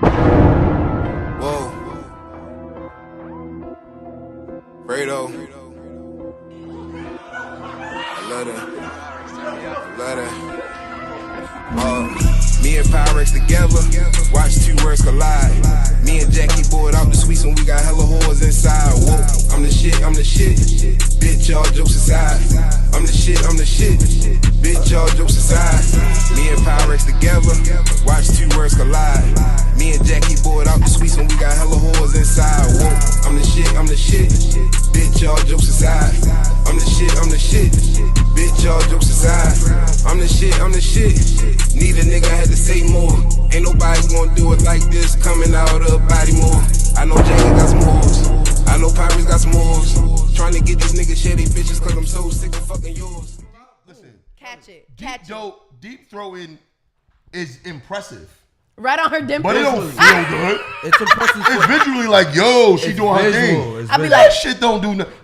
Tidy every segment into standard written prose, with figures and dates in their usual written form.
Whoa. Fredo. I love that. Me and Pyrex together, watch two words collide. Me and Jackie bored out the suites and we got hella whores inside. Whoa, I'm the shit. Bitch, y'all jokes aside. I'm the shit. Bitch, y'all jokes aside. Me and Pyrex together, watch two words collide. Me and Jackie bored out the suites and we got hella whores inside. Whoa, I'm the shit. Bitch, y'all jokes aside. I'm the shit. Bitch, y'all jokes aside. I'm the shit. Neither nigga had to say more. Ain't nobody gonna do it like this coming out of body more. I know Jackie got some hoes. I know Pirates got some hoes. Trying to get this nigga shady bitches cause I'm so sick of fucking yours. Listen. Catch it. Deep throw-in is impressive. Right on her dimple. But it don't feel good. It's impressive. It's visually like, yo, she doing her thing. I be That like, shit don't do nothing.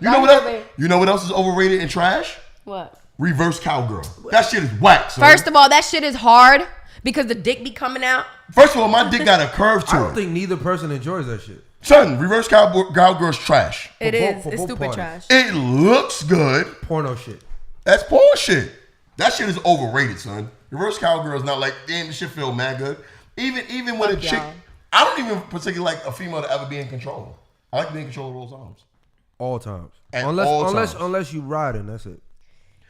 You know what else is overrated and trash? what? Reverse cowgirl. That shit is whack, son. First of all, that shit is hard because the dick be coming out. First of all, my dick got a curve to I it. don't think neither person enjoys that shit. Son, reverse cowgirl's trash. It is. for It's both stupid parties. trash. It looks good. Porno shit. That's bullshit. That shit is overrated, son. Reverse cowgirl is not like, damn, this shit feel mad good. Even when a chick, y'all. I don't even particularly like a female to ever be in control. I like to be in control of those arms. All times. At all times. Unless you riding, that's it.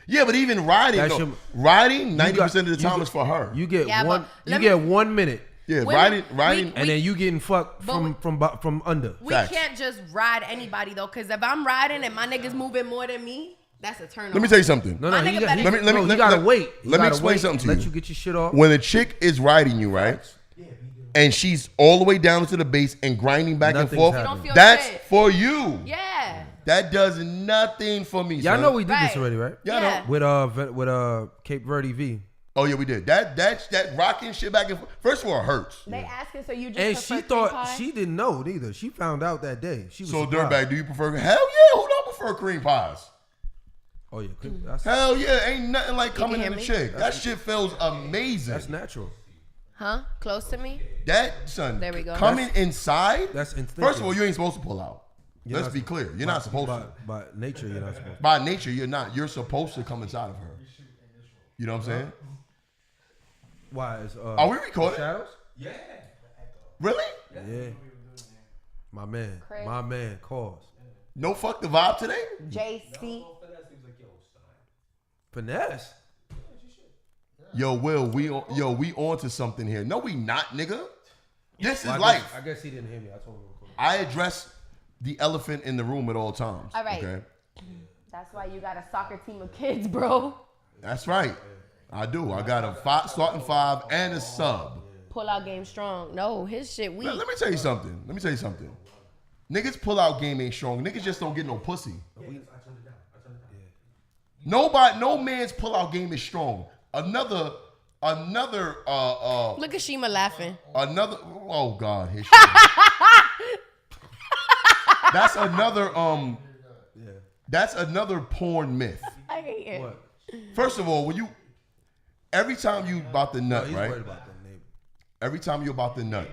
Yeah, but even riding, That's though, your- riding 90% of the you time get- is for her. You get Yeah, one. but You let get me- 1 minute, Yeah, Women- riding. and then you getting fucked But from under. We Facts. can't just ride anybody though, because if I'm riding and my niggas moving more than me, that's a turn on. Let me tell you something. No, My you nigga got, better- you, Let me- let me- no, let- you gotta let- wait. You let me gotta explain wait, something to let you. you get your shit off. When a chick is riding you, right, and she's all the way down to the base and grinding back Nothing's and forth, happening. You don't feel that's shit. for you. Yeah. That does nothing for me, Y'all son. know we did this Right. already, right? Y'all Yeah. know. With Cape Verde V. Oh yeah, we did. That rocking shit back and forth. First of all, it hurts. They asking, so you just And prefer she cream thought pie? she didn't know neither. She found out that day. She was So surprised. dirtbag, do you prefer? Hell yeah, who don't prefer cream pies? Oh yeah, that's Hell yeah, ain't nothing like coming hear in the me? chick. That shit feels amazing. that's natural. Huh? Close to me? That son, There we go. coming inside. That's instinctive. First of all, you ain't supposed to pull out. You're Let's not be clear. You're not supposed to. By nature, you're not supposed to. By nature, you're not. You're supposed to come inside of her. You know what I'm saying? Why? Is, Are we recording? Shadows? Really? Yeah. My man. Craig. My man. Cause. No fuck the vibe today? JC. Finesse. Yo, Will, we on to something here. No, we not, nigga. This is Well, life. I guess he didn't hear me. I told him. I address the elephant in the room at all times. All right. Okay? That's why you got a soccer team of kids, bro. That's right. I do. I got a starting five and a sub. Pull out game strong. No, his shit weak. Let me tell you something. Niggas pull out game ain't strong. Niggas just don't get no pussy. No man's pull out game is strong. Another Look at Shima laughing. oh God, his shit. That's another porn myth. I hate it. What? First of all, every time you about to nut, He's right? worried about that neighbor. Every time you're about to nut.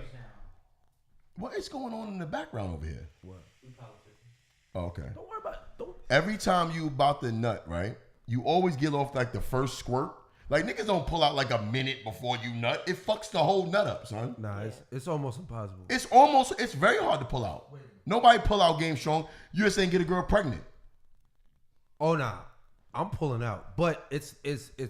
What is going on in the background over here? What? Oh, okay. Don't worry about it. Don't. Every time you about to nut, right? You always get off like the first squirt. Like niggas don't pull out like a minute before you nut. It fucks the whole nut up, son. Nah, it's almost impossible. It's very hard to pull out. Nobody pull out game strong. You just ain't get a girl pregnant. Oh nah, I'm pulling out, but it's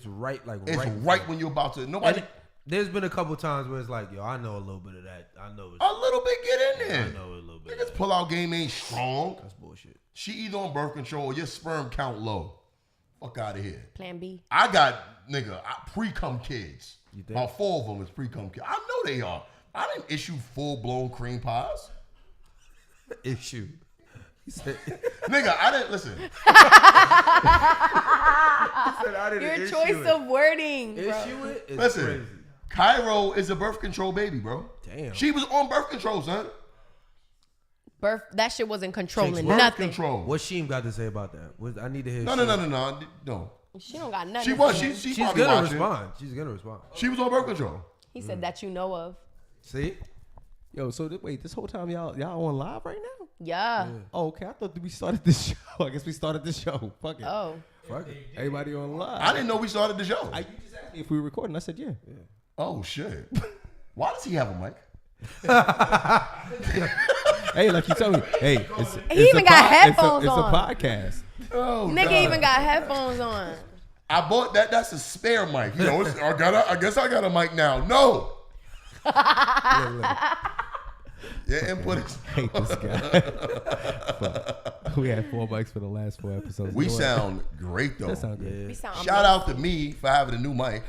right like It's right, right when you're about to. Nobody. And there's been a couple times where it's like, yo, I know a little bit of that. I know it's, A little bit get in there. I know a little bit. Of Niggas that. pull out game ain't strong. That's bullshit. She either on birth control or your sperm count low. Fuck out of here. Plan B. I got pre-cum kids. You think? About 4 of them is pre-cum kids. I know they are. I didn't issue full-blown cream pies. Issue. He said, Nigga, I didn't listen. Your choice of wording, bro. issue it is Listen. crazy. Cairo is a birth control baby, bro. Damn. She was on birth control, son. Birth. That shit wasn't controlling Birth nothing. control. What Sheem got to say about that? I need to hear. No. She don't got nothing. She to was. say. She's She's probably gonna watching. respond. She's gonna respond. She was on birth control. He said that you know of. See? Yo, so wait, this whole time y'all on live right now? Yeah. Oh, okay. I thought we started this show. I guess we started this show. Fuck it. Oh. Fuck it. Everybody on live. I didn't know we started the show. You just asked me if we were recording. I said yeah. Oh shit. Why does he have a mic? Hey, like you told me. Hey, He even got headphones It's a on. podcast. Oh, Nigga God. even got headphones on. I bought that. That's a spare mic. You know, I guess I got a mic now. No. Your input is. I hate this guy. Fuck. We had 4 mics for the last 4 episodes. We You know what? sound great though. That sound good. We sound Shout out to me for having a new mic.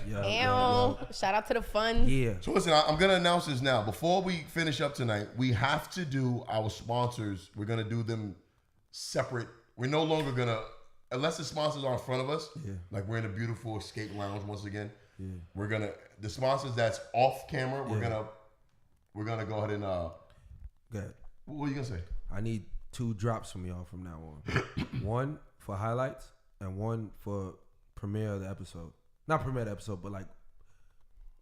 Shout out to the fun. Yeah. So listen, I'm gonna announce this now. Before we finish up tonight, we have to do our sponsors. We're gonna do them separate. We're no longer gonna, unless the sponsors are in front of us. Yeah. Like we're in a beautiful escape lounge once again. Yeah. We're gonna the sponsors that's off camera. We're gonna go ahead and Good. What are you gonna say? I need 2 drops from y'all from now on. 1 for highlights and 1 for premiere of the episode. Not premiere of the episode, but like,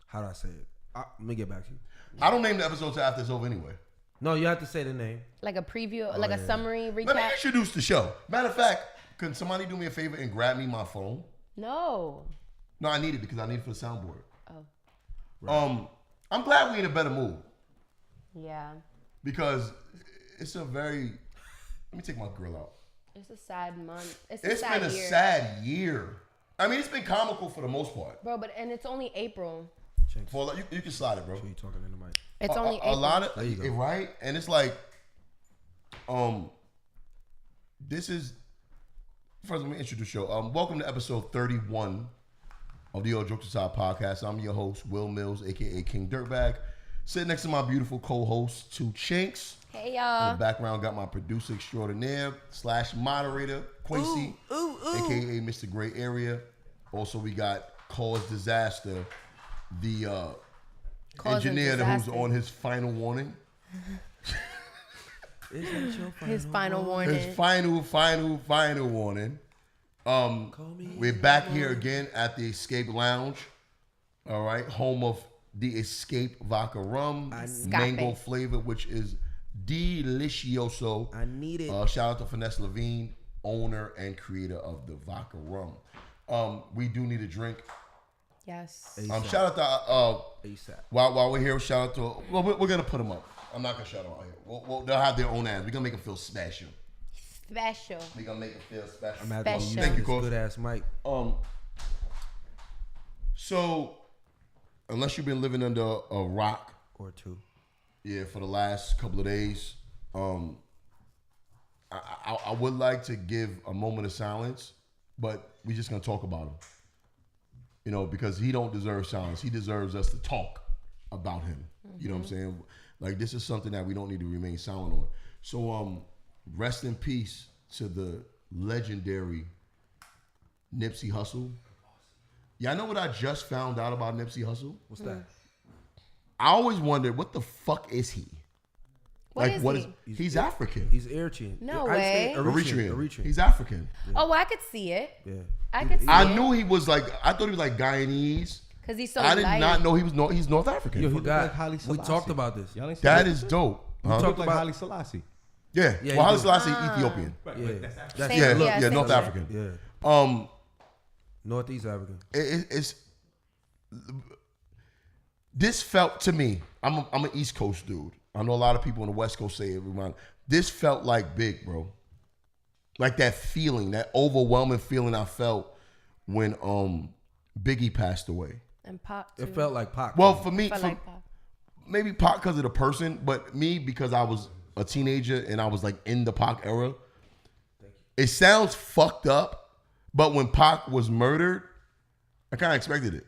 how do I say it? Let me get back to you. I don't name the episode till after it's over anyway. No, you have to say the name. Like a preview, like a summary recap. Let me introduce the show. Matter of fact, can somebody do me a favor and grab me my phone? No. No, I need it because I need it for the soundboard. Oh. Right. I'm glad we're in a better mood Yeah. because it's a very. Let me take my grill out. It's a sad month. It's It's sad been a year. sad year. I mean, it's been comical for the most part. Bro, and it's only April. For you can slide it, bro. Sure you talking in the mic. It's only April. A lot of There you go. right, and it's like, this is. First, let me introduce the show. Welcome to episode 31 of the Old Jokes Aside podcast. I'm your host, Will Mills, aka King Dirtbag. Sitting next to my beautiful co-host, 2 Chinks. Hey, In y'all. the background, got my producer extraordinaire / moderator, Quincy, aka Mr. Gray Area. Also, we got Cause Disaster, the engineer who's on his final warning. His final warning. His final warning. We're back here again at the Escape Lounge. All right, home of the Escape Vodka Rum, mango flavor, which is delicioso. I need it. Shout out to Finesse Levine, owner and creator of the Vodka Rum. We do need a drink. Yes. Shout out to ASAP. while we're here, shout out to we're gonna put them up. I'm not gonna shout them out here. They'll have their own ads. We're gonna make them feel special. Special. We're gonna make them feel special. I'm happy to use Thank you, this Coach. good ass mic. So unless you've been living under a rock, Or 2. yeah, for the last couple of days, I would like to give a moment of silence, but we're just gonna talk about him. You know, because he don't deserve silence. He deserves us to talk about him. You know what I'm saying? Like, this is something that we don't need to remain silent on. So, rest in peace to the legendary Nipsey Hussle. Yeah, I know what I just found out about Nipsey Hussle. What's that? I always wondered, what the fuck is he? What is he? He's African. He's Eritrean. No I'd say way. Eritrean. He's African. Oh, well, I could see it. Yeah. I could see I it. knew he was like, I thought he was like Guyanese. Because he's so I did light. not know he was he's North African. Yo, He he look got. like Haile We Selassie. talked about this. Y'all ain't seen That that is shit? dope. He Huh? look like about- Haile Selassie. Yeah. Yeah, Well, he Haile do. Selassie, Ethiopian. Yeah. That's Same- Yeah, yeah, same North shit. African. Yeah. Northeast African. It's this felt to me. I'm an East Coast dude. I know a lot of people on the West Coast say it. This felt like big, bro. Like that feeling, that overwhelming feeling I felt when Biggie passed away. And Pop, too. It felt like Pac. Well, for me, Felt like Pop. maybe Pac because of the person, but me because I was a teenager and I was like in the Pac era. It sounds fucked up, but when Pac was murdered, I kind of expected it.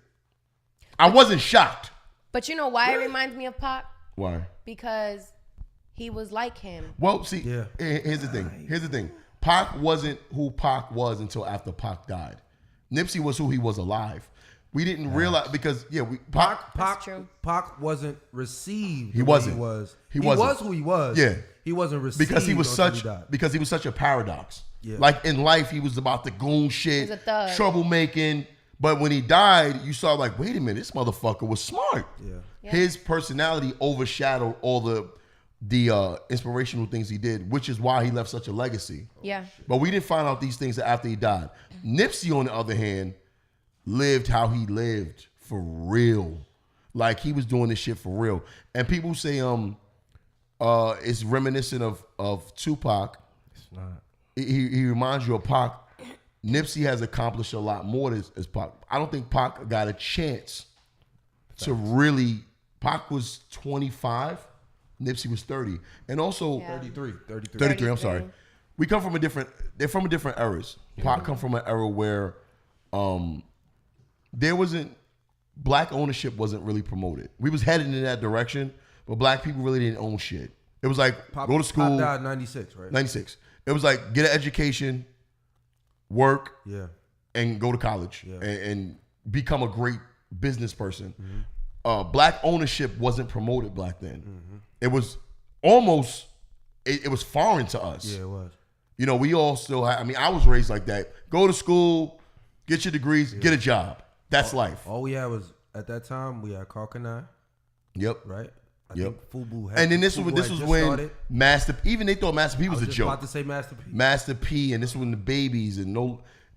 I wasn't shocked. But you know why it reminds me of Pop? Why? Because he was like him. Well, see, Yeah. here's the thing. Here's the thing. Pac wasn't who Pac was until after Pac died. Nipsey was who he was alive. We didn't realize because Pac That's true. Pac wasn't received. He the way wasn't. He was. He He wasn't. was who he was. Yeah. He wasn't received because he was until he died. such a paradox. Yeah. Like in life, he was about the goon shit, He was a thug. troublemaking, But when he died, you saw like, wait a minute, this motherfucker was smart. Yeah. His personality overshadowed all the inspirational things he did, which is why he left such a legacy. Yeah. But we didn't find out these things after he died. Nipsey, on the other hand, lived how he lived for real. Like he was doing this shit for real. And people say it's reminiscent of Tupac. It's not. He reminds you of Pac. Nipsey has accomplished a lot more as Pac. I don't think Pac got a chance to really. Pac was 25. Nipsey was 30. And also 33, I'm sorry. We come from they're from different eras. Pac come from an era where there wasn't, black ownership wasn't really promoted. We was headed in that direction, but black people really didn't own shit. It was like, go to school. Pop died in 96, right? 96. It was like, get an education, work, and go to college and become a great business person. Black ownership wasn't promoted back then. It was almost, it was foreign to us. Yeah, it was. You know, we all still have, I mean, I was raised like that. Go to school, get your degrees, get a job. That's life. All we had was, at that time, we had Karkanai, Yep. right? I Yep. think Fubu had, And then this was when started. Master, even they thought Master P I was was a just joke. about to say Master P. Master P, and this was when the babies and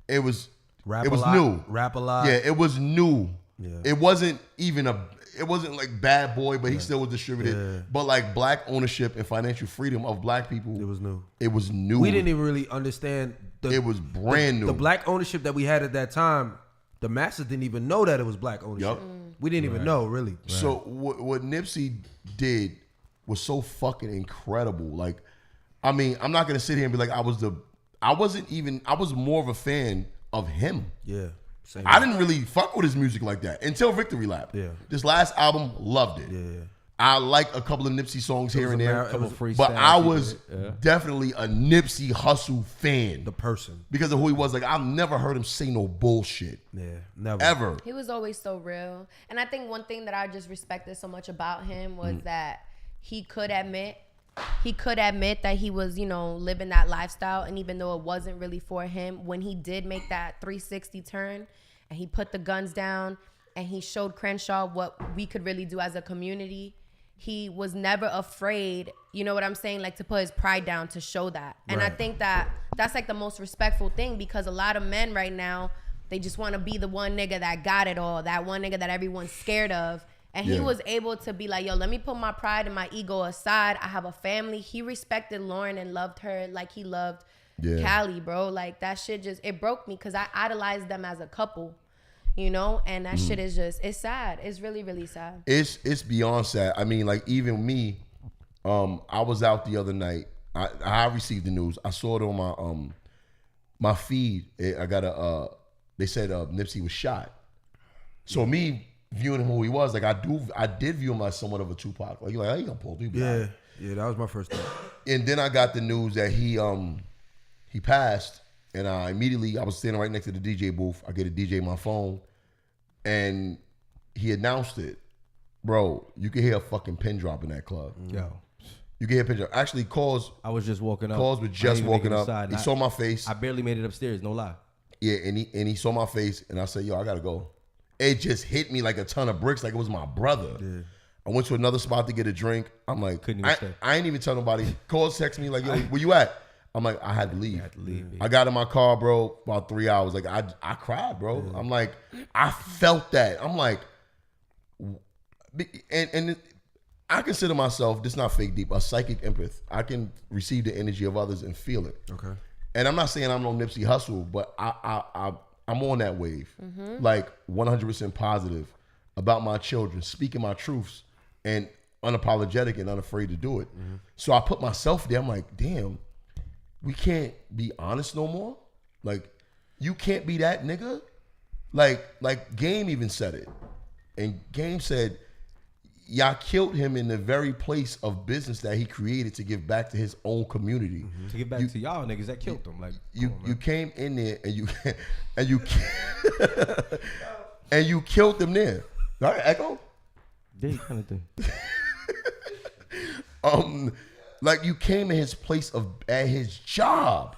it was Rap it was a lot, new. Rap a lot. Yeah, it was new. Yeah. It wasn't even it wasn't like Bad Boy, but he still was distributed. Yeah. But like black ownership and financial freedom of black people, It was new. It was new. We didn't even really understand. It was brand new. The black ownership that we had at that time, the masses didn't even know that it was black ownership. Yup. We didn't even know, really. So what Nipsey did was so fucking incredible. Like, I mean, I'm not gonna sit here and be like I was more of a fan of him. Yeah. Same. I didn't really fuck with his music like that until Victory Lap. Yeah. This last album, loved it. Yeah. I like a couple of Nipsey songs here and there. Couple freestyles. But I he was did. Yeah. definitely a Nipsey Hussle fan The person. because of who he was. Like, I've never heard him say no bullshit. Yeah. Never. Ever. He was always so real. And I think one thing that I just respected so much about him was that he could admit that he was, you know, living that lifestyle. And even though it wasn't really for him, when he did make that 360 turn and he put the guns down and he showed Crenshaw what we could really do as a community, he was never afraid, you know what I'm saying, like to put his pride down to show that. And I think that that's like the most respectful thing, because a lot of men right now, they just want to be the one nigga that got it all, that one nigga that everyone's scared of. And he was able to be like, yo, let me put my pride and my ego aside. I have a family. He respected Lauren and loved her like he loved Callie, bro. Like that shit just, it broke me because I idolized them as a couple, you know? And that shit is just, it's sad. It's really, really sad. It's beyond sad. I mean, like even me, I was out the other night. I received the news. I saw it on my feed. I got they said Nipsey was shot. So me viewing who he was, like I did view him as somewhat of a Tupac. Like you're like, how you gonna pull people out? Yeah, that was my first thought. And then I got the news that he passed, and I was standing right next to the DJ booth. I get a DJ my phone, and he announced it. Bro, you can hear a fucking pin drop in that club. Yo. You can hear a pin drop. Actually, I was just walking up. Calls was just walking up. He saw my face. I barely made it upstairs, no lie. Yeah, and he saw my face, and I said, yo, I gotta go. It just hit me like a ton of bricks, like it was my brother. Yeah. I went to another spot to get a drink. I'm like, I ain't even tell nobody. Calls text me like, yo, where you at? I'm like, I had to leave. I got in my car, bro, about 3 hours. Like I cried, bro. Yeah. I'm like, I felt that. I'm like, and I consider myself, this is not fake deep, a psychic empath. I can receive the energy of others and feel it. Okay. And I'm not saying I'm no Nipsey Hussle, but I'm on that wave, like 100% positive about my children, speaking my truths, and unapologetic and unafraid to do it. So I put myself there. I'm like, damn, we can't be honest no more. Like, you can't be that nigga. Like Game even said it, and Game said, y'all killed him in the very place of business that he created to give back to his own community. To give back to y'all niggas that killed him. Like you came in there and you and you killed them there. All right, Echo? Yeah, you kind of do. Like you came in his place at his job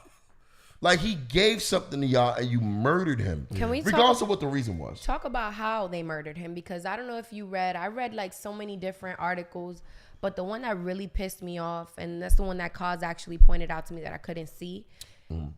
Like, he gave something to y'all and you murdered him. Can we regardless of what the reason was. talk about how they murdered him? Because I don't know if you read. I read like so many different articles, but the one that really pissed me off, and that's the one that Cause actually pointed out to me that I couldn't see.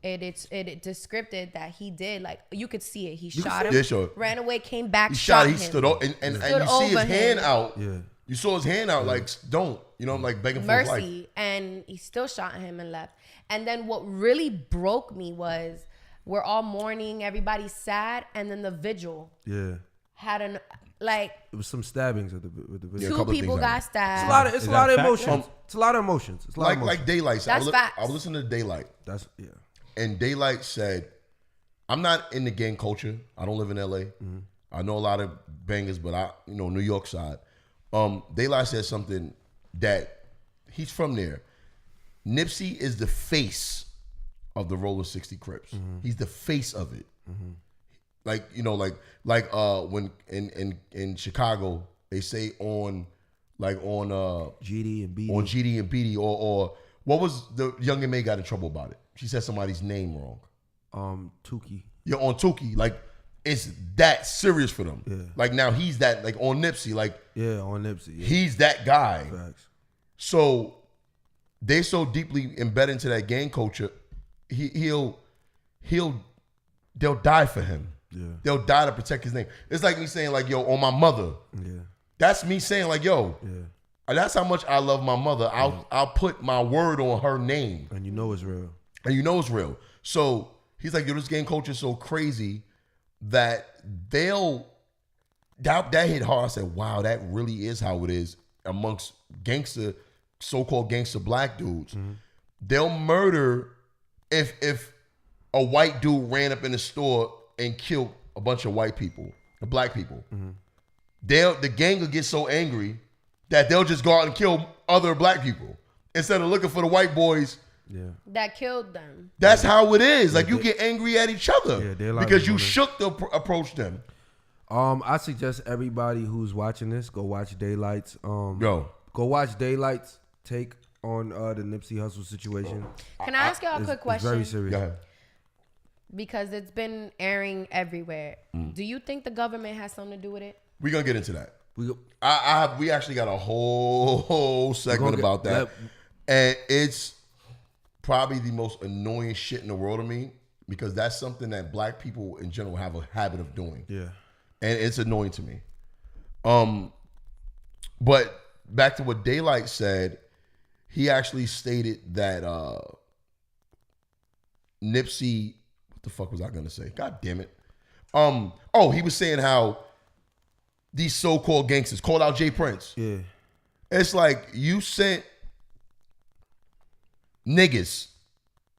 It described that he did, like, you could see it. He shot him, Yeah, sure. ran away, came back, He shot him. He stood up, and you see over his hand him. out. Yeah. You saw his hand out, like, don't. You know, like, begging for his life. Mercy, and he still shot him and left. And then what really broke me was we're all mourning, everybody's sad, and then the vigil Yeah. had it was some stabbings with the video. two people got It's stabbed. a Is lot that of fact? emotions. It's a lot of emotions. It's a lot of emotions. Like Daylight said. That's facts. I was listening to Daylight. That's And Daylight said, I'm not in the gang culture. I don't live in LA. I know a lot of bangers, but New York side. Daylight said something that he's from there. Nipsey is the face of the Roller 60 Crips. He's the face of it. Like, when in Chicago, they say on GD and BD. on GD and BD or what was the young M.A. got in trouble about it? She said somebody's name wrong. Tukey. Yeah, on Tukey. Like, it's that serious for them. Yeah. Like, now he's that, like, on Nipsey. Like, Yeah, on Nipsey. Yeah. he's that guy. Facts. So they so deeply embedded into that gang culture, they'll die for him. Yeah. They'll die to protect his name. It's like me saying, like, yo, on my mother. Yeah. That's me saying, like, yo, Yeah. that's how much I love my mother. I'll put my word on her name. And you know it's real. And you know it's real. So he's like, yo, this gang culture is so crazy that that hit hard. I said, wow, that really is how it is amongst so-called gangster black dudes. They'll murder if a white dude ran up in the store and killed a bunch of white people, the black people. The gang will get so angry that they'll just go out and kill other black people instead of looking for the white boys. Yeah. That killed them. That's how it is. Like, you get angry at each other Yeah, they're like because you gonna- shook to approach them. I suggest everybody who's watching this go watch Daylight's. Yo, Go watch Daylight's take on the Nipsey Hussle situation. Can I ask y'all a It's- quick it's question? very serious. go ahead. Because it's been airing everywhere. Do you think the government has something to do with it? We're gonna get into that. We go, We actually got a whole segment get- about that, let- and it's probably the most annoying shit in the world to me because that's something that black people in general have a habit of doing, yeah. and it's annoying to me. But back to what Daylight said, he actually stated that Nipsey. What the fuck was I gonna say? God damn it! He was saying how these so-called gangsters called out Jay Prince. Yeah. It's like you sent niggas.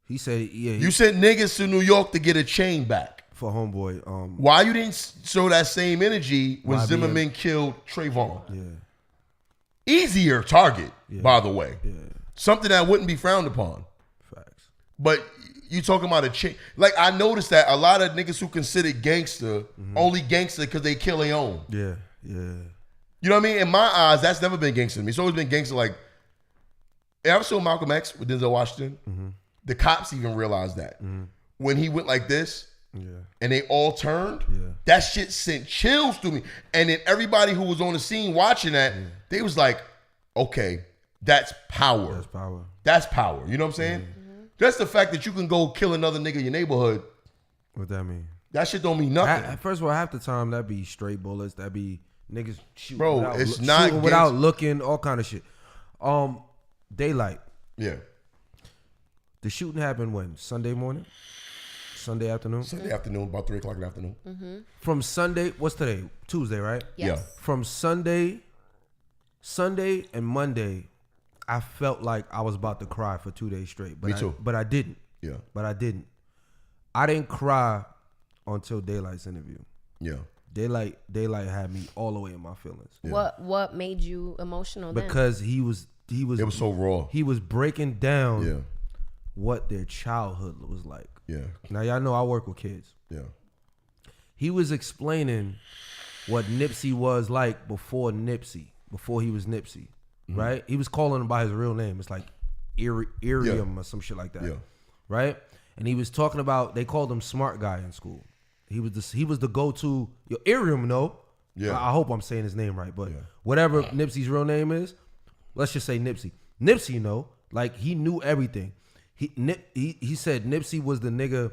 He said, yeah. You sent niggas to New York to get a chain back. For homeboy. Why you didn't show that same energy when YBN. Zimmerman killed Trayvon? Yeah. Easier target, by the way. Yeah. Something that wouldn't be frowned upon. Facts. But you talking about a chain. Like, I noticed that a lot of niggas who consider gangster only gangster because they kill their own. Yeah. Yeah. You know what I mean? In my eyes, that's never been gangster to me. It's always been gangster. Like, I ever saw Malcolm X with Denzel Washington? The cops even realized that. When he went like this, and they all turned, that shit sent chills through me. And then everybody who was on the scene watching that, they was like, okay, that's power. That's power. That's power. You know what I'm saying? That's the fact that you can go kill another nigga in your neighborhood. What that mean? That shit don't mean nothing. First of all, half the time that be straight bullets. That be niggas shooting Bro, without, it's not shooting without looking, all kind of shit. Daylight. Yeah. The shooting happened when? Sunday morning? Sunday afternoon? Sunday afternoon, about 3 o'clock in the afternoon. From Sunday, what's today? Tuesday, right? Yes. Yeah. From Sunday and Monday, I felt like I was about to cry for 2 days straight. But Me too. But I didn't. Yeah. But I didn't. I didn't cry until Daylight's interview. Yeah. Daylight had me all the way in my feelings. Yeah. What made you emotional then? Because he was It was so raw. he was breaking down Yeah. what their childhood was like. Yeah. Now y'all know I work with kids. Yeah. He was explaining what Nipsey was like before he was Nipsey, right? He was calling him by his real name. It's like Irium or some shit like that, Yeah. right? and he was talking about they called him smart guy in school. He was the go-to. Irium, no. Yeah. I hope I'm saying his name right, but whatever Nipsey's real name is, let's just say Nipsey. Nipsey, like he knew everything. He said Nipsey was the nigga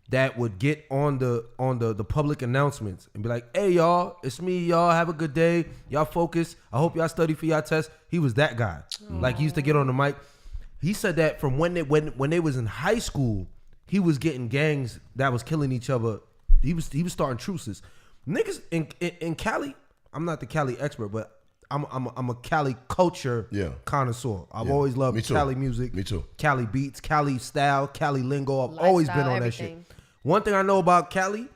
that would get on the public announcements and be like, "Hey y'all, it's me, y'all. Have a good day. Y'all focus. I hope y'all study for y'all test." He was that guy. Like he used to get on the mic. He said that from when they was in high school, he was getting gangs that was killing each other. He was starting truces. Niggas in Cali. I'm not the Cali expert, but I'm a Cali culture connoisseur. I've always loved Cali music. Me too. Cali beats, Cali style, Cali lingo. I've always been on everything. That shit. One thing I know about Cali,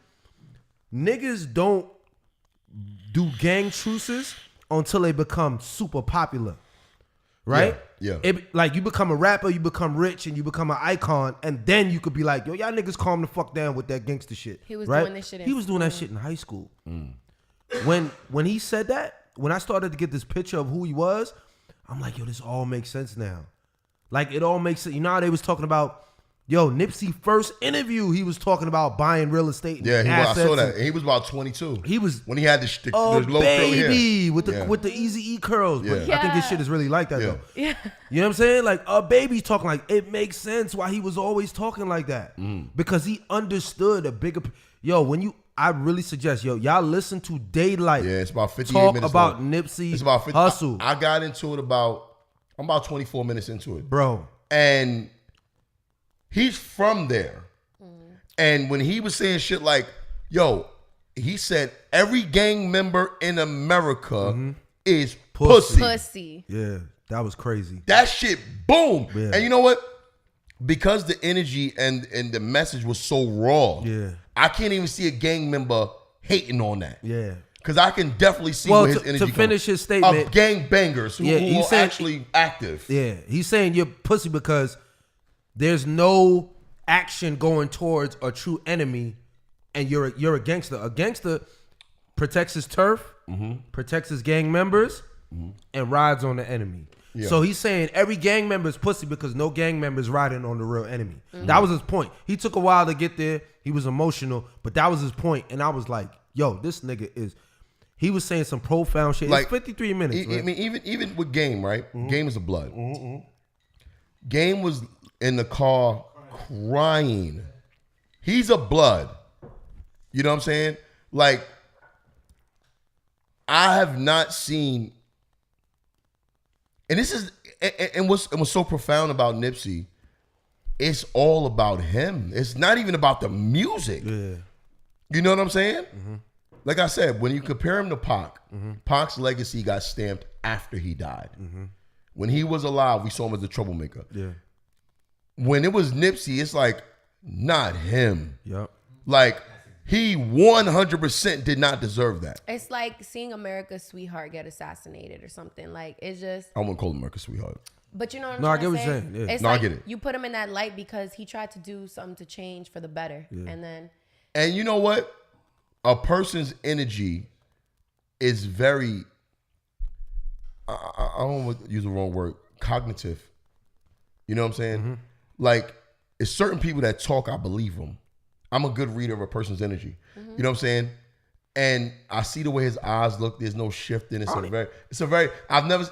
niggas don't do gang truces until they become super popular. Right? Yeah. Like you become a rapper, you become rich, and you become an icon, and then you could be like, yo, y'all niggas calm the fuck down with that gangster shit. He was doing this shit. He was doing that shit in high school. When he said that, when I started to get this picture of who he was, I'm like, yo, this all makes sense now. Like it all makes sense. You know how they was talking about, yo, Nipsey first interview, he was talking about buying real estate. I saw that. And he was about 22. He was when he had the low baby hair. with the Easy E curls. But Yeah. I think this shit is really like that though. Yeah. You know what I'm saying? Like a baby talking like it makes sense why he was always talking like that because he understood a bigger. Yo, I really suggest y'all listen to Daylight. Yeah, it's about 58 talk minutes. Talk about Nipsey. It's about 50. Hussle. I got into it I'm about 24 minutes into it, bro. And he's from there. And when he was saying shit like, yo, he said every gang member in America is pussy. Yeah, that was crazy. That shit, boom. Yeah. And you know what? Because the energy and the message was so raw, I can't even see a gang member hating on that. Yeah. Because I can definitely see where his energy to finish his statement, of gang bangers who are actually active. Yeah, he's saying you're pussy because there's no action going towards a true enemy, and you're a gangster. A gangster protects his turf, protects his gang members, and rides on the enemy. Yeah. So he's saying every gang member is pussy because no gang member is riding on the real enemy. That was his point. He took a while to get there. He was emotional, but that was his point. And I was like, yo, this nigga is... He was saying some profound shit. Like, it's 53 minutes. I mean, even with Game, right? Game is a blood. Game was in the car crying. He's a blood. You know what I'm saying? Like, I have not seen... And this is... And what's so profound about Nipsey, it's all about him. It's not even about the music. Yeah. You know what I'm saying? Like I said, when you compare him to Pac, Pac's legacy got stamped after he died. When he was alive, we saw him as a troublemaker. Yeah. When it was Nipsey, it's like, not him. Yep. Like, he 100% did not deserve that. It's like seeing America's sweetheart get assassinated or something. Like, it's just... I wouldn't call him America's sweetheart. But you know what I'm No, I trying get to what say? you're saying. Yeah. It's No, like I get it. you put him in that light because he tried to do something to change for the better. Yeah. And then... And you know what? A person's energy is very... I don't want to use the wrong word. Cognitive. You know what I'm saying? Like, it's certain people that talk, I believe them. I'm a good reader of a person's energy. You know what I'm saying? And I see the way his eyes look. There's no shift in it.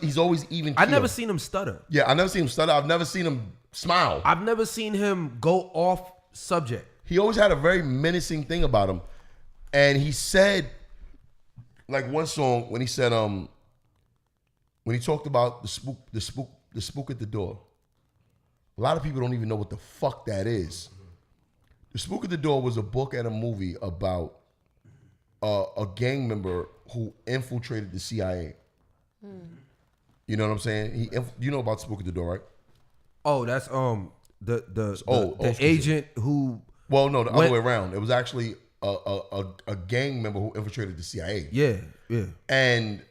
He's always even keeled. I've never seen him stutter. Yeah, I've never seen him stutter. I've never seen him smile. I've never seen him go off subject. He always had a very menacing thing about him. And he said, like one song, when he said, when he talked about the spook at the door. A lot of people don't even know what the fuck that is. The Spook at the Door was a book and a movie about a gang member who infiltrated the CIA. You know what I'm saying? You know about Spook at the Door, right? Oh, that's the agent who... Well, no, the other way around. It was actually a gang member who infiltrated the CIA. Yeah. And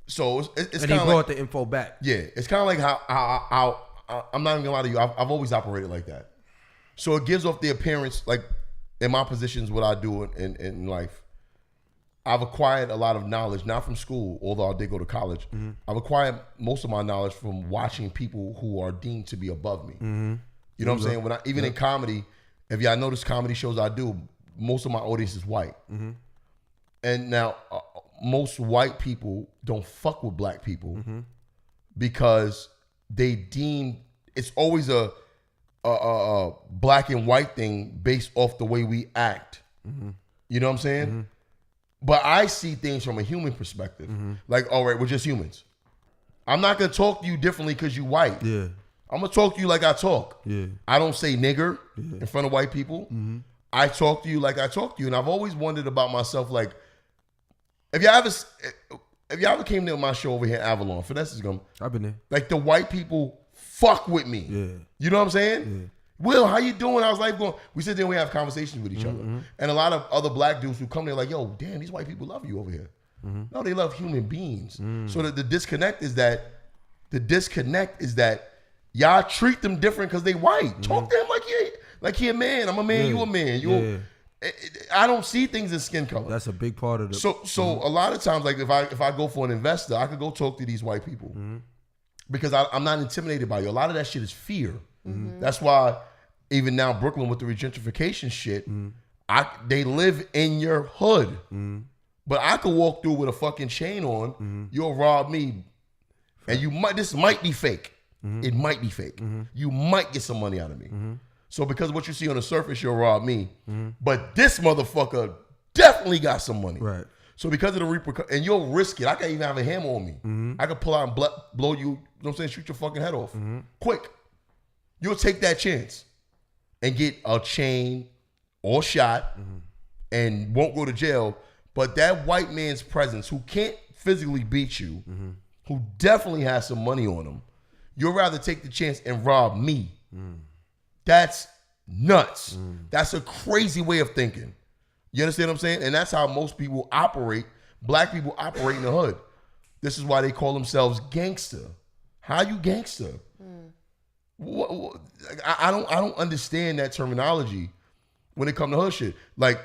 so it's and kind he of brought the info back. Yeah, it's kind of like how I'm not even gonna lie to you. I've always operated like that. So it gives off the appearance, like in my positions, what I do in life. I've acquired a lot of knowledge, not from school, although I did go to college. I've acquired most of my knowledge from watching people who are deemed to be above me. You know what I'm saying? When even in comedy, if y'all notice comedy shows I do, most of my audience is white. Mm-hmm. And now most white people don't fuck with black people because they deem it's always a black and white thing based off the way we act. You know what I'm saying? But I see things from a human perspective. Like, all right, we're just humans. I'm not going to talk to you differently because you white. Yeah. I'm going to talk to you like I talk. Yeah. I don't say nigger in front of white people. I talk to you like I talk to you. And I've always wondered about myself, like, if y'all ever came to my show over here in Avalon, Finesse is going, I've been there. like, the white people fuck with me. Yeah. You know what I'm saying? Will, how you doing? How's life going? We sit there and we have conversations with each other. And a lot of other black dudes who come there like, yo, damn, these white people love you over here. No, they love human beings. So the disconnect is that y'all treat them different because they white. Talk to them like he a man. I'm a man, you a man. I don't see things in skin color. That's a big part of the. So a lot of times, like if I go for an investor, I could go talk to these white people because I'm not intimidated by you. A lot of that shit is fear. That's why even now Brooklyn with the regentrification shit, they live in your hood. But I could walk through with a fucking chain on, you'll rob me. And this might be fake. It might be fake. You might get some money out of me. So because of what you see on the surface, you'll rob me. But this motherfucker definitely got some money. Right. So because of the repercussions, and you'll risk it. I can't even have a hammer on me. I could pull out and blow you, you know what I'm saying, shoot your fucking head off. Quick. You'll take that chance and get a chain or shot and won't go to jail. But that white man's presence who can't physically beat you, who definitely has some money on him, you'll rather take the chance and rob me. That's nuts. That's a crazy way of thinking. You understand what I'm saying? And that's how most people operate. Black people operate in the hood. This is why they call themselves gangster. How you gangster? I don't understand that terminology when it comes to hood shit. Like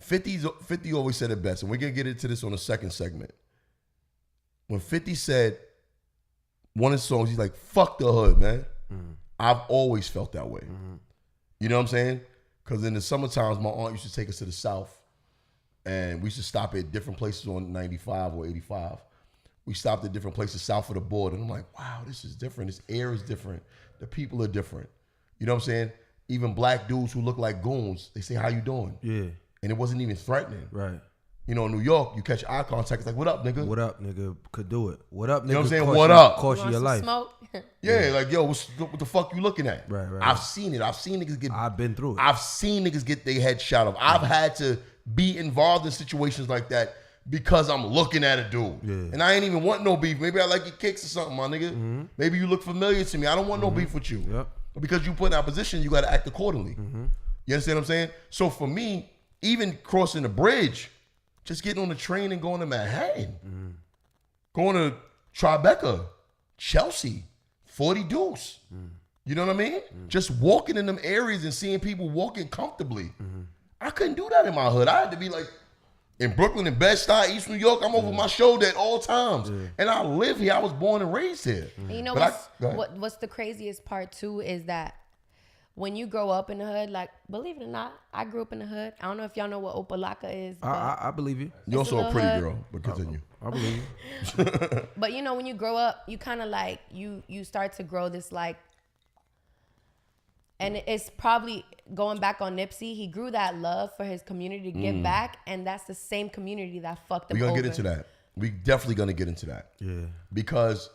50 always said it best, and we're gonna get into this on the second segment. When 50 said one of his songs, he's like, "Fuck the hood, man." I've always felt that way. You know what I'm saying? Because in the summer times, my aunt used to take us to the South, and we used to stop at different places on 95 or 85. We stopped at different places south of the border, and I'm like, wow, this is different. This air is different. The people are different. You know what I'm saying? Even black dudes who look like goons, they say, "How you doing?" Yeah. And it wasn't even threatening. Right. You know, in New York, you catch eye contact. It's like, "What up, nigga?" What up, nigga? Could do it. What up, nigga? You know what I'm saying? What up? Cost you your life. Smoke? Yeah, like, yo, what the fuck you looking at? Right. I've seen it. I've seen niggas get. I've been through it. I've seen niggas get their head shot off. I've had to be involved in situations like that because I'm looking at a dude. Yeah. And I ain't even want no beef. Maybe I like your kicks or something, my nigga. Maybe you look familiar to me. I don't want no beef with you. Yep. But because you put in that position, you got to act accordingly. You understand what I'm saying? So for me, even crossing the bridge, just getting on the train and going to Manhattan, going to Tribeca, Chelsea, 40 Deuce. You know what I mean? Just walking in them areas and seeing people walking comfortably. I couldn't do that in my hood. I had to be like in Brooklyn and Bed-Stuy, East New York. I'm over my shoulder at all times. And I live here. I was born and raised here. And you know what's the craziest part too is that when you grow up in the hood, like, believe it or not, I grew up in the hood. I don't know if y'all know what Opalaka is. I believe you. You're also a pretty girl, but continue. I believe you. But you know, when you grow up, you kind of like, you start to grow this like, and it's probably going back on Nipsey, he grew that love for his community to give back, and that's the same community that fucked him over. We're going to get into that. We definitely going to get into that. Yeah. Because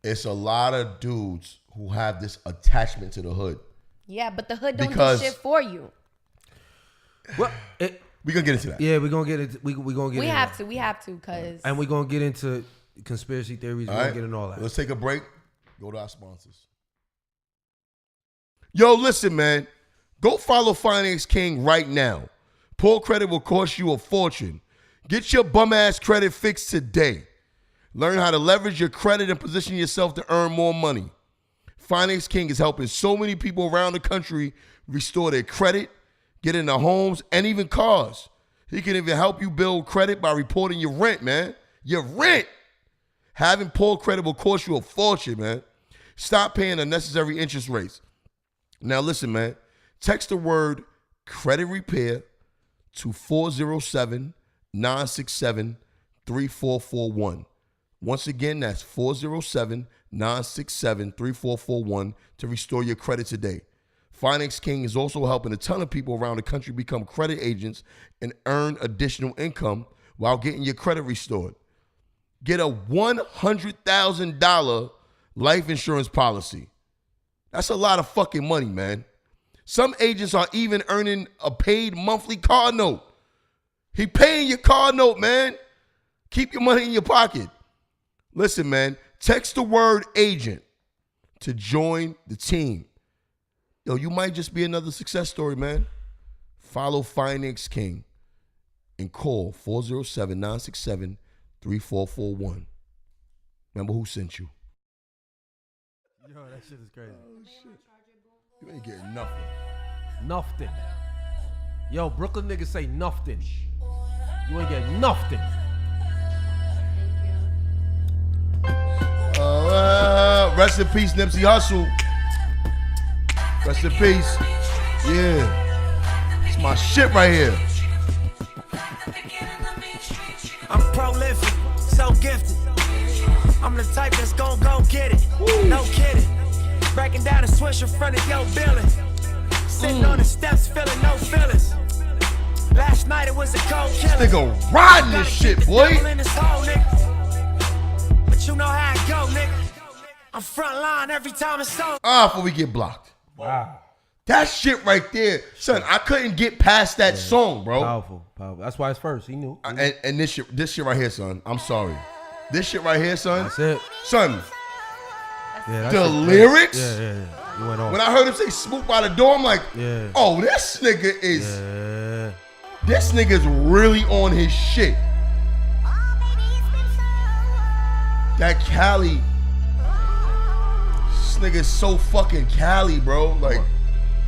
it's a lot of dudes who have this attachment to the hood. Yeah, but the hood don't do shit for you. Well, we're going to get into that. Yeah, we're going to get into We have to, because... And we're going to get into conspiracy theories. We're going to get into all that. Let's take a break. Go to our sponsors. Yo, listen, man. Go follow Finance King right now. Poor credit will cost you a fortune. Get your bum-ass credit fixed today. Learn how to leverage your credit and position yourself to earn more money. Finance King is helping so many people around the country restore their credit, get into homes, and even cars. He can even help you build credit by reporting your rent, man. Your rent. Having poor credit will cost you a fortune, man. Stop paying unnecessary interest rates. Now listen, man. Text the word credit repair to 407-967-3441. Once again, that's 407-967-3441 to restore your credit today. Finance King is also helping a ton of people around the country become credit agents and earn additional income while getting your credit restored. Get a $100,000 life insurance policy. That's a lot of fucking money, man. Some agents are even earning a paid monthly car note. He paying your car note, man. Keep your money in your pocket. Listen, man, text the word agent to join the team. Yo, you might just be another success story, man. Follow Finance King and call 407-967-3441. Remember who sent you. Yo, that shit is crazy. Oh, shit. You ain't getting nothing. Nothing. Yo, Brooklyn niggas say nothing. You ain't getting nothing. Rest in peace, Nipsey Hussle. Rest in peace. Yeah. It's my shit right here. I'm prolific, so gifted. I'm the type that's gon' go get it. Woo. No kidding. Breaking down a swish in front of your building. Sitting on the steps, feeling no feelings. Last night it was a cold killer. This nigga riding this shit, boy. In this hole, nigga. But you know how it go, nigga. I'm front line every time it's on. Before we get blocked. Wow. That shit right there. Son, I couldn't get past that song, bro. Powerful. That's why it's first. He knew. And this shit right here, son. I'm sorry. This shit right here, son. That's it. Son, Yeah, the lyrics. Yeah. You went on. When I heard him say "spook by the door," I'm like, Yeah. oh, this nigga is. Yeah. This nigga's really on his shit. That Cali. This nigga's so fucking Cali, bro. Like,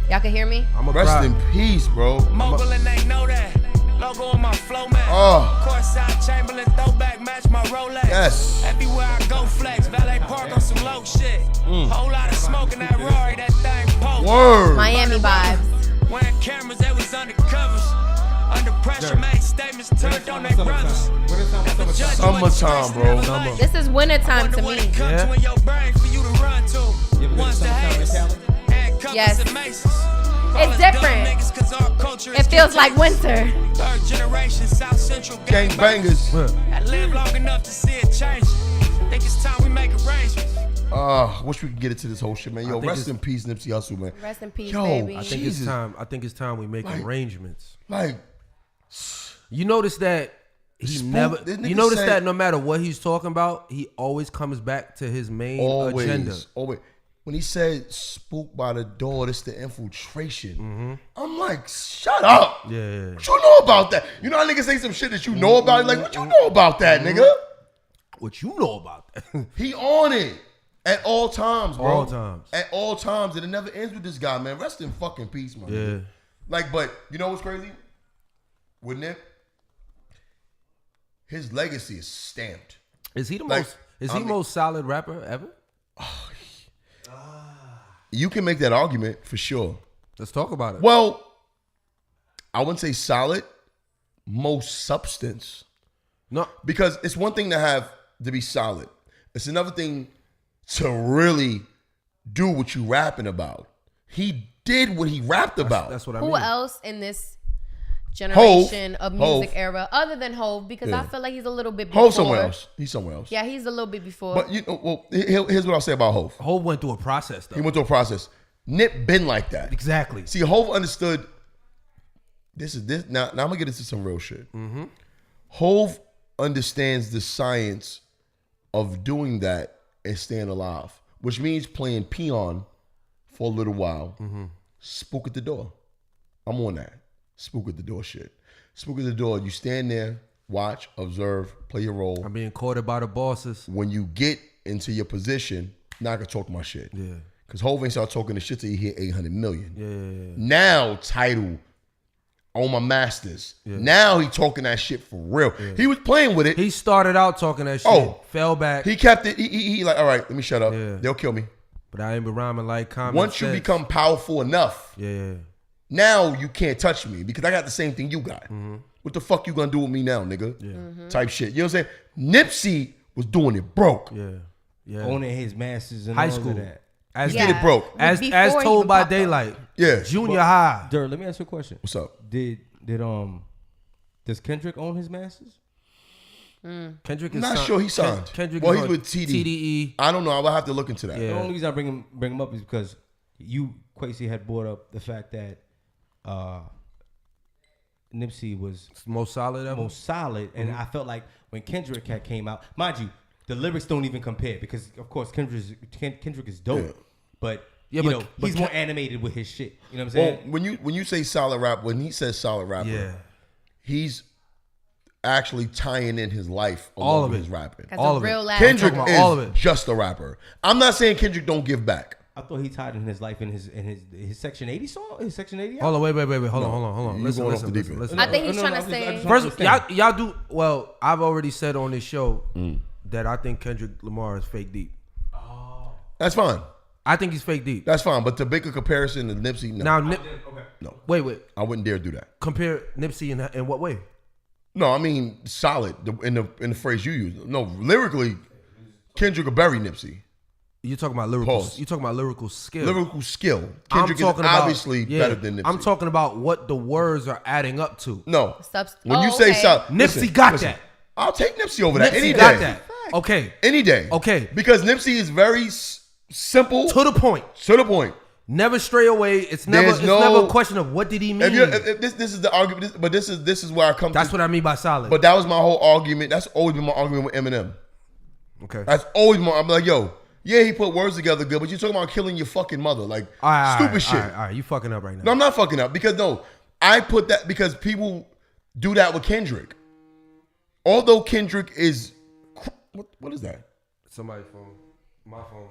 Y'all can hear me? I'm a rest in peace, bro. Mogul and they know that. Logo on my flow, man. Oh. Courtside Chamberlain throwback match my Rolex. Yes. Everywhere I go flex. Valet park on some low shit. Whole lot of smoke in that Rory, that thing poke. Word. Miami vibes. Wearing cameras, they was undercovers. Under pressure, made statements turned on their brothers. Summertime, bro. This is wintertime to me. Yeah. In your brain for you to run to. Once the haters. Yes. It's different. It feels like winter. Third generation South Central Gang bangers. I live long enough to see it change. Think it's time we make arrangements. Wish we could get into this whole shit, man. Yo, rest in peace, Nipsey Hussle, man. Rest in peace, Yo, baby. I think it's time. I think it's time we make arrangements. Like, You notice that he Spook, never. this nigga You notice said- that no matter what he's talking about, he always comes back to his main agenda. Always. When he said "spook by the door," this the infiltration. I'm like, shut up. Yeah. What you know about that? You know how niggas say some shit that you know about? Like, what you know about that, nigga? What you know about that? He on it at all times, bro. All times. At all times, and it never ends with this guy, man. Rest in fucking peace, man. Yeah. Like, but you know what's crazy? With Nip, his legacy is stamped. Is he the Like, most? Is he most solid rapper ever? You can make that argument for sure. Let's talk about it. Well, I wouldn't say solid, most substance. No, Because it's one thing to be solid. It's another thing to really do what you rapping about. He did what he rapped about. that's what I mean. Who else in this generation of music Hov. era, other than Hov? Because Yeah. I feel like he's a little bit before. Hov somewhere else. He's somewhere else. Yeah, he's a little bit before. But you know, well, here's what I'll say about Hov. Hov went through a process though. He went through a process. Nip been like that. Exactly. See, Hov understood. This. Now I'm gonna get into some real shit. Hov understands the science of doing that and staying alive, which means playing peon for a little while. Spook at the door. I'm on that. Spook at the door shit. Spook at the door. You stand there, watch, observe, play your role. I'm being courted by the bosses. When you get into your position, now I can talk my shit. Yeah. Because Hov ain't start talking the shit till he hit 800 million. Yeah. Now, title on my masters. Now he talking that shit for real. He was playing with it. He started out talking that shit. Oh. Fell back. He kept it. He like, all right, let me shut up. Yeah. They'll kill me. But I ain't been rhyming like common Once you sense. become powerful enough, Yeah. Now you can't touch me because I got the same thing you got. What the fuck you gonna do with me now, nigga? Type shit. You know what I'm saying? Nipsey was doing it broke. Yeah. Owning his masters and High all school. of that. As Did it broke. as Before told he by popped up. Daylight. Yeah. Junior high. Dirt, let me ask you a question. What's up? Does Kendrick own his masters? Kendrick is Not sure he signed. Kendrick Well, is he's on with TD. TDE. I don't know. I will have to look into that. Yeah. The only reason I bring him up is because you, Quasi, had brought up the fact that Nipsey was Most solid ever. most solid, and I felt like when Kendrick had came out, mind you, the lyrics don't even compare because of course Kendrick is dope, Yeah. but Yeah, you but- know but he's more animated with his shit. You know what I'm Well, saying? when you say solid rap, when he says solid rapper, Yeah. he's actually tying in his life All along of with it. his rapping. That's all a of it. real laugh. Kendrick talking is about all of it. just a rapper. I'm not saying Kendrick don't give back. I thought he tied in his life in his Section 80 song, his Section 80. Hold on, wait. Hold on. You Listen, going off the deep listen, end. listen. I think he's No, trying no, to I say. just- First, understand. y'all do well. I've already said on this show that I think Kendrick Lamar is fake deep. That's fine. I think he's fake deep. That's fine. But to make a comparison to Nipsey, no. Now, no. wait. I wouldn't dare do that. Compare Nipsey in what way? No, I mean solid in the phrase you use. No, lyrically, Kendrick will bury Nipsey. You talking about lyrical? Pause. You talking about lyrical skill? Lyrical skill. I'm Kendrick is talking about- obviously yeah, better than Nipsey. I'm talking about what the words are adding up to. No. When Oh, you say okay. solid, Nipsey got that. I'll take Nipsey over that Nipsey any got day. that. Okay, Any day. Okay. Because Nipsey is very simple to the point. to the point. Never stray away. It's never There's no- never a question of what did he mean. If this is the argument, but this is where I come That's to. what I mean by solid. But that was my whole argument. That's always been my argument with Eminem. okay. That's always my. I'm like, yo, yeah, he put words together good, but you're talking about killing your fucking mother, like All right, stupid shit. All right, you fucking up right now. No, I'm not fucking up because no, I put that because people do that with Kendrick. Although Kendrick is, what is that? Somebody's phone. My phone.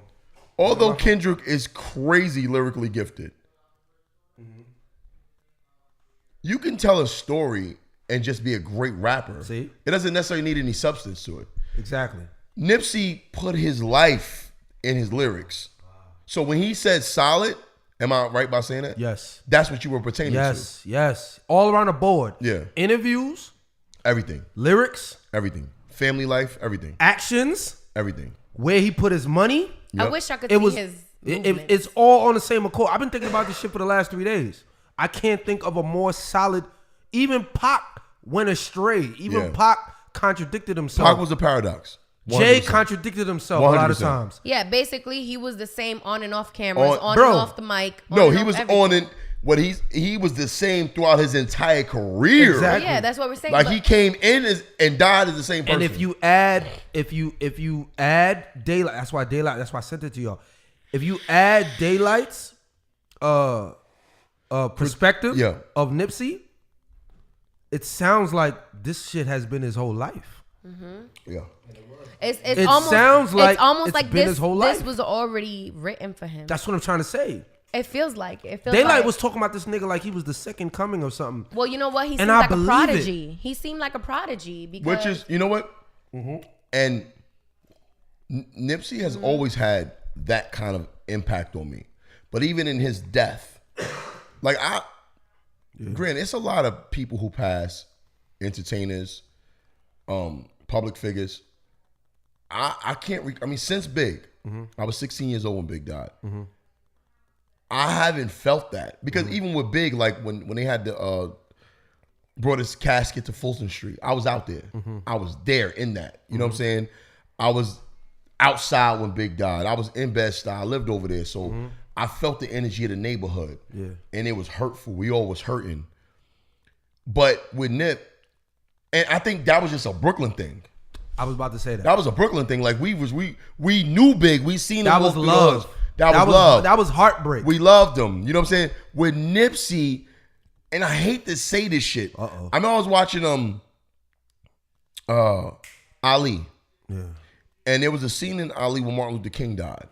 Although Kendrick is crazy lyrically gifted, you can tell a story and just be a great rapper. See? It doesn't necessarily need any substance to it. Exactly. Nipsey put his life in his lyrics. So when he said solid, am I right by saying that? Yes. That's what you were pertaining Yes. Yes. All around the board. Yeah. Interviews, to. Everything. lyrics, Everything. Family life, everything. actions, Everything. where he put his money. I Yep. wish I could It see was. his. It's all on the same accord. I've been thinking about this shit for the last 3 days. I can't think of a more solid. Even Pac went astray. Even Yeah. Pac contradicted himself. Pac was a paradox. Jay 100%. contradicted himself a lot of 100%. times. Yeah, basically he was the same on and off cameras, on bro. and off the mic. No, on he and was off on everything. it. What he was the same throughout his entire career. Exactly. Yeah, that's what we're saying. Like but he came in and died as the same person. And if you add Daylight, that's why I sent it to y'all. If you add Daylight's perspective Yeah. of Nipsey, it sounds like this shit has been his whole life. yeah. It's It almost sounds like it's almost it's like been this. his whole life. This was already written for him. That's what I'm trying to say. It feels like it. Feels Daylight like, was talking about this nigga like he was the second coming or something. Well, you know what? He And seemed I like a believe prodigy. He seemed like a prodigy because Which is, you know what? And Nipsey has always had that kind of impact on me. But even in his death, like granted, it's a lot of people who pass, entertainers, public figures. I can't, I mean, since Big, I was 16 years old when Big died. I haven't felt that because even with Big, like when they had the brought his casket to Fulton Street, I was out there. I was there in that. You know what I'm saying? I was outside when Big died. I was in Bed-Stuy. I lived over there, so I felt the energy of the neighborhood. Yeah. And it was hurtful. We all was hurting. But with Nip, and I think that was just a Brooklyn thing. I was about to say that. That was a Brooklyn thing. Like we knew Big. We seen him. That walk was through the love. hoods. That was love. That was heartbreak. We loved him. You know what I'm saying? With Nipsey, and I hate to say this shit. I know I was watching Ali. Yeah. And there was a scene in Ali when Martin Luther King died.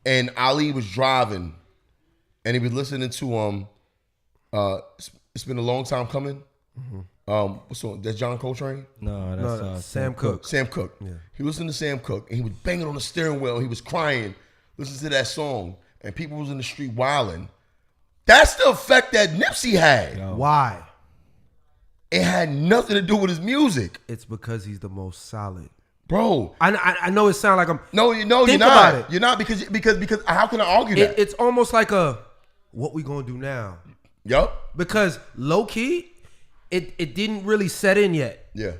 And Ali was driving and he was listening to It's Been a Long Time Coming. What's on? That's John Coltrane? No, that's Sam Cooke. Sam Cooke. Yeah. He listened to Sam Cooke and he was banging on the steering wheel. He was crying, listening to that song, and people was in the street wilding. That's the effect that Nipsey had. Why? It had nothing to do with his music, It's because he's the most solid. bro. I know it sounds like I'm. No, you're not. about it. You're not because how can I argue that? It's almost like a what we gonna do now? Yup. Because low key, it didn't really set in yet. Yeah.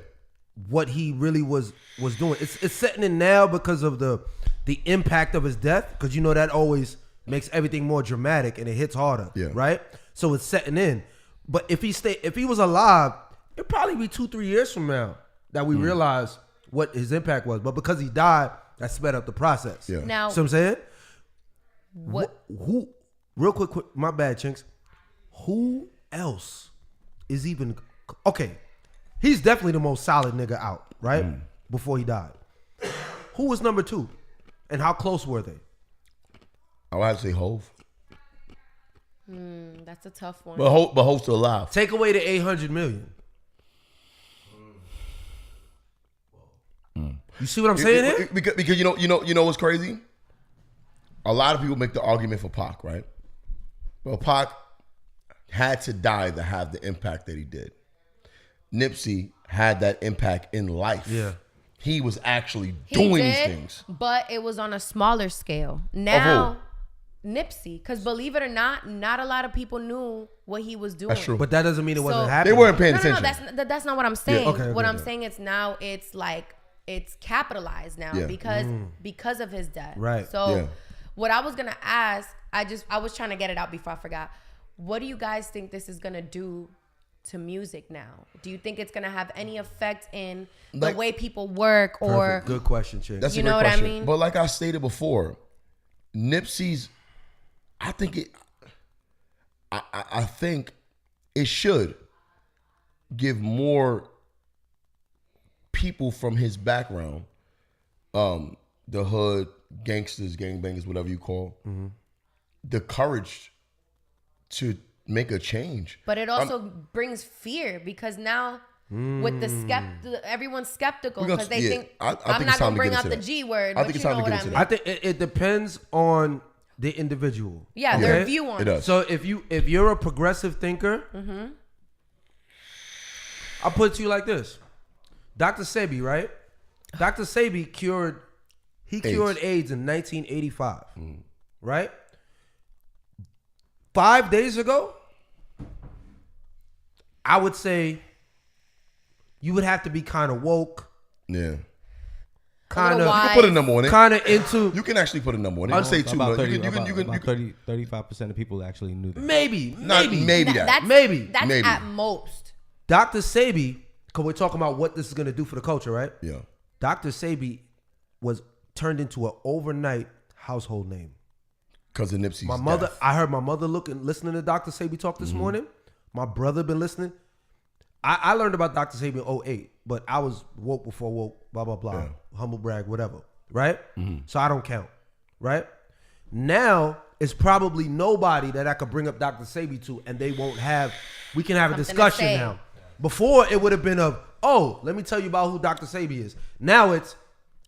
What he really was doing. It's setting in now because of the impact of his death. Because you know that always makes everything more dramatic and it hits harder. Yeah. Right. So it's setting in. But if he was alive, it'd probably be 2-3 years from now that we realize what his impact was. But because he died, that sped up the process. Yeah. Now, So I'm saying, what? who? Real quick, my bad, Chinks. Who else is even okay? He's definitely the most solid nigga out, right? Before he died. Who was number 2, and how close were they? I would have to say Hove, That's a tough one. but Hove's still alive. Take away the 800 million. You see what I'm saying here? Because you know what's crazy? A lot of people make the argument for Pac, right? Well, Pac had to die to have the impact that he did. Nipsey had that impact in life. Yeah. He was actually He doing did, these things. but it was on a smaller scale. Now, Nipsey, because believe it or not a lot of people knew what he was doing. That's true. But that doesn't mean it wasn't So- happening. They weren't paying No, attention. that's not what I'm saying. okay, what I'm okay. saying is now it's like it's capitalized now Yeah. because of his death. Right. So Yeah. what I was gonna ask, I was trying to get it out before I forgot. What do you guys think this is gonna do to music now? Do you think it's gonna have any effect in the Like- way people work or Perfect. Good question, Chinks. That's You a great know what I question. mean? But like I stated before, Nipsey's, I think it should give more people from his background, the hood, gangsters, gangbangers, whatever you call, the courage to make a change. But it also brings fear because now with the everyone's skeptical We're gonna- because they yeah, think I think I'm it's not time gonna to bring get out into the that. G word. I But think it's you time know to what get I into mean? that. I think it depends on the individual. Yeah, Okay? their view on It it. does. So if you're a progressive thinker, I'll put it to you like this: Dr. Sebi, right? Dr. Sebi cured AIDS in 1985, right? 5 days ago, I would say you would have to be kind of woke, Yeah. kind little You of can put a number on it. kind of into You can actually put a number on it. I'd say 2. About but 30, you can 35% of people actually knew that. maybe maybe that. That's, Maybe. that's Maybe. at most. Dr. Sebi, because we're talking about what this is going to do for the culture, right? Yeah. Dr. Sebi was turned into an overnight household name. Because of Nipsey's My mother, death. I heard my mother listening to Dr. Sebi talk this morning. My brother been listening. I learned about Dr. Sebi in 2008, but I was woke before woke, blah, blah, blah. Yeah. Humble brag, whatever. Right? So I don't count. Right? Now, it's probably nobody that I could bring up Dr. Sebi to and they won't have, we can have a Something to discussion say. now. Before, it would have been let me tell you about who Dr. Sebi is. Now it's,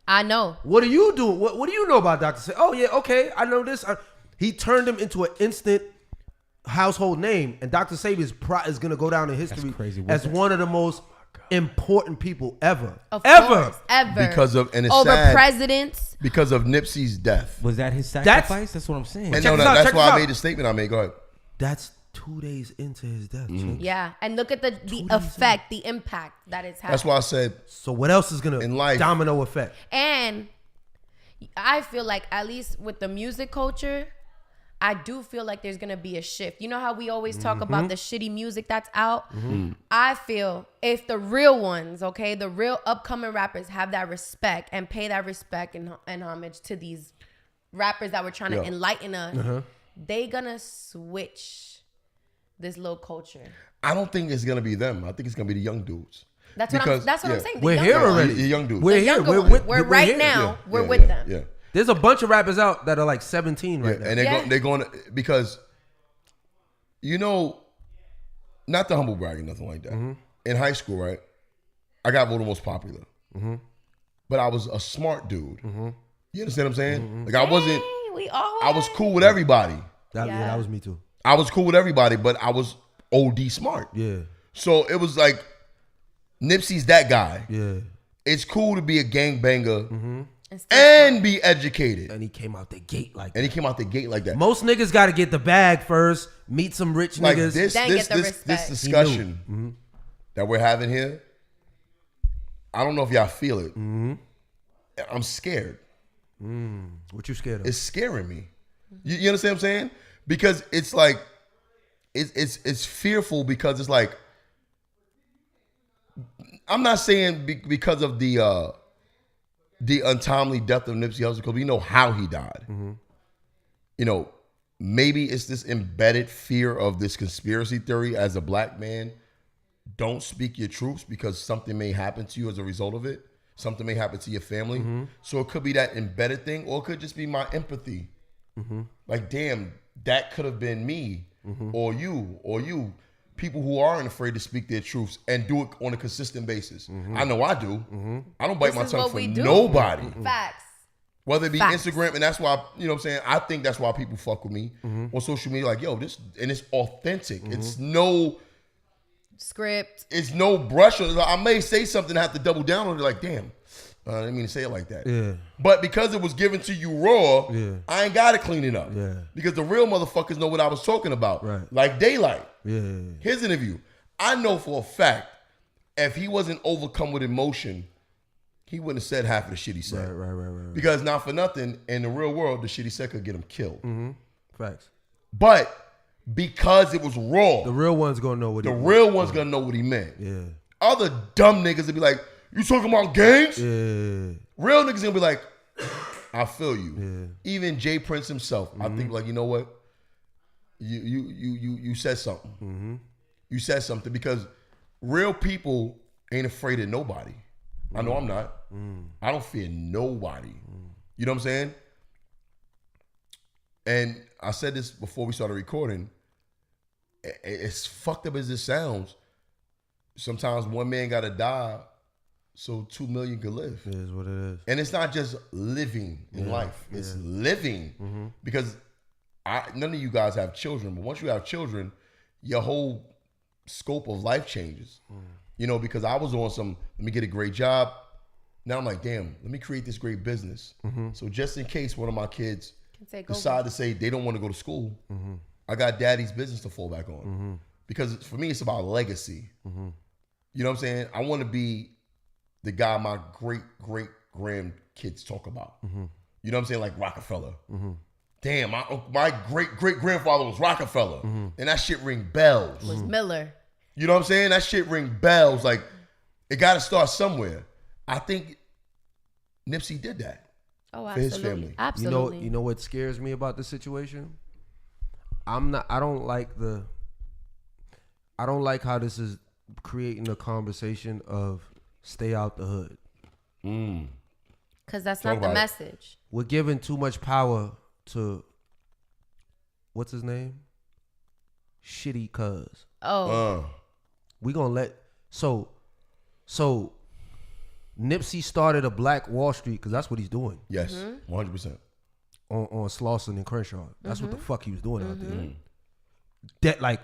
I know. what are you doing? What do you know about Dr. Sebi? Oh, yeah, okay, I know this. He turned him into an instant household name, and Dr. Sebi is going to go down in history crazy. as one of the most important people ever. Of ever. course, ever. Because of, and it's over sad, presidents. because of Nipsey's death. Was that his sacrifice? That's what I'm saying. And Check no, this out, that's check why this I out. made the statement I made. Go ahead. That's 2 days into his death. Chinks. Yeah, and look at the effect, the impact that it's had. That's why I said So what else is going In to life- domino effect? And I feel like at least with the music culture, I do feel like there's gonna be a shift. You know how we always talk about the shitty music that's out? I feel if the real ones, okay, the real upcoming rappers have that respect and pay that respect and homage to these rappers that were trying to enlighten us, they gonna switch this little culture. I don't think it's gonna be them. I think it's gonna be the young dudes. That's what I'm saying. The We're younger here ones. already. The young dudes. We're The here. younger We're ones. We're right here. now. We're Yeah, with yeah, them. Yeah. There's a bunch of rappers out that are like 17 right now. And they're going because not the humble bragging, nothing like that. In high school, right? I got voted most popular, but I was a smart dude. You understand what I'm saying? Like I wasn't. Hey, we all I was cool with everybody. That Yeah. was me too. I was cool with everybody, but I was OD smart. Yeah. So it was like, Nipsey's that guy. Yeah. It's cool to be a gangbanger Mm-hmm. and be educated. And he came out the gate like that. And he came out the gate like that. Most niggas got to get the bag first, meet some rich Like niggas. this discussion that we're having here, I don't know if y'all feel it. Mm-hmm. I'm scared. What you scared of? It's scaring me. You understand what I'm saying? Because it's like, it's fearful because it's like, I'm not saying because of the untimely death of Nipsey Hussle, because we know how he died. Mm-hmm. You know, maybe it's this embedded fear of this conspiracy theory as a black man. Don't speak your truths because something may happen to you as a result of it. Something may happen to your family. Mm-hmm. So it could be that embedded thing, or it could just be my empathy. Mm-hmm. Like, damn, that could have been me or you. People who aren't afraid to speak their truths and do it on a consistent basis. I know I do. I don't bite my tongue for nobody. Facts. Whether it be Facts. Instagram, and that's why, you know what I'm saying? I think that's why people fuck with me on social media. Like, yo, this, and it's authentic. It's no Script. It's no brush. I may say something, I have to double down on it. Like, damn, I didn't mean to say it like that. Yeah. But because it was given to you raw, I ain't got to clean it up. Yeah. Because the real motherfuckers know what I was talking about. Right. Like Daylight. Yeah. His interview. I know for a fact, if he wasn't overcome with emotion, he wouldn't have said half of the shit he said. Right. Because not for nothing, in the real world, the shit he said could get him killed. Facts. But because it was raw, The real one's gonna know what the real one's gonna know what he meant. Yeah. Other dumb niggas would be like, you talking about gangs? Yeah. Real niggas gonna be like, I feel you. Yeah. Even Jay Prince himself, I think like, you know what? You said something. You said something because real people ain't afraid of nobody. I know I'm not. I don't fear nobody. You know what I'm saying? And I said this before we started recording. As fucked up as this sounds, sometimes one man gotta die so 2 million could live. It is what it is. And it's not just living in life. It's living. Because none of you guys have children, but once you have children, your whole scope of life changes. You know, because I was on some, let me get a great job. Now I'm like, damn, let me create this great business. So just in case one of my kids decide to say they don't want to go to school, I got daddy's business to fall back on. Because for me, it's about legacy. You know what I'm saying? I want to be the guy my great-great-grandkids talk about. You know what I'm saying? Like Rockefeller. Damn, my great-great-grandfather was Rockefeller. And that shit ring bells. Was Miller. You know what I'm saying? That shit ring bells. Like, it got to start somewhere. I think Nipsey did that. Oh, for his absolutely. family. Absolutely. You know what scares me about this situation? I don't like how this is creating a conversation of stay out the hood. Because that's not the message. We're giving too much power to, what's his name? Shitty Cuz. We gonna let, so Nipsey started a Black Wall Street because that's what he's doing. Yes, 100%. On Slauson and Crenshaw. That's what the fuck he was doing out there. That, like,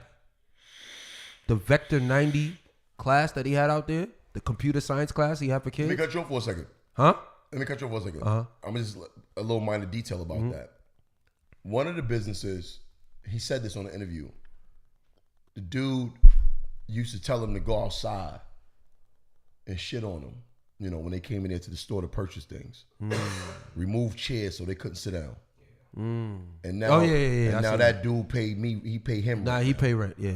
the Vector 90 class that he had out there, the computer science class he had for kids. Let me cut you off for a second. Huh? Let me cut you off for a second. I'm just a little minor detail about that. One of the businesses, he said this on an interview. The dude used to tell him to go outside and shit on them. You know, when they came in there to the store to purchase things. Remove chairs so they couldn't sit down. And now, and now that dude paid me. He paid him. Nah, he paid rent. Yeah,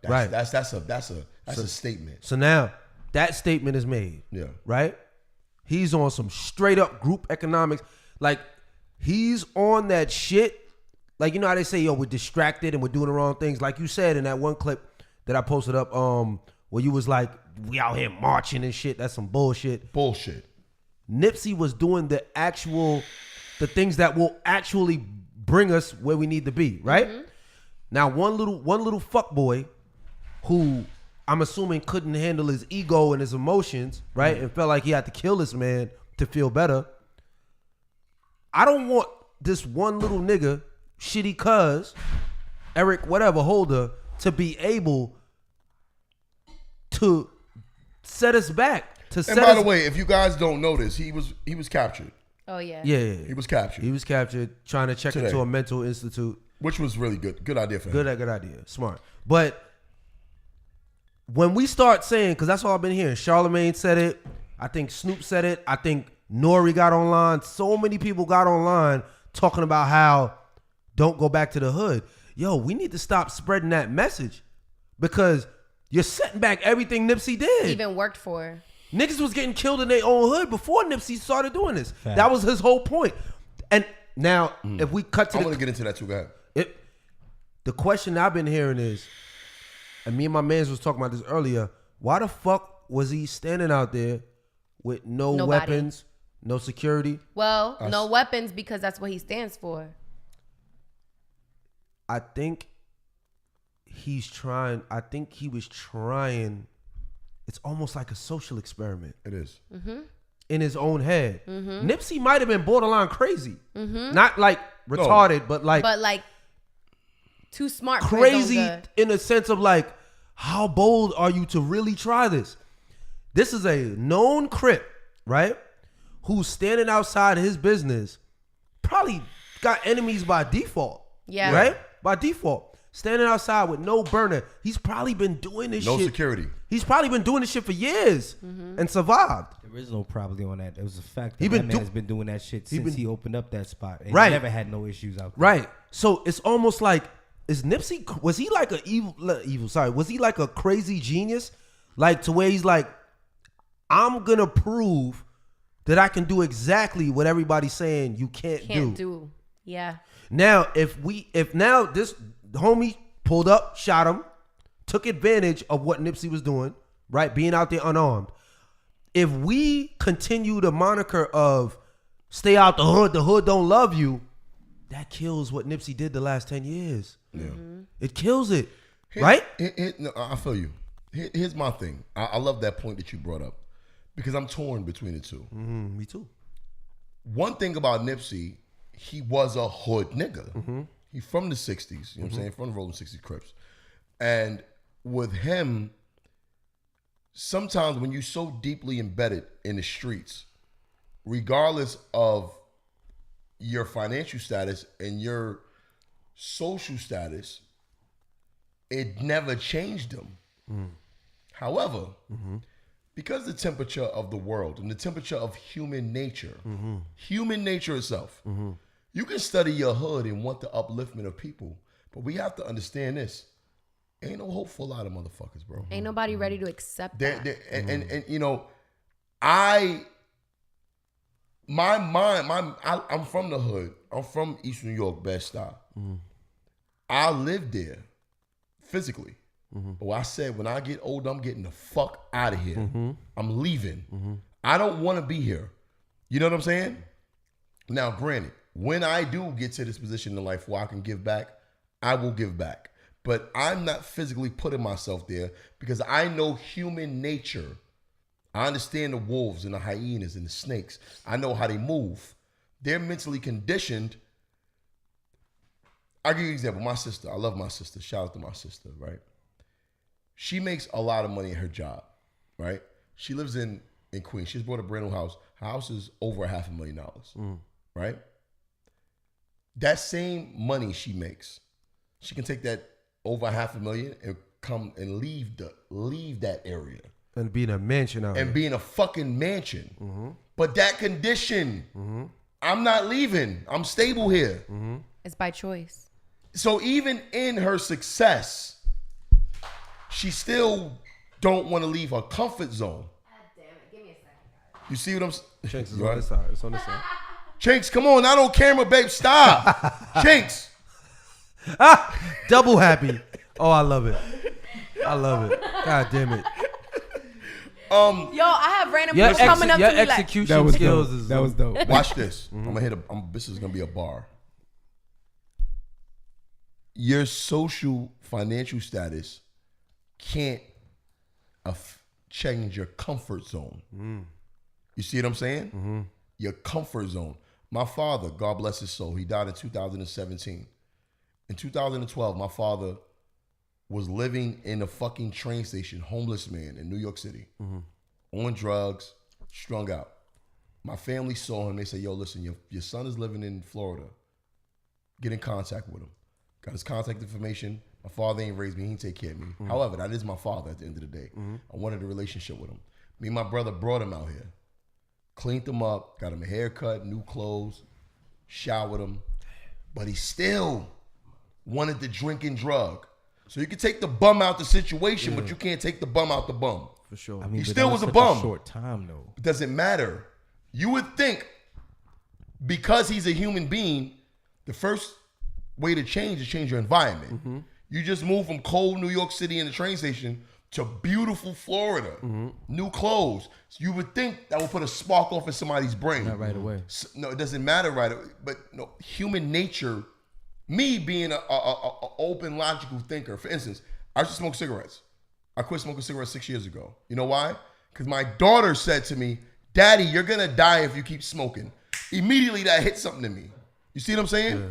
right. That's a statement. So now that statement is made. Yeah. Right. He's on some straight up group economics. Like, he's on that shit. Like, you know how they say, yo, we're distracted and we're doing the wrong things. Like you said in that one clip that I posted up, where you was like, we out here marching and shit. That's some bullshit. Nipsey was doing the things that will actually bring us where we need to be, right? Now, one little fuckboy who I'm assuming couldn't handle his ego and his emotions, right? And felt like he had to kill this man to feel better. I don't want this one little nigga, Shitty Cuz, Eric, whatever Holder, to be able to set us back. And by the way, if you guys don't know this, he was captured. Oh yeah. Yeah. He was captured. He was captured trying to check into a mental institute. Which was really good. Good idea for him. Good idea. Smart. But when we start saying, because that's all I've been hearing, Charlamagne said it. I think Snoop said it. I think Nori got online. So many people got online talking about how don't go back to the hood. Yo, we need to stop spreading that message because you're setting back everything Nipsey did. Even worked for. Niggas was getting killed in their own hood before Nipsey started doing this. Fact. That was his whole point. And now, if we cut to I'm going to get into that too. Go ahead. The question I've been hearing is, and me and my mans was talking about this earlier, why the fuck was he standing out there with no weapons, no security? Well, no weapons because that's what he stands for. I think he was trying, it's almost like a social experiment. It is. Mm-hmm. In his own head. Mm-hmm. Nipsey might have been borderline crazy. Mm-hmm. Not like retarded, but like too smart crazy for his own good. in a sense of like, how bold are you to really try this? This is a known Crip, right? Who's standing outside his business, probably got enemies by default. Yeah. Right? By default. Standing outside with no burner. He's probably been doing this shit. No security. He's probably been doing this shit for years and survived. There is no probably on that. It was a fact He that been man has been doing that shit since he opened up that spot. And Right. He never had no issues out there. Right. So it's almost like, was he like was he like a crazy genius? Like to where he's like, I'm going to prove that I can do exactly what everybody's saying you can't do. Yeah. Now, if now this homie pulled up, shot him, took advantage of what Nipsey was doing, right? Being out there unarmed. If we continue the moniker of stay out the hood don't love you, that kills what Nipsey did the last 10 years. Yeah. It kills it, right? No, I feel you. Here's my thing. I love that point that you brought up because I'm torn between the two. Me too. One thing about Nipsey, he was a hood nigga. He from the 60s, you know what I'm saying? From the Rolling 60s Crips. And with him, sometimes when you're so deeply embedded in the streets, regardless of your financial status and your social status, it never changed them. However, because the temperature of the world and the temperature of human nature, human nature itself, you can study your hood and want the upliftment of people, but we have to understand this. Ain't no hope for a lot of motherfuckers, bro. Ain't nobody ready to accept that. And you know, I'm from the hood. I'm from East New York, Bed-Stuy. I lived there physically. But I said, when I get older, I'm getting the fuck out of here. I'm leaving. I don't want to be here. You know what I'm saying? Now, granted, when I do get to this position in life where I can give back, I will give back. But I'm not physically putting myself there because I know human nature. I understand the wolves and the hyenas and the snakes. I know how they move. They're mentally conditioned. I'll give you an example. My sister, I love my sister. Shout out to my sister, right? She makes a lot of money at her job, right? She lives in Queens. She's bought a brand new house. Her house is over $500,000, right? That same money she makes, she can take that over $500,000 and come and leave that area. And be in a mansion out and here. be in a fucking mansion. But that condition, I'm not leaving. I'm stable here. It's by choice. So even in her success, she still don't want to leave her comfort zone. God damn it. Give me a second, guys. You see what I'm saying? Chinks is on this side. It's on this side. Chinks, come on, not on camera, babe. Stop. Chinks. Double happy. Oh, I love it. I love it. God damn it. Yo, I have random people coming up to me like, execution skills is That was dope. Watch this. I'm gonna hit this is gonna be a bar. Your social financial status can't change your comfort zone. You see what I'm saying? Your comfort zone. My father, God bless his soul, he died in 2017. In In 2012, my father was living in a fucking train station, homeless man in New York City, on drugs, strung out. My family saw him. They said, yo, listen, your son is living in Florida. Get in contact with him. Got his contact information. My father ain't raised me. He ain't take care of me. However, that is my father at the end of the day. I wanted a relationship with him. Me and my brother brought him out here. Cleaned him up. Got him a haircut, new clothes. Showered him. But he still wanted to drink and drug. So you can take the bum out the situation, but you can't take the bum out the bum. For sure. I mean, He but still that was a such bum. Short time though. It doesn't matter. You would think because he's a human being, the first way to change is change your environment. You just move from cold New York City in the train station to beautiful Florida. New clothes. So you would think that would put a spark off in somebody's brain. Not right away. So, no, it doesn't matter right away. But no, human nature, me being a open, logical thinker, for instance, I used to smoke cigarettes. I quit smoking cigarettes 6 years ago. You know why? Because my daughter said to me, Daddy, you're going to die if you keep smoking. Immediately that hit something in me. You see what I'm saying? Yeah.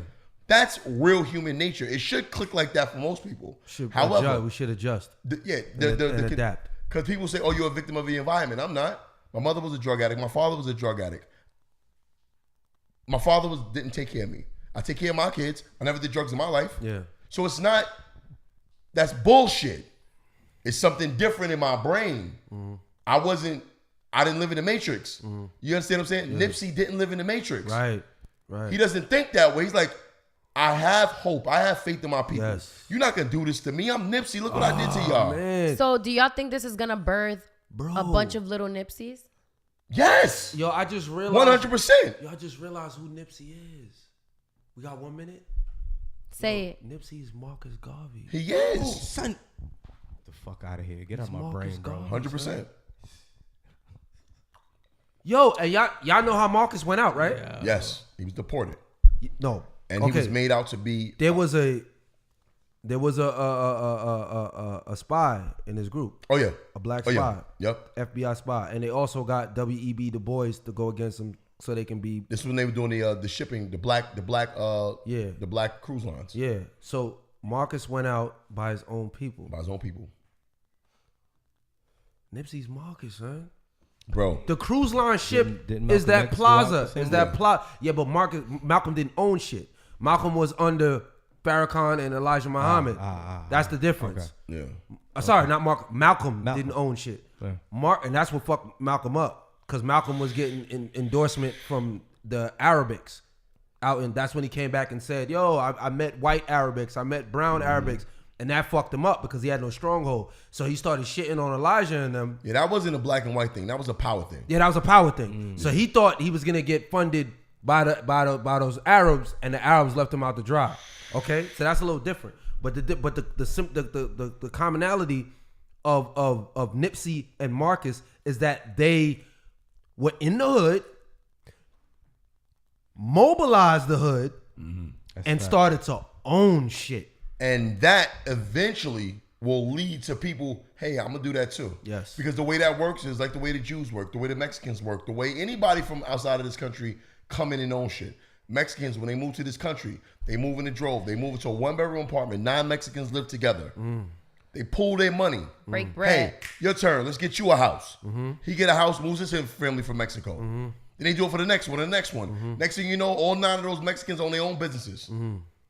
That's real human nature. It should click like that for most people. We should adjust. Adapt. Because people say, oh, you're a victim of the environment. I'm not. My mother was a drug addict. My father was a drug addict. My father didn't take care of me. I take care of my kids. I never did drugs in my life. Yeah. So it's not, that's bullshit. It's something different in my brain. I didn't live in the Matrix. You understand what I'm saying? Yeah. Nipsey didn't live in the Matrix. Right. He doesn't think that way. He's like, I have hope. I have faith in my people. Yes. You're not going to do this to me. I'm Nipsey. Look what I did to y'all. Man. So do y'all think this is going to birth a bunch of little Nipseys? Yes. Yo, I just realized. 100%. Yo, I just realized who Nipsey is. We got 1 minute? Say it. Nipsey's Marcus Garvey. He is. Oh, son. Get the fuck out of here. Get out my brain, bro. 100%. Yo, and y'all know how Marcus went out, right? Yeah. Yes. He was deported. No. And he was made out to be. There was a spy in his group. Oh, yeah. A black spy. Yeah. Yep. FBI spy. And they also got W.E.B. Du Bois to go against him so they can be. This was when they were doing the shipping, the black cruise lines. Yeah. So Marcus went out by his own people. Nipsey's Marcus, son. Bro. The cruise line ship didn't is that X plaza. go out Is that plaza. Yeah, but Malcolm didn't own shit. Malcolm was under Farrakhan and Elijah Muhammad. That's the difference. Okay. Yeah. Sorry, not Mark. Malcolm didn't own shit. Yeah. And that's what fucked Malcolm up. Because Malcolm was getting endorsement from the Arabics. And that's when he came back and said, yo, I met white Arabics. I met brown Arabics. And that fucked him up because he had no stronghold. So he started shitting on Elijah and them. Yeah, that wasn't a black and white thing. That was a power thing. Yeah, that was a power thing. So he thought he was gonna get funded by those Arabs, and the Arabs left him out to dry. Okay, so that's a little different. But the commonality of Nipsey and Marcus is that they were in the hood, mobilized the hood, and started to own shit. And that eventually will lead to people, hey, I'm going to do that too. Yes. Because the way that works is like the way the Jews work, the way the Mexicans work, the way anybody from outside of this country come in and own shit. Mexicans, when they move to this country, they move in a drove. They move into a 1-bedroom apartment. 9 Mexicans live together. They pool their money. Break bread. Hey, your turn. Let's get you a house. He get a house, moves his family from Mexico. Then they do it for the next one and the next one. Next thing you know, all 9 of those Mexicans own their own businesses.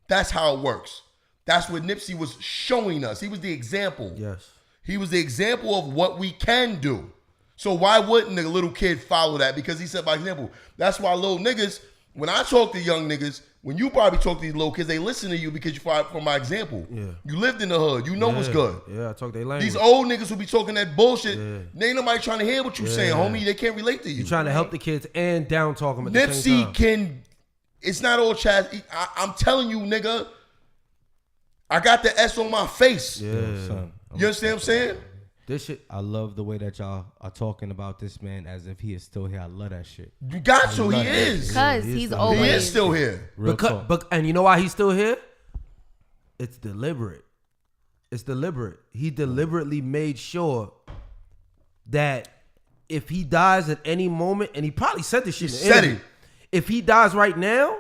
That's how it works. That's what Nipsey was showing us. He was the example. Yes. He was the example of what we can do. So why wouldn't a little kid follow that? Because he said by example. That's why little niggas, when I talk to young niggas, when you probably talk to these little kids, they listen to you because you from my example. Yeah. You lived in the hood. You know what's good. Yeah, I talk their language. These old niggas who be talking that bullshit, they ain't nobody trying to hear what you saying, homie. They can't relate to you. You're trying to help the kids and down talk them at the same time. Nipsey can, it's not all chat. I'm telling you, nigga, I got the S on my face. Yeah. Son, you understand what I'm saying? This shit. I love the way that y'all are talking about this man as if he is still here. I love that shit. You got to. He is. Because he's always. He is still here. And you know why he's still here? It's deliberate. It's deliberate. He deliberately made sure that if he dies at any moment, and he probably said this shit in the interview. If he dies right now,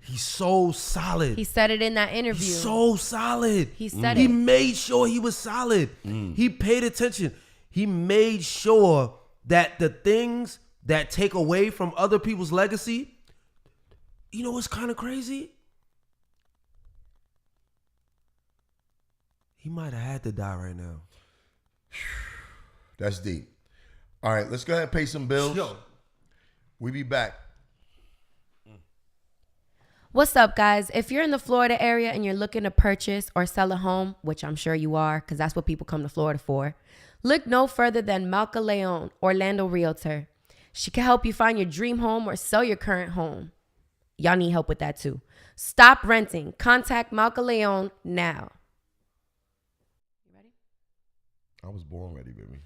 He's so solid. He said it in that interview. He's so solid. He said He it. made sure he was solid. He paid attention. He made sure that the things that take away from other people's legacy, you know what's kind of crazy? He might have had to die right now. That's deep. All right, let's go ahead and pay some bills. Yo. We be back. What's up, guys? If you're in the Florida area and you're looking to purchase or sell a home, which I'm sure you are, because that's what people come to Florida for, look no further than Malca Leon, Orlando Realtor. She can help you find your dream home or sell your current home. Y'all need help with that too. Stop renting. Contact Malca Leon now. You ready? I was born ready, baby.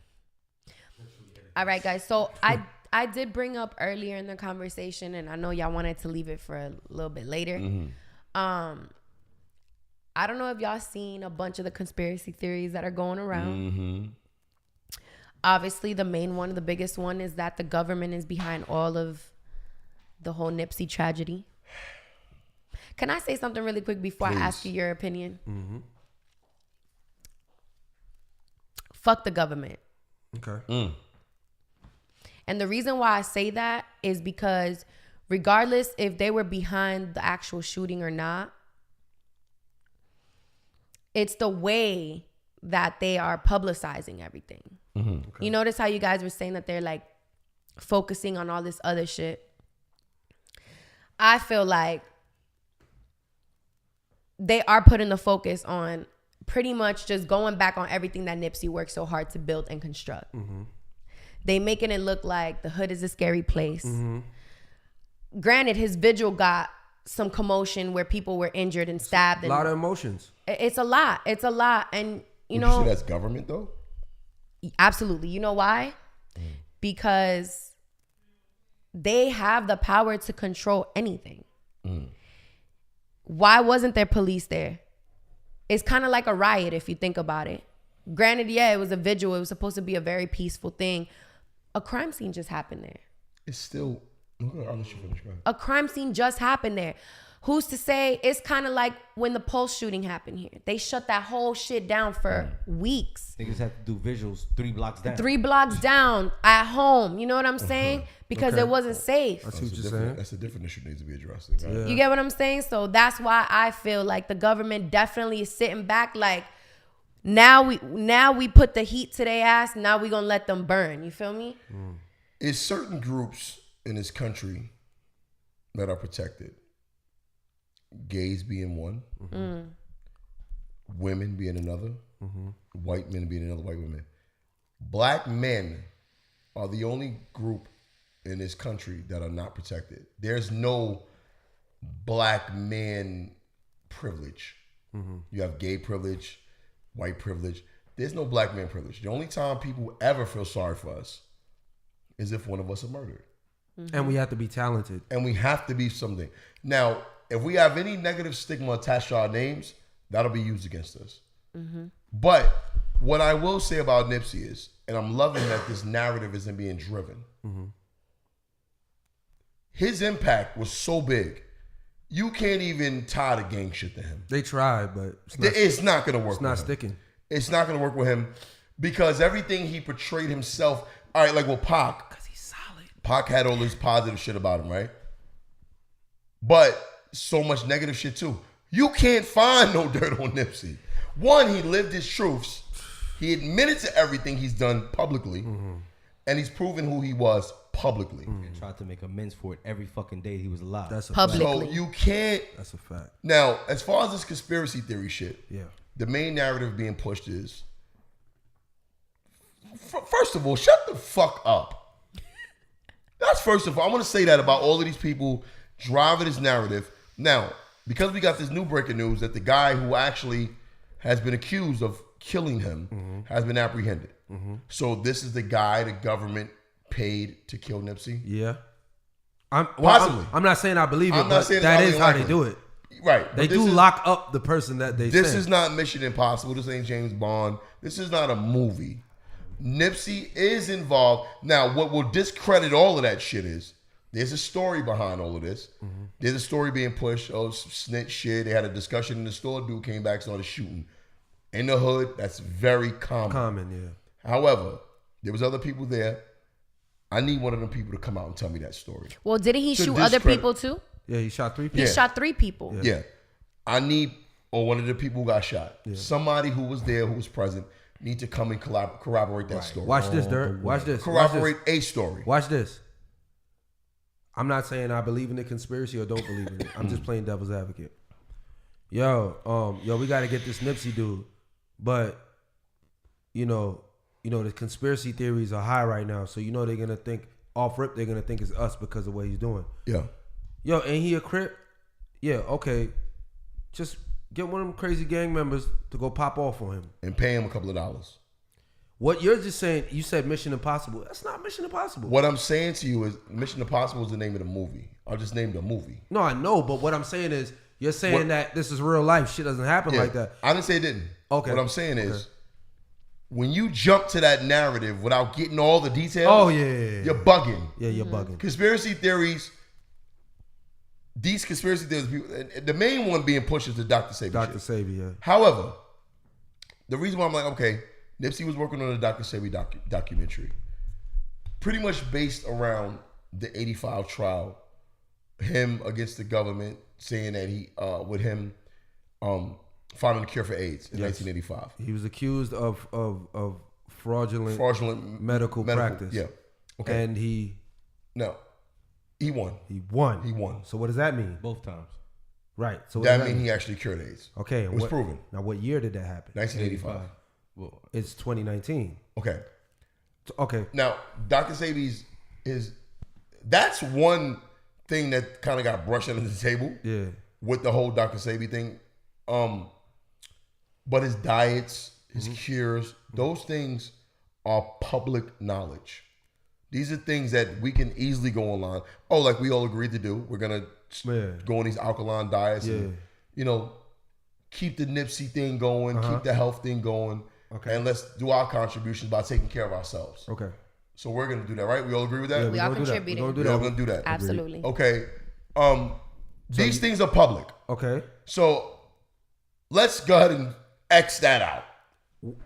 All right, guys. So I did bring up earlier in the conversation, and I know y'all wanted to leave it for a little bit later. I don't know if y'all seen a bunch of the conspiracy theories that are going around. Obviously, the main one, the biggest one, is that the government is behind all of the whole Nipsey tragedy. Can I say something really quick before I ask you your opinion? Fuck the government. Okay. And the reason why I say that is because regardless if they were behind the actual shooting or not, it's the way that they are publicizing everything. Okay. You notice how you guys were saying that they're like focusing on all this other shit? I feel like they are putting the focus on pretty much just going back on everything that Nipsey worked so hard to build and construct. They making it look like the hood is a scary place. Granted, his vigil got some commotion where people were injured and stabbed. A lot of emotions. It's a lot. It's a lot. And, you Would know. you say that's government, though? Absolutely. You know why? Because they have the power to control anything. Why wasn't there police there? It's kind of like a riot if you think about it. Granted, yeah, it was a vigil. It was supposed to be a very peaceful thing. A crime scene just happened there. It's still... I'll let you finish. Go ahead. A crime scene just happened there. Who's to say? It's kind of like when the Pulse shooting happened here. They shut that whole shit down for weeks. Niggas have to do visuals 3 blocks down. 3 blocks down at home. You know what I'm saying? Because it wasn't safe. I see what you're saying. That's a different issue that needs to be addressed. Right? Yeah. You get what I'm saying? So that's why I feel like the government definitely is sitting back like, now we put the heat to their ass. Now we gonna let them burn. You feel me? It's certain groups in this country that are protected. Gays being one, women being another, white men being another white women. Black men are the only group in this country that are not protected. There's no black man privilege. You have gay privilege, white privilege. There's no black man privilege. The only time people ever feel sorry for us is if one of us are murdered. And we have to be talented. And we have to be something. Now, if we have any negative stigma attached to our names, that'll be used against us. But what I will say about Nipsey is, and I'm loving that this narrative isn't being driven. His impact was so big, you can't even tie the gang shit to him. They tried, but It's not going to work. It's not sticking. It's not going to work with him because everything he portrayed himself. All right, like with Pac. Because he's solid. Pac had all this positive shit about him, right? But so much negative shit too. You can't find no dirt on Nipsey. One, he lived his truths. He admitted to everything he's done publicly. And he's proven who he was publicly. And tried to make amends for it every fucking day he was alive. That's a Publicly. So you can't. That's a fact. Now, as far as this conspiracy theory shit, Yeah. the main narrative being pushed is, first of all, shut the fuck up. That's first of all. I want to say that about all of these people driving this narrative. Now, because we got this new breaking news that the guy who actually has been accused of killing him has been apprehended. So this is the guy the government paid to kill Nipsey? Yeah. Possibly. I'm not saying I believe it, I'm not but saying that it's is how they likely. do it. Right. They but do this is- lock up the person that they This send. is not Mission Impossible. This ain't James Bond. This is not a movie. Nipsey is involved. Now, what will discredit all of that shit is There's a story behind all of this. Mm-hmm. There's a story being pushed. Oh, snitch shit. They had a discussion in the store. Dude came back, started shooting. In the hood, that's very common. Yeah. However, there was other people there. I need one of them people to come out and tell me that story. Well, didn't he shoot other people too? Yeah, he shot 3 people. He shot 3 people. Yeah. I need, or one of the people who got shot. Yeah. Somebody who was there, who was present, need to come and corroborate that story. Watch this, Dirt. Watch this. Corroborate a story. Watch this. I'm not saying I believe in the conspiracy or don't believe in it. I'm just playing devil's advocate. Yo, we got to get this Nipsey dude. But, you know, the conspiracy theories are high right now. So, they're going to think, off rip, they're going to think it's us because of what he's doing. Yeah. Yo, ain't he a Crip? Yeah, okay. Just get one of them crazy gang members to go pop off on him. And pay him a couple of dollars. What you're just saying, you said Mission Impossible. That's not Mission Impossible. What I'm saying to you is Mission Impossible is the name of the movie. I just named the movie. No, I know, but what I'm saying is, you're saying that this is real life. Shit doesn't happen like that. I didn't say it didn't. Okay. What I'm saying is, when you jump to that narrative without getting all the details, you're bugging. Yeah, you're bugging. Conspiracy theories, these conspiracy theories, the main one being pushed is the Dr. Sebi. Dr. Sebi, yeah. However, the reason why I'm like, okay, Nipsey was working on a Dr. Sebi documentary, pretty much based around the 85 trial, him against the government, saying that he, with him, finding a cure for AIDS in 1985. He was accused of fraudulent medical practice. Yeah. Okay. And he won. He won. He won. So what does that mean? Both times. Right. So that means he actually cured AIDS. Okay. It was proven. Now, what year did that happen? 1985. Well, it's 2019. Okay. Okay. Now, Dr. Sebi's that's one thing that kind of got brushed under the table. Yeah. With the whole Dr. Sebi thing. But his diets, his cures, those things are public knowledge. These are things that we can easily go online. Oh, like we all agreed to do. We're going to go on these alkaline diets and, keep the Nipsey thing going, keep the health thing going. Okay. And let's do our contributions by taking care of ourselves. Okay. So we're going to do that, right? We all agree with that? Yeah, we all contributing. We're going to do that. Absolutely. Okay. These things are public. Okay. So let's go ahead and X that out.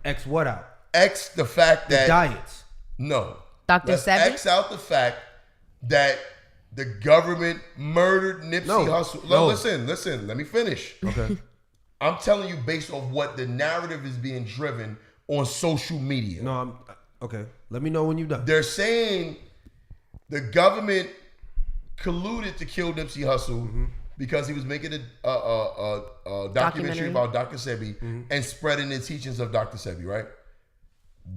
X what out? X the fact that... The diets. No. Dr. Let's Sebi? X out the fact that the government murdered Nipsey Hussle. No, listen. Let me finish. Okay. I'm telling you based on what the narrative is being driven on social media. No, okay. Let me know when you're done. They're saying the government colluded to kill Nipsey Hussle because he was making a documentary about Dr. Sebi and spreading the teachings of Dr. Sebi, right?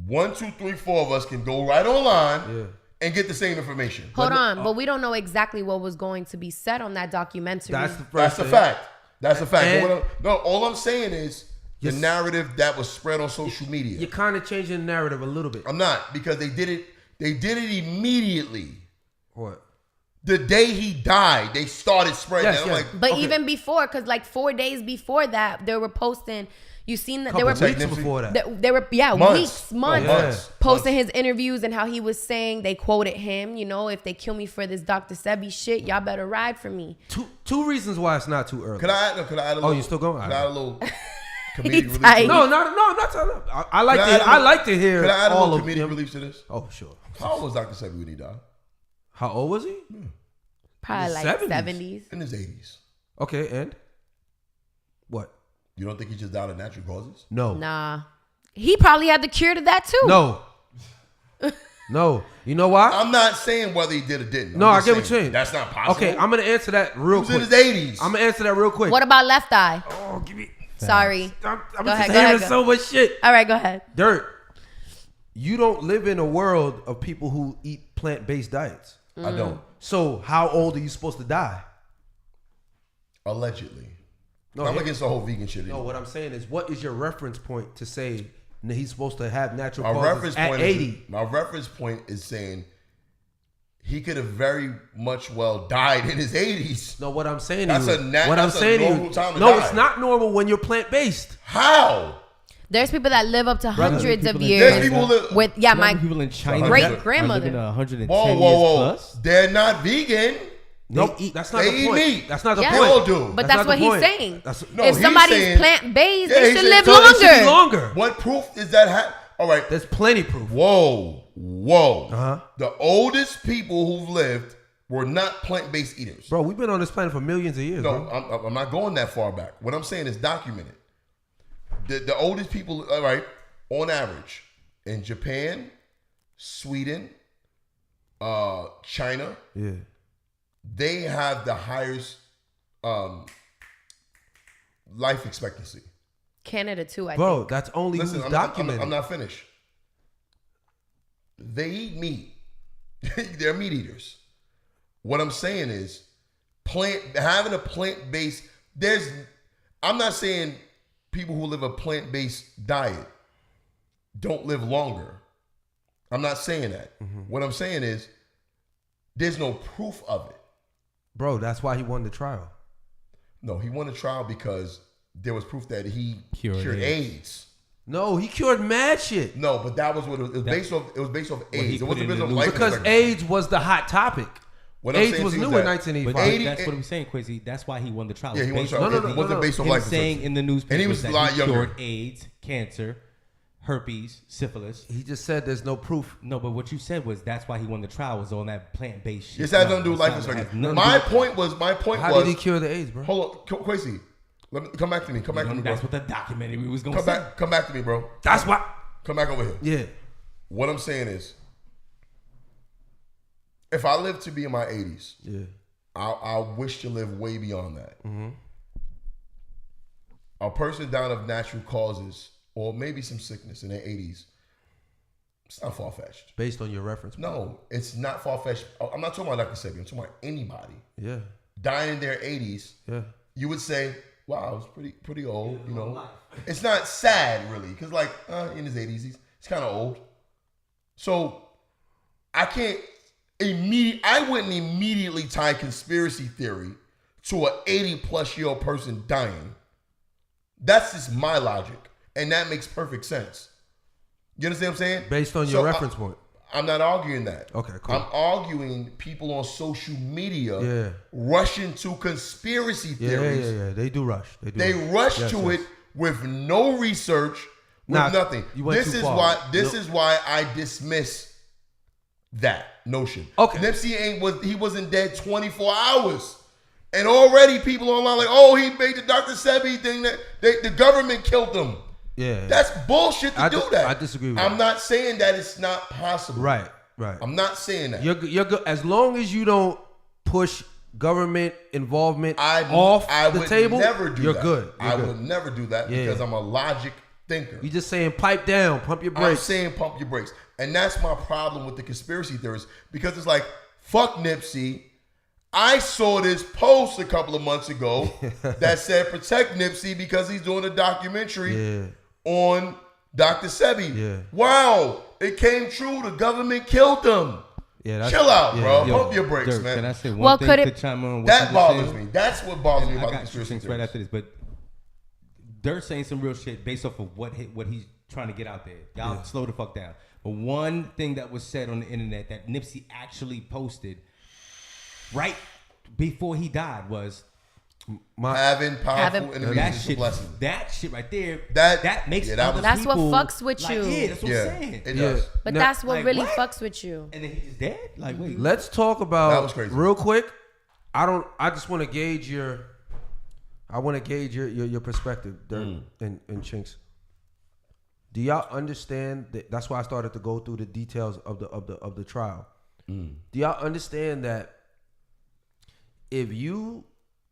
1, 2, 3, 4 of us can go right online and get the same information. Hold on, but we don't know exactly what was going to be said on that documentary. That's a fact. That's a fact. All I'm saying is the narrative that was spread on social media. You're kind of changing the narrative a little bit. I'm not, because they did it immediately. What? The day he died, they started spreading that. I'm like, but even before, because like 4 days before that, they were posting. You seen that? They were weeks before that. They were months posting his interviews and how he was saying, they quoted him, if they kill me for this Dr. Sebi shit, y'all better ride for me. Two reasons why it's not too early. Could I add a little? Oh, you still going? Could I add a little comedic relief? No, I'm not telling. I like to hear. Could I add a all little of comedic him. relief to this? Oh, sure. How old was Dr. Sebi when he died? How old was he? Probably like 70s. In his 80s. Okay, and what? You don't think he just died of natural causes? No. Nah. He probably had the cure to that too. No. No. You know why? I'm not saying whether he did or didn't. No, I get what you're saying. That's not possible. Okay, I'm going to answer that real quick. He was in his 80s. I'm going to answer that real quick. What about left eye? Oh, give me... Sorry. I'm go just ahead, hearing so much shit. All right, go ahead. Dirt. You don't live in a world of people who eat plant-based diets. I don't. So how old are you supposed to die? Allegedly. No, I'm against the whole vegan shit. No, what I'm saying is, what is your reference point to say that he's supposed to have natural my causes reference at point 80? My reference point is saying he could have very much well died in his 80s. No, what I'm saying That's is, a normal time to no, die. it's not normal when you're plant-based. How? There's people that live up to hundreds of people in years. There's people that with my people in China great grandmother. are living 110 whoa. years plus. They're not vegan. Nope, that's not they the eat point. meat. That's not the Yeah. point. They all do. But That's that's not what the he's point. saying. No, If he's somebody's saying- plant-based, Yeah, they he's should saying- live So it should be longer. longer. What proof is that? All right. There's plenty proof. Whoa. Uh-huh. The oldest people who've lived were not plant-based eaters. Bro, we've been on this planet for millions of years, No, bro. I'm not going that far back. What I'm saying is documented. The oldest people, all right, on average, in Japan, Sweden, China, Yeah. they have the highest life expectancy. Canada too, I Bro, think. that's only Listen, who's I'm documented. not finished. They eat meat. They're meat eaters. What I'm saying is, having a plant-based. I'm not saying people who live a plant-based diet don't live longer. I'm not saying that. Mm-hmm. What I'm saying is, there's no proof of it. Bro, that's why he won the trial. No, he won the trial because there was proof that he Cured cured AIDS. AIDS. No, he cured mad shit. No, but that was what it was based off. It was based off he AIDS. It put wasn't in based the off news. life Because expectancy. AIDS was the hot topic. What I'm AIDS saying was to you new is in that- 1985. But 80 that's what I'm saying, Quincy. That's why he won the trial. Yeah, he won the Based trial. on It wasn't based on him life saying expectancy. in the newspaper And he was that a lot younger. cured AIDS, cancer, herpes, syphilis. He just said there's no proof. No, but what you said was that's why he won the trial was on that plant-based shit. This has nothing to do with life That's not- expectancy. has nothing My to do- point was. How did he cure the AIDS, bro? Hold on, Quincy. Let me come back to me. Come back to me, bro. That's what the documentary was going to Come say. back. Come back to me, bro. That's why. Come back over here. Yeah. What I'm saying is, if I live to be in my 80s, Yeah. I wish to live way beyond that. Mm-hmm. A person down of natural causes, or maybe some sickness in their 80s, it's not far-fetched. Based on your reference. No, it's not far-fetched. I'm not talking about Dr. Sebi. I'm talking about anybody Yeah. dying in their 80s. Yeah. You would say, wow, it's pretty old, you know. It's not sad, really, because, like, in his 80s, he's kind of old. So, I wouldn't immediately tie conspiracy theory to an 80-plus-year-old person dying. That's just my logic, and that makes perfect sense. You understand what I'm saying? Based on your reference point. I'm not arguing that. Okay, cool. I'm arguing people on social media rushing to conspiracy theories. Yeah. They do rush. They rush to it with no research, with Nah, nothing. you went This too is far. why. This No. is why I dismiss that notion. Okay. Nipsey wasn't dead 24 hours, and already people online like, oh, he made the Dr. Sebi thing that the government killed him. Yeah. That's bullshit to do that. I disagree with I'm that. not saying that it's not possible. Right. I'm not saying that. You're good. As long as you don't push government involvement I the would table, never do you're that. good. I would never do that Yeah. because I'm a logic thinker. You just saying pipe down, pump your I'm brakes. saying pump your brakes. And that's my problem with the conspiracy theorists because it's like, fuck Nipsey. I saw this post a couple of months ago that said protect Nipsey because he's doing a documentary on Dr. Sebi. Yeah. Wow, it came true. The government killed him. Yeah, Chill out, bro. Yo, Pump your brakes, Dirk, man. Can I say one Well, thing could to it- chime in on what That you just bothers said? me. That's what bothers me I about got conspiracy things theories. right after this, but Dirk saying some real shit based off of what he's trying to get out there. Y'all slow the fuck down. But one thing that was said on the internet that Nipsey actually posted right before he died was Having powerful enemies that is a shit. blessing. That shit right there. That- That makes yeah, that other was- That's what people, fucks with like, you. Yeah, that's what Yeah, I'm saying. it does. But No, that's what like, really what? fucks with you. And then he just dead. Like wait. Let's talk about That was crazy. real quick. I just want to gauge your perspective, Dirk and Chinks. Do y'all understand that? That's why I started to go through the details of the trial. Do y'all understand that if you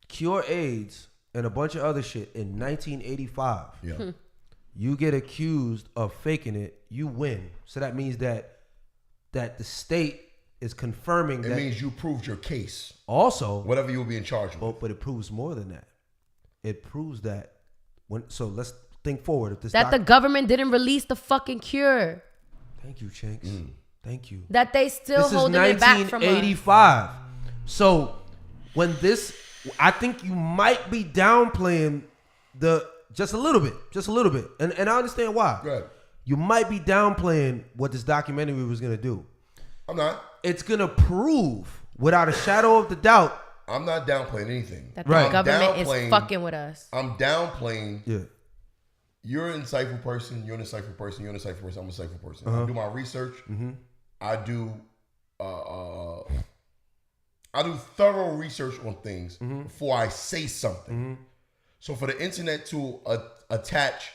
cure AIDS and a bunch of other shit in 1985, you get accused of faking it, you win. So that means that the state is confirming It that. means you proved your case. Also, Whatever you will be in charge of. but it proves more than that. It proves that so let's think forward. If this That the government didn't release the fucking cure. Thank you, Chinks. Thank you. That they still This is holding it back from us. 1985. So when I think you might be downplaying the just a little bit. And I understand why. Go ahead. You might be downplaying what this documentary was gonna do. I'm not. It's gonna prove, without a shadow of the doubt, I'm not downplaying anything. That the government is fucking with us. I'm downplaying. Yeah. You're an insightful person. You're an insightful person. You're an insightful person. I'm an insightful person. I do my research. I do. I do thorough research on things before I say something. So for the internet to attach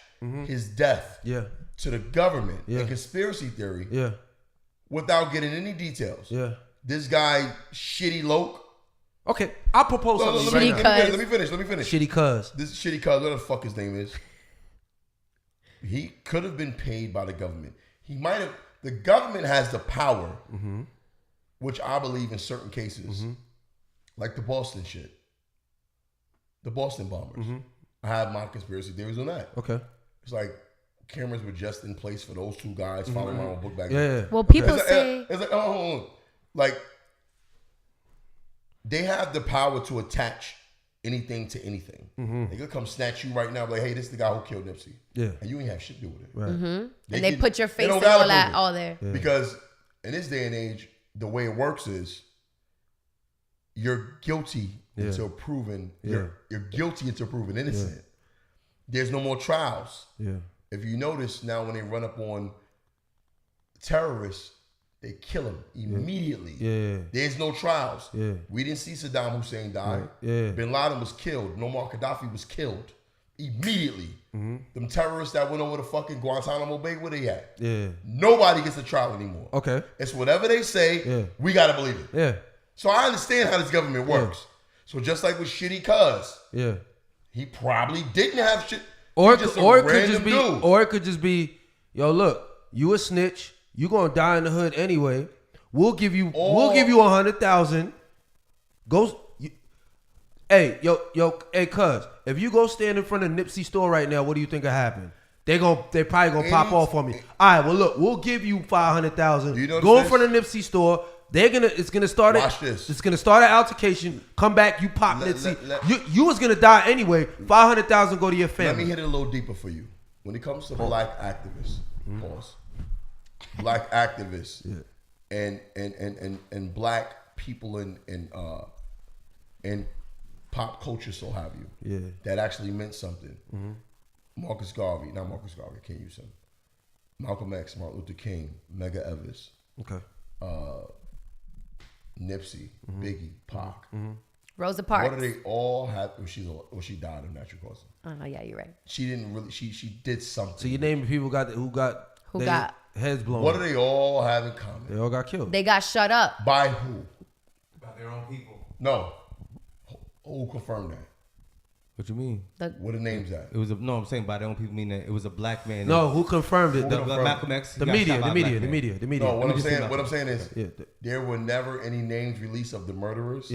his death to the government and conspiracy theory without getting any details. This guy, Shitty Loke. Okay, I'll propose something right now. Let me finish. Shitty Cuz. This Shitty Cuz, what the fuck his name is. He could have been paid by the government. He might have. The government has the power, which I believe in certain cases, like the Boston shit, the Boston bombers. I have my conspiracy theories on that. Okay. It's like cameras were just in place for those two guys following my own book back then. Well, people say it's like, hold on. Like they have the power to attach anything to anything. They could come snatch you right now, like, hey, this is the guy who killed Nipsey. Yeah. And you ain't have shit to do with it. Right. And they put your face and all that all there. Yeah. Because in this day and age, the way it works is you're guilty until proven you're guilty until proven innocent. There's no more trials. If you notice now, when they run up on terrorists, they kill them immediately. There's no trials. We didn't see Saddam Hussein die. Bin Laden was killed. Muammar Gaddafi was killed immediately. Them terrorists that went over to fucking Guantanamo Bay, where they at? Nobody gets a trial anymore. Okay. It's whatever they say, we gotta believe it. So I understand how this government works. So just like with Shitty Cuz, he probably didn't have shit. Or it could just be, yo, look, you a snitch. You gonna die in the hood anyway. We'll give you 100,000. Hey, cuz, if you go stand in front of Nipsey store right now, what do you think will happen? They probably gonna pop off on me. All right, well look, we'll give you 500,000. Go in front of Nipsey store. It's gonna start an altercation. Come back, you pop Nipsey. You was gonna die anyway. 500,000 go to your family. Let me hit it a little deeper for you. When it comes to black activists, black activists and black people in pop culture, so have you, that actually meant something. Marcus Garvey, can't use him. Malcolm X, Martin Luther King, Medgar Evers, Nipsey, Biggie, Pac, Rosa Parks. What do they all have? She died of natural causes. Oh yeah, you're right. She didn't really. She did something. So you name the people who got heads blown. What do they all have in common? They all got killed. They got shut up. By who? By their own people. No. Who confirmed that? What you mean? What the name's at? It was I'm saying by their own people mean that it was a black man. No, who confirmed it? Malcolm X. The media. No, what I'm saying is there were never any names released of the murderers.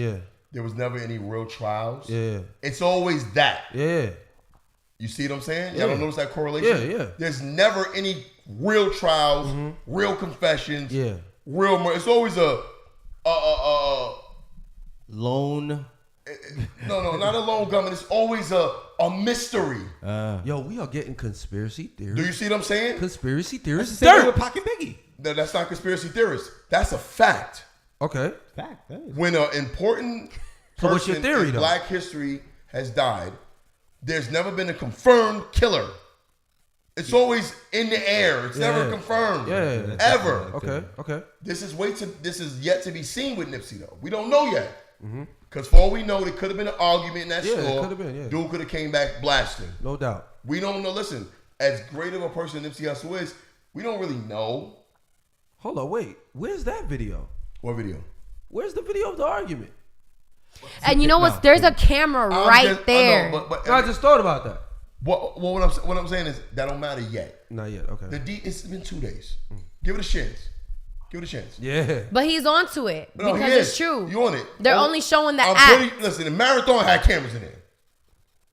There was never any real trials. It's always that. You see what I'm saying? Y'all don't notice that correlation? There's never any real trials, real confessions, real murder. It's always a lone. No, not a lone gunman. It's always a mystery. Yo, we are getting conspiracy theories. Do you see what I'm saying? Conspiracy theories. That's the same with Pac and Biggie. That's not conspiracy theorists. That's a fact. Okay. Fact. That is. When an important person in black history has died, there's never been a confirmed killer. It's always in the air. It's never confirmed. Ever. Okay. This is yet to be seen with Nipsey though. We don't know yet. Because for all we know, there could have been an argument in that store. Could have been, Dude could have came back blasting. No doubt. We don't know. Listen, as great of a person Nipsey Hussle is, we don't really know. Hold on, wait. Where's that video? What video? Where's the video of the argument? And you know what? There's a camera right there. I just thought about that. What I'm saying is that don't matter yet. Not yet. Okay. It's been 2 days. Give it a chance. Yeah. But he's onto it because it's true. You on it? They're only showing the act. Listen, the marathon had cameras in there.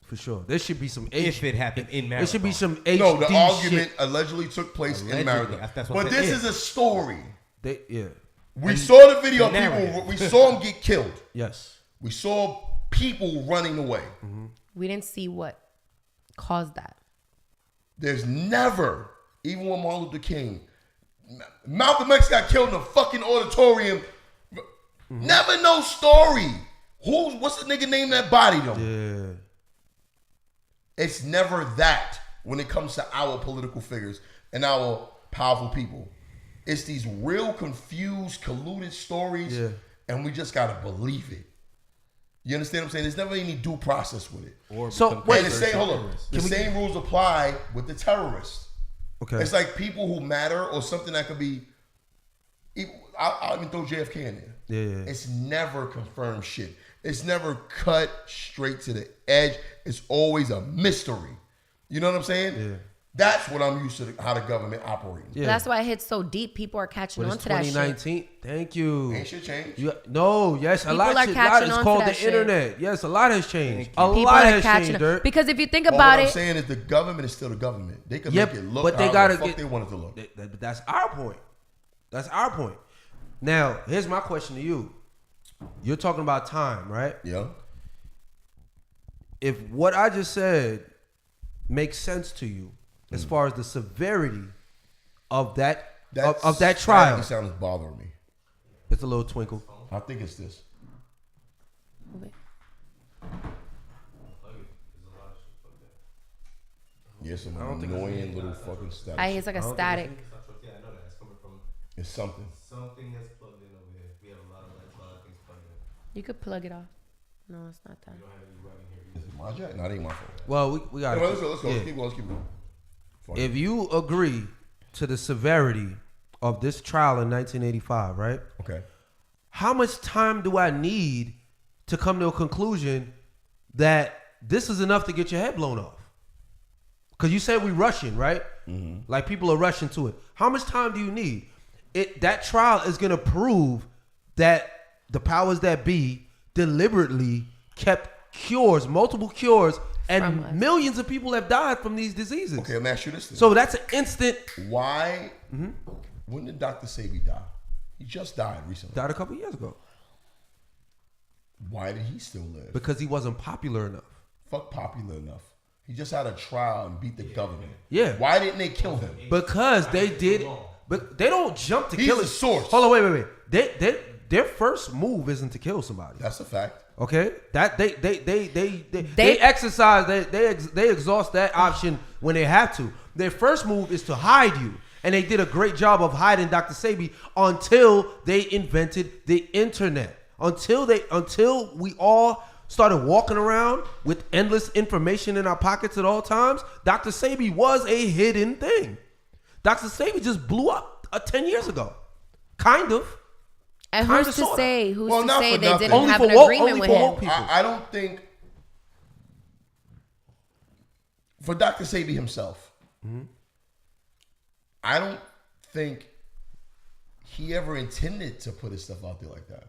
For sure. There should be some if it happened in Marathon. There should be some HD No, the argument shit. allegedly took place in Marathon. But this is a story. We saw the video of people. We saw them get killed. Yes. We saw people running away. We didn't see what caused that? There's never, even with Martin Luther King, Malcolm X got killed in a fucking auditorium. Never no story. What's the nigga name that body though? Yeah. It's never that when it comes to our political figures and our powerful people. It's these real confused, colluded stories, and we just gotta believe it. You understand what I'm saying? There's never any due process with it. So wait, And the same rules apply with the terrorists. Okay. It's like people who matter or something that could be. I'll even throw JFK in there. Yeah. It's never confirmed shit. It's never cut straight to the edge. It's always a mystery. You know what I'm saying? Yeah. That's what I'm used to, how the government operates. Yeah. That's why it hits so deep. People are catching on to that shit. 2019. Thank you. Ain't shit changed? Yes, a lot is called the internet. Yes, a lot has changed. A lot has changed, Dirt. Because if you think Well, about what it, I'm saying is the government is still the government. They can make it look but they how gotta the fuck get, they want it to look. That's our point. That's our point. Now, here's my question to you. You're talking about time, right? Yeah. If what I just said makes sense to you, as far as the severity of that trial, That sound is bothering me. it's a little twinkle. I think it's this. Yes, some annoying little fucking static. it's like a static. Yeah, I know that. It's coming from It's something. something that's plugged in over here. We have a lot of lights, a lot of things plugged in. You could plug it off. No, it's not that. We don't have any running here. Is it my jack? No, it ain't my fault. Well, we got. Let's go. Yeah. Let's keep going. Fuck. If you agree to the severity of this trial in 1985, right? Okay. How much time do I need to come to a conclusion that this is enough to get your head blown off? Because you said we rushing, right? Mm-hmm. Like people are rushing to it. How much time do you need? That trial is going to prove that the powers that be deliberately kept multiple cures, and millions of people have died from these diseases. Okay, let me ask you this thing. So that's an instant. Why? When did Dr. Sebi die? He just died recently. Died a couple years ago. Why did he still live? Because he wasn't popular enough. Fuck popular enough. He just had a trial and beat the government. Yeah. Why didn't they kill him? Because they did. But they don't jump to kill him. He's the source. Hold on, wait. Their first move isn't to kill somebody. That's a fact. Okay, that they exercise, they exhaust that option when they have to. Their first move is to hide you, and they did a great job of hiding Dr. Sebi until they invented the internet. Until we all started walking around with endless information in our pockets at all times, Dr. Sebi was a hidden thing. Dr. Sebi just blew up 10 years ago, kind of. And who's to say they didn't only have an agreement with him? I don't think for Dr. Sebi himself, I don't think he ever intended to put his stuff out there like that.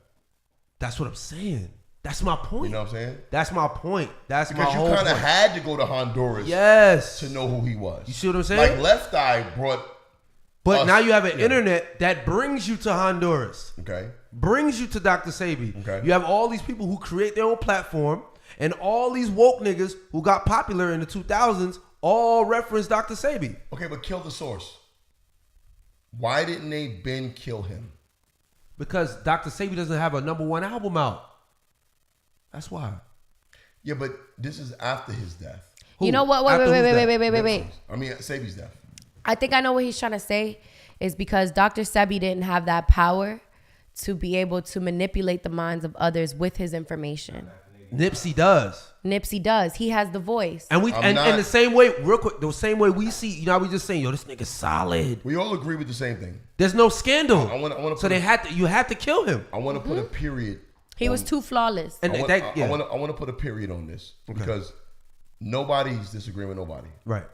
That's what I'm saying. That's my point. You know what I'm saying? That's my point. That's because my whole point. Because you kind of had to go to Honduras, yes, to know who he was. You see what I'm saying? Like Left Eye brought. But now you have an internet that brings you to Honduras. Okay. Brings you to Dr. Sebi. Okay. You have all these people who create their own platform, and all these woke niggas who got popular in the 2000s all reference Dr. Sebi. Okay, but kill the source. Why didn't they Ben kill him? Because Dr. Sebi doesn't have a #1 album out. That's why. Yeah, but this is after his death. You know what? Wait. I mean, Sebi's death. I think I know what he's trying to say is because Dr. Sebi didn't have that power to be able to manipulate the minds of others with his information. Nipsey does. Nipsey does. He has the voice. And the same way, real quick, the same way we see, you know, we just saying, yo, this nigga's solid. We all agree with the same thing. There's no scandal. So you had to kill him. I want to put a period. He was too flawless. And I want to put a period on this because nobody's disagreeing with nobody. Right.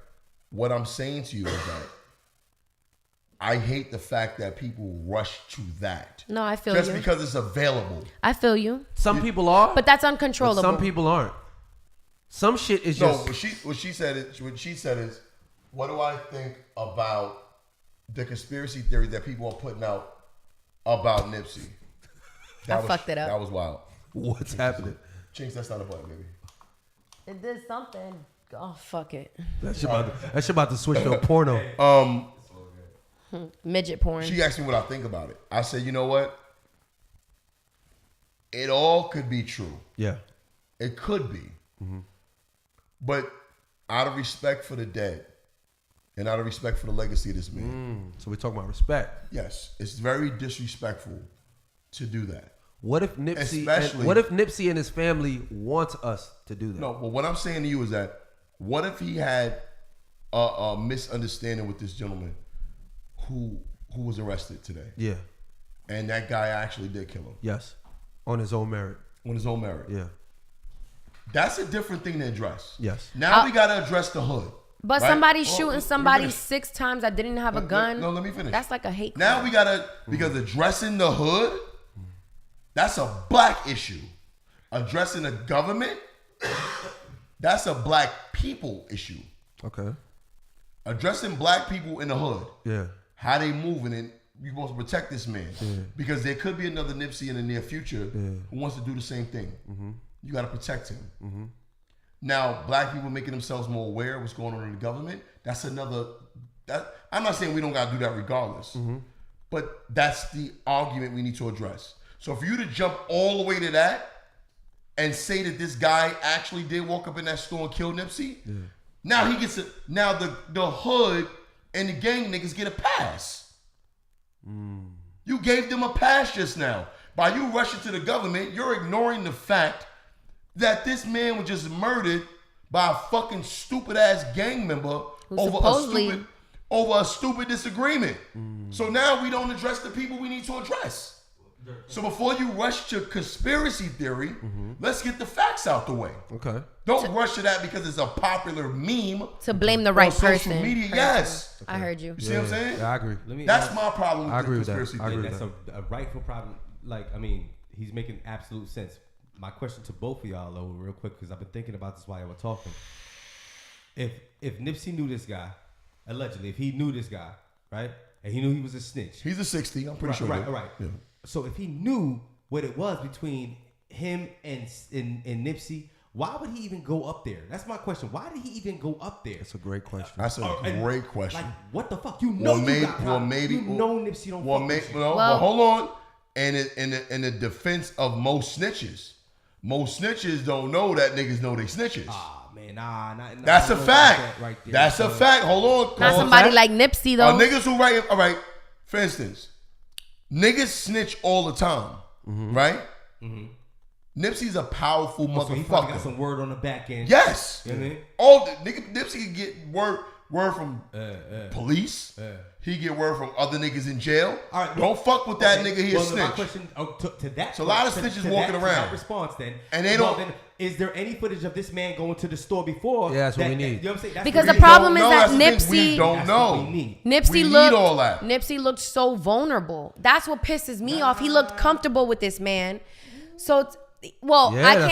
What I'm saying to you is that I hate the fact that people rush to that. No, I feel just because it's available. I feel you. Some people are, but that's uncontrollable. But some people aren't. Some shit is just. No, what she said is, what do I think about the conspiracy theory that people are putting out about Nipsey? Fucked it up. That was wild. What's happening? Chinks, that's not a button, baby. It did something. Oh, fuck it. That shit about to switch to a porno. Midget porn. She asked me what I think about it. I said, you know what? It all could be true. Yeah. It could be. But out of respect for the dead and out of respect for the legacy of this man. So we're talking about respect. Yes, it's very disrespectful to do that. What if Nipsey and his family wants us to do that? No, but what I'm saying to you is that what if he had a misunderstanding with this gentleman who was arrested today? Yeah. And that guy actually did kill him. Yes. On his own merit. On his own merit. Yeah. That's a different thing to address. Yes. Now we got to address the hood. But right? somebody shooting somebody 6 times that didn't have a gun. No, let me finish. That's like a hate crime. Now we got to, because addressing the hood, that's a black issue. Addressing the government, that's a black people issue. Okay. Addressing black people in the hood. Yeah. How they moving, and you're supposed to protect this man. Yeah. Because there could be another Nipsey in the near future who wants to do the same thing. You got to protect him. Now, black people making themselves more aware of what's going on in the government, that's another... I'm not saying we don't got to do that regardless. But that's the argument we need to address. So for you to jump all the way to that and say that this guy actually did walk up in that store and kill Nipsey, now he gets now the hood and the gang niggas get a pass. You gave them a pass just now. By you rushing to the government, you're ignoring the fact that this man was just murdered by a fucking stupid ass gang member over a stupid disagreement. So now we don't address the people we need to address. So before you rush to conspiracy theory, let's get the facts out the way. Okay. Don't rush to that because it's a popular meme. To blame the right on social person. media. Yes. I heard you. You see what I'm saying? Yeah, I agree. That's my problem with I the agree with that. conspiracy I agree theory. with That's a rightful problem. Like, I mean, he's making absolute sense. My question to both of y'all, though, real quick, because I've been thinking about this while you were talking. If Nipsey knew this guy, allegedly, if he knew this guy, right, and he knew he was a snitch. He's a 60, I'm pretty sure. Right. Yeah. So if he knew what it was between him and Nipsey, why would he even go up there? That's my question. Why did he even go up there? That's a great question. That's a great question. Like, what the fuck? You know Maybe you know Nipsey don't fuck with you. Well, hold on. And in the defense of most snitches don't know that niggas know they snitches. Ah, man, nah. That's a fact. Right there, That's a fact. Hold on. Not somebody like Nipsey, though. Niggas who write, all right, for instance, niggas snitch all the time, right? Nipsey's a powerful motherfucker. So he probably got some word on the back end. Yes. You know what I mean? All Nipsey can get word from police. He get word from other niggas in jail. All right, don't fuck with that nigga. He a snitch. My question to that. So a lot of snitches walking around. That response then, and they don't. Then, is there any footage of this man going to the store before? Yeah, that's what we need. You know what I'm saying? That's because the problem is that Nipsey we don't know. Nipsey looked so vulnerable. That's what pisses me off. He looked comfortable with this man. So. Well, yeah, I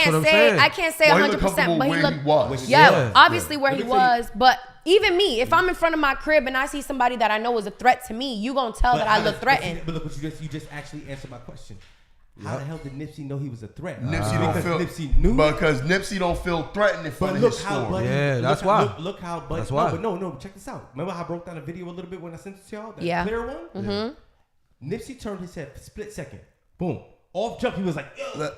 can't say 100%, but he looked. Obviously where he was, but even me, if I'm in front of my crib and I see somebody that I know is a threat to me, you gonna tell that I look threatened. But look what you just actually answered my question. How the hell did Nipsey know he was a threat? Nipsey knew because Nipsey don't feel threatened in front of his store. That's why. Look how Buddy. That's why. No, check this out. Remember how I broke down the video a little bit when I sent it to y'all? That clear one. Nipsey turned his head, split second, boom, off jump. He was like, ugh.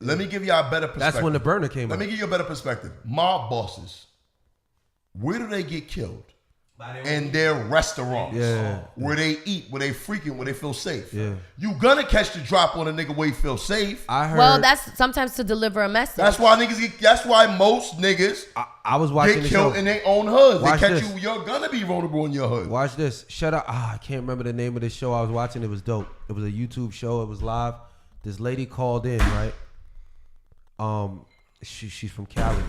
Let me give y'all a better perspective. That's when the burner came Let me give you a better perspective. Mob bosses, where do they get killed? In their restaurants. Yeah. Where they eat, where they freaking, where they feel safe. Yeah. You gonna catch the drop on a nigga where you feel safe. I heard. Well, that's sometimes to deliver a message. That's why most niggas I was watching get killed in their own hood. They catch this. you, you're gonna be vulnerable in your hood. Watch this. Shut up. I can't remember the name of the show I was watching. It was dope. It was a YouTube show. It was live. This lady called in, right? She's from Cali.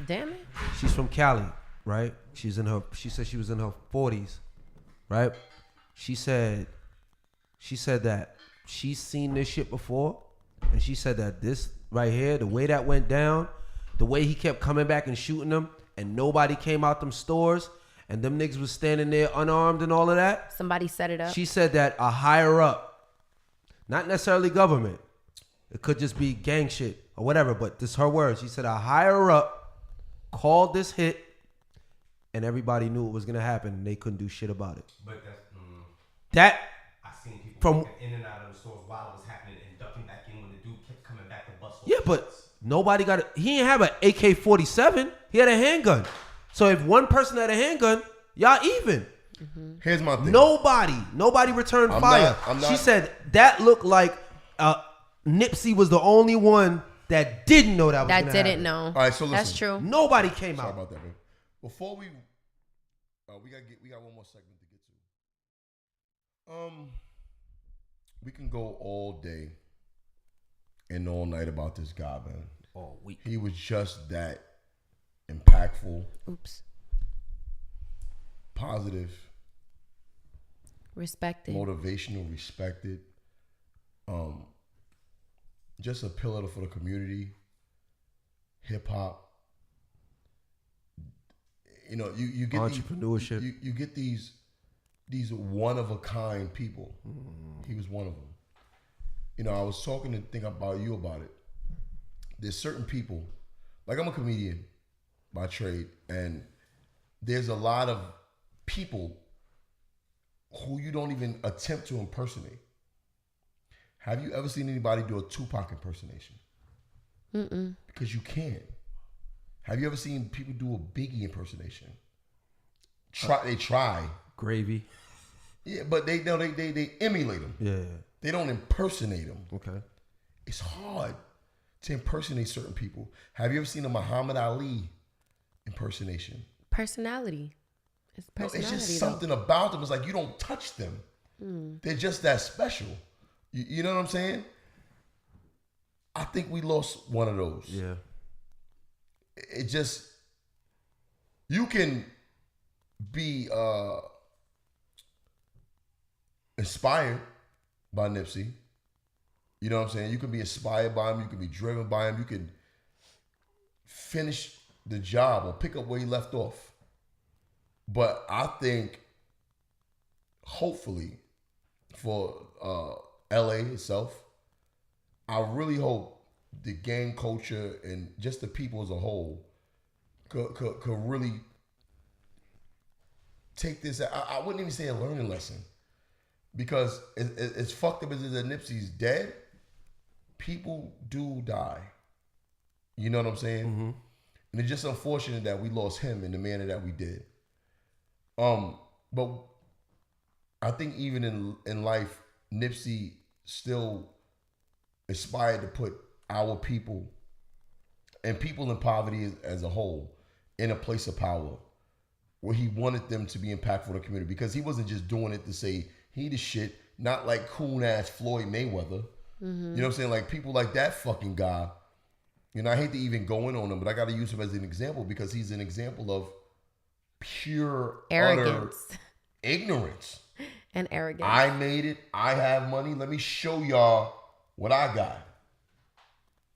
Damn it. She's from Cali, right? She said she was in her 40s, right? She said that she's seen this shit before, and she said that this right here, the way that went down, the way he kept coming back and shooting them, and nobody came out them stores, and them niggas was standing there unarmed and all of that. Somebody set it up. She said that a higher up, not necessarily government, it could just be gang shit or whatever, but this is her words. She said a higher up called this hit and everybody knew it was gonna happen, and they couldn't do shit about it. But that's That I seen people from walking in and out of the stores while it was happening and ducking back in when the dude kept coming back to bust. yeah, but nobody got it. He didn't have an AK-47. He had a handgun. So if one person had a handgun, y'all even. Here's my thing. Nobody returned fire. She said that looked like Nipsey was the only one that didn't know that was That gonna didn't happen. know. All right, so listen. That's true. Nobody came Sorry out. about that, man. Before we got one more segment to get to. We can go all day and all night about this guy, man. All week. He was just that impactful, Oops. positive, Respected. motivational, respected. Just a pillar for the community. Hip hop. You know, you get entrepreneurship. You get these one of a kind people. He was one of them. You know, I was talking to think about you about it. There's certain people, like I'm a comedian by trade, and there's a lot of people who you don't even attempt to impersonate. Have you ever seen anybody do a Tupac impersonation? Mm-mm. Because you can't. Have you ever seen people do a Biggie impersonation? They try. Gravy. Yeah, but they emulate them. Yeah. They don't impersonate them. Okay. It's hard to impersonate certain people. Have you ever seen a Muhammad Ali impersonation? Personality. It's No, personality. it's just though. something about them. It's like you don't touch them. They're just that special. You know what I'm saying? I think we lost one of those. Yeah. It just, you can be inspired by Nipsey. You know what I'm saying? You can be inspired by him. You can be driven by him. You can finish the job or pick up where he left off. But I think, hopefully, for LA itself, I really hope the gang culture and just the people as a whole could really take this. I wouldn't even say a learning lesson, because as fucked up as it is that Nipsey's dead, people do die. You know what I'm saying? Mm-hmm. And it's just unfortunate that we lost him in the manner that we did. But I think even in life, Nipsey still aspired to put our people and people in poverty as a whole in a place of power where he wanted them to be impactful in the community, because he wasn't just doing it to say he the shit, not like coon ass Floyd Mayweather. You know what I'm saying? Like people like that fucking guy. You know, I hate to even go in on him, but I got to use him as an example because he's an example of pure Arrogance. utter ignorance. And arrogance. I made it. I have money. Let me show y'all what I got.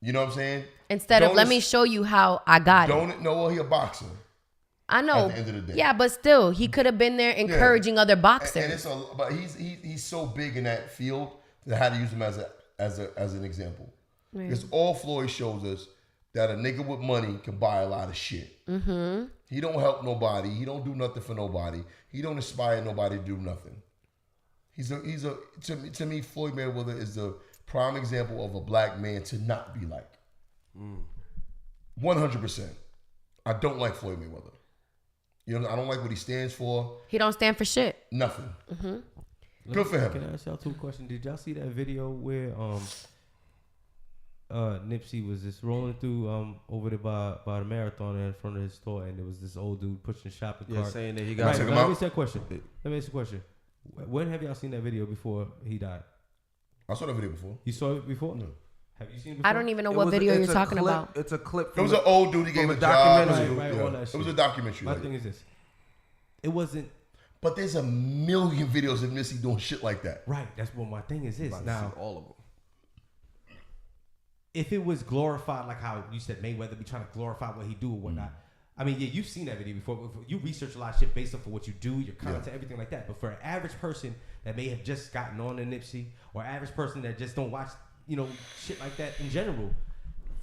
You know what I'm saying? Instead of let me show you how I got it. Don't know, well, he a boxer. I know. At the end of the day. Yeah, but still, he could have been there encouraging other boxers. But he's so big in that field that I had to use him as an example. Right. Because all Floyd shows us that a nigga with money can buy a lot of shit. Mm-hmm. He don't help nobody. He don't do nothing for nobody. He don't inspire nobody to do nothing. To me, Floyd Mayweather is the prime example of a black man to not be like. 100%. I don't like Floyd Mayweather. You know, I don't like what he stands for. He don't stand for shit. Nothing. Mm-hmm. Good for him. Can I ask y'all two questions? Did y'all see that video where Nipsey was just rolling through over there by the marathon in front of his store, and there was this old dude pushing the shopping cart. saying that he got Check him Let out. me ask you a question. When have y'all seen that video before he died? I saw that video before. You saw it before? No. Have you seen it before? I don't even know what video you're talking about. It's a clip. It From was an old dude. He gave a job. documentary. Right, all that It shit. was a documentary. My like thing that. is this. It wasn't But there's a million videos of Nipsey doing shit like that. right. That's what my thing is. This now, all of them. if it was glorified, like how you said Mayweather be trying to glorify what he do or whatnot. I mean, yeah, you've seen that video before. You research a lot of shit based off of what you do, your content, everything like that. But for an average person that may have just gotten on to Nipsey, or average person that just don't watch, shit like that in general,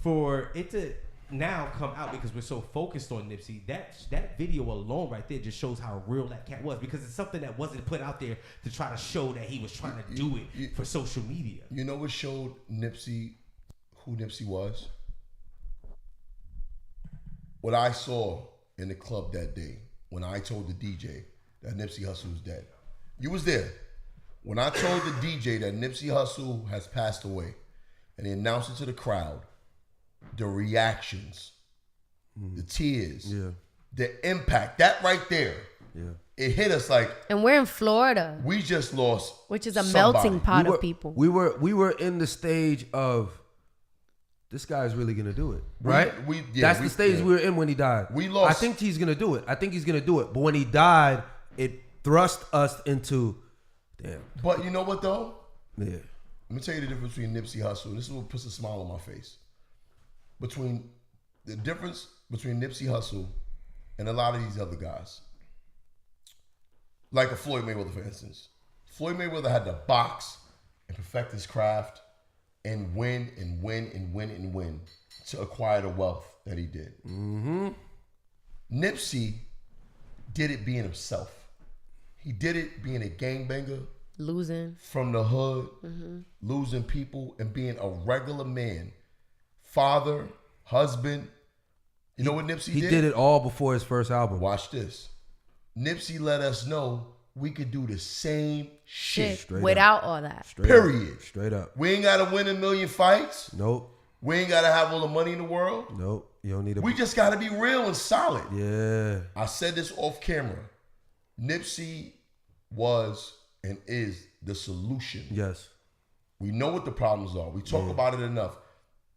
for it to now come out because we're so focused on Nipsey. That video alone right there just shows how real that cat was, because it's something that wasn't put out there to try to show that he was trying to do it for social media. You know what showed Nipsey who Nipsey was? What I saw in the club that day when I told the DJ that Nipsey Hussle was dead. You was there. When I told the DJ that Nipsey Hussle has passed away, and he announced it to the crowd, the reactions, the tears, the impact, that right there, it hit us like. And we're in Florida. We just lost, which is a somebody. melting pot of people. We were in the stage of, this guy's really gonna do it, right? That's the stage we were in when he died. We lost. I think he's gonna do it. But when he died, it thrust us into, damn. But you know what though? Yeah. Let me tell you the difference between Nipsey Hussle. This is what puts a smile on my face. The difference between Nipsey Hussle and a lot of these other guys, like a Floyd Mayweather, for instance. Floyd Mayweather had to box and perfect his craft and win to acquire the wealth that he did. Mm-hmm. Nipsey did it being himself. He did it being a gangbanger, losing from the hood, losing people, and being a regular man, father, husband. You know what Nipsey did? He did it all before his first album. Watch this. Nipsey let us know we could do the same shit without all that. Period. Straight up. We ain't gotta win 1,000,000 fights. Nope. We ain't gotta have all the money in the world. Nope. You don't need We just gotta be real and solid. Yeah. I said this off camera. Nipsey was and is the solution. Yes. We know what the problems are. We talk about it enough.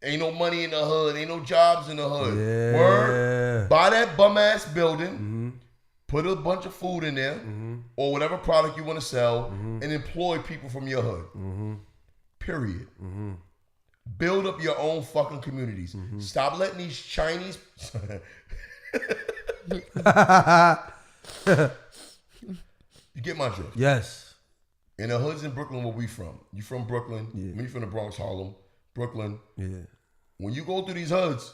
Ain't no money in the hood. Ain't no jobs in the hood. Yeah. Word. Buy that bum ass building. Put a bunch of food in there, or whatever product you want to sell, and employ people from your hood. Period. Build up your own fucking communities. Stop letting these Chinese. You get my drift. Yes. In the hoods in Brooklyn, where we from? You from Brooklyn? Yeah. Me from the Bronx, Harlem, Brooklyn. Yeah. When you go through these hoods,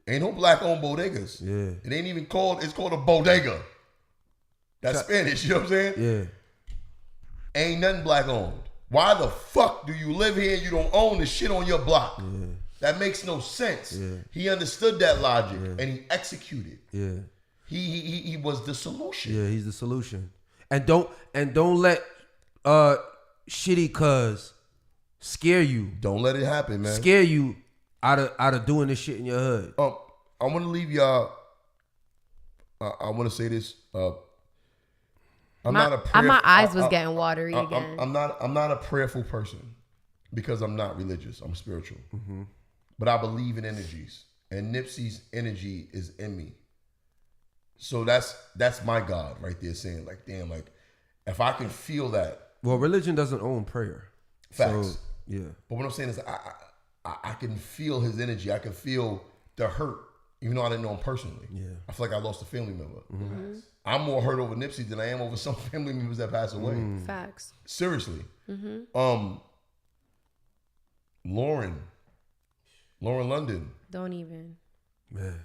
ain't no black-owned bodegas. Yeah. It ain't even called. It's called a bodega. That's Spanish. You know what I'm saying? Yeah. Ain't nothing black-owned. Why the fuck do you live here and you don't own the shit on your block? Yeah. That makes no sense. Yeah. He understood that logic and he executed. Yeah. He was the solution. Yeah, he's the solution. And don't let shitty cuz scare you. Don't let it happen, man. Scare you out of doing this shit in your hood. I want to leave y'all. I want to say this. My eyes was getting watery again. I'm not a prayerful person because I'm not religious. I'm spiritual. But I believe in energies, and Nipsey's energy is in me. So that's my God right there, saying like, damn, like if I can feel that. Well, religion doesn't own prayer. Facts. So, yeah. But what I'm saying is, I can feel his energy. I can feel the hurt, even though I didn't know him personally. Yeah. I feel like I lost a family member. I'm more hurt over Nipsey than I am over some family members that passed away. Facts. Seriously. Lauren London. Don't even. Man.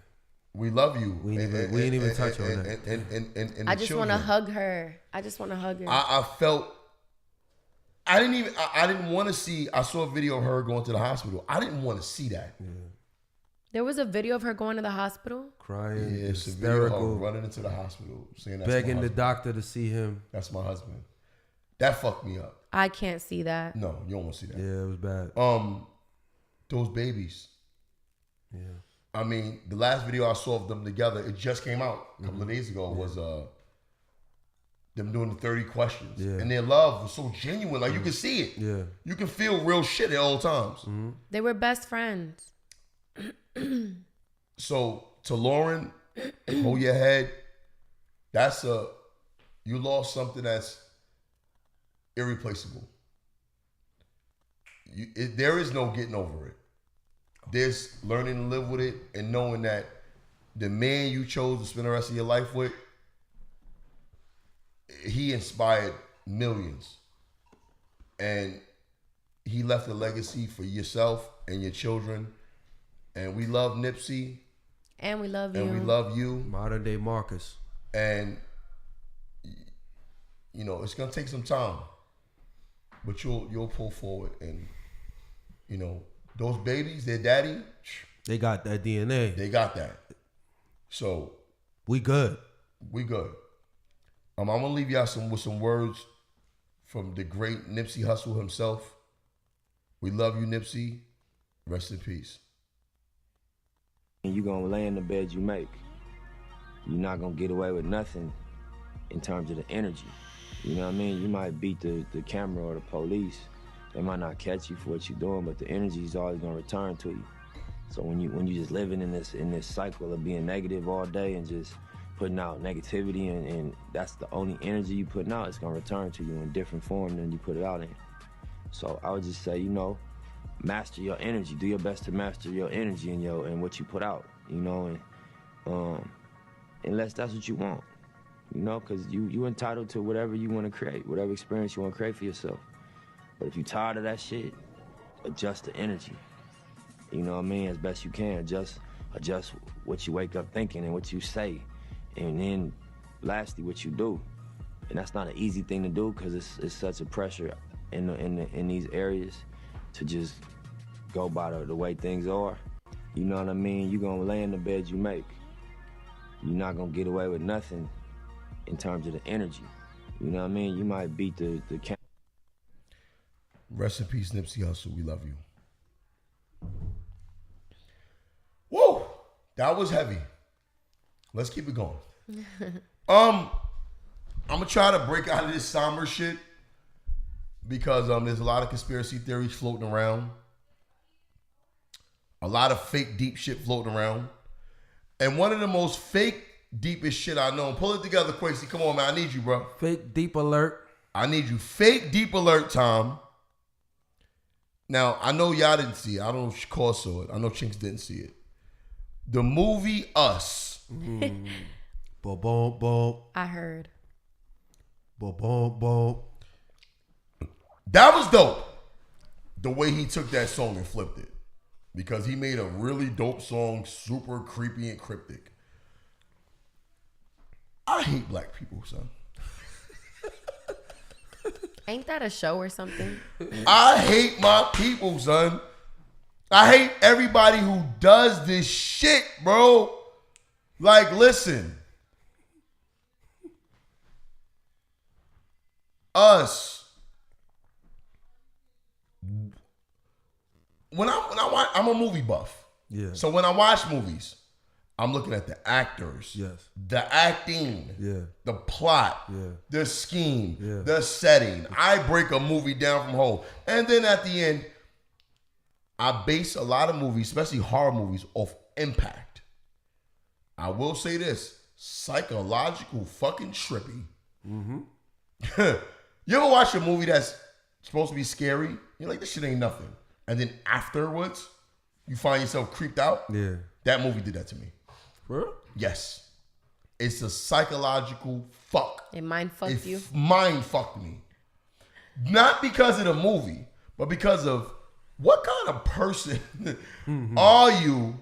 We love you. We ain't even touch on that. And I just want to hug her. I didn't want to see. I saw a video of her going to the hospital. I didn't want to see that. Yeah. There was a video of her going to the hospital, crying, yeah, it's hysterical, a video of her running into the hospital, saying that's begging the doctor to see him. That's my husband. That fucked me up. I can't see that. No, you don't want to see that. Yeah, it was bad. Those babies. Yeah. I mean, the last video I saw of them together, it just came out a couple of days ago, was them doing the 30 questions. Yeah. And their love was so genuine. Like, you can see it. Yeah. You can feel real shit at all times. They were best friends. So, to Lauren, hold your head. You lost something that's irreplaceable. There is no getting over it. There's learning to live with it and knowing that the man you chose to spend the rest of your life with, he inspired millions. And he left a legacy for yourself and your children And we love Nipsey. And we love you. And we love you. Modern day Marcus. And, you know, it's going to take some time. But you'll pull forward. And, you know, those babies, their daddy. They got that DNA. They got that. So. We good. We good. I'm going to leave y'all with some words from the great Nipsey Hussle himself. We love you, Nipsey. Rest in peace. And you gonna lay in the bed you make. You're not gonna get away with nothing in terms of the energy. You know what I mean? You might beat the camera or the police. They might not catch you for what you're doing, but the energy is always gonna return to you. So when you just living in this cycle of being negative all day and just putting out negativity and that's the only energy you putting out, it's gonna return to you in different form than you put it out in. So I would just say, you know, master your energy. Do your best to master your energy and what you put out, you know, and unless that's what you want, you know, because you entitled to whatever you want to create, whatever experience you want to create for yourself. But if you're tired of that shit, adjust the energy. You know what I mean? As best you can. Adjust what you wake up thinking and what you say, and then lastly what you do. And that's not an easy thing to do because it's such a pressure in these areas to just go by the way things are. You know what I mean? You're gonna lay in the bed you make. You're not gonna get away with nothing in terms of the energy. You know what I mean? You might beat the Rest in peace, Nipsey Hussle. We love you. Woo! That was heavy. Let's keep it going. I'm gonna try to break out of this somber shit because there's a lot of conspiracy theories floating around. A lot of fake deep shit floating around. And one of the most fake deepest shit I know. Pull it together, Quasey. Come on, man. I need you, bro. Fake deep alert. I need you. Fake deep alert, Tom. Now, I know y'all didn't see it. I don't know if Shakur saw it. I know Chinks didn't see it. The movie Us. Boom, boom, boom. I heard. Boom, boom, boom. That was dope. The way he took that song and flipped it. Because he made a really dope song, super creepy and cryptic. I hate black people, son. Ain't that a show or something? I hate my people, son. I hate everybody who does this shit, bro. Like, listen. Us. When I watch, I'm a movie buff. Yeah. So when I watch movies, I'm looking at the actors. Yes. The acting. Yeah. The plot. Yeah. The scheme. Yeah. The setting. I break a movie down from whole. And then at the end, I base a lot of movies, especially horror movies, off impact. I will say this. Psychological fucking trippy. Mm-hmm. You ever watch a movie that's supposed to be scary? You're like, this shit ain't nothing. And then afterwards, you find yourself creeped out? Yeah. That movie did that to me. For real? Yes. It's a psychological fuck. It mind fucked you? Mind fucked me. Not because of the movie, but because of what kind of person are you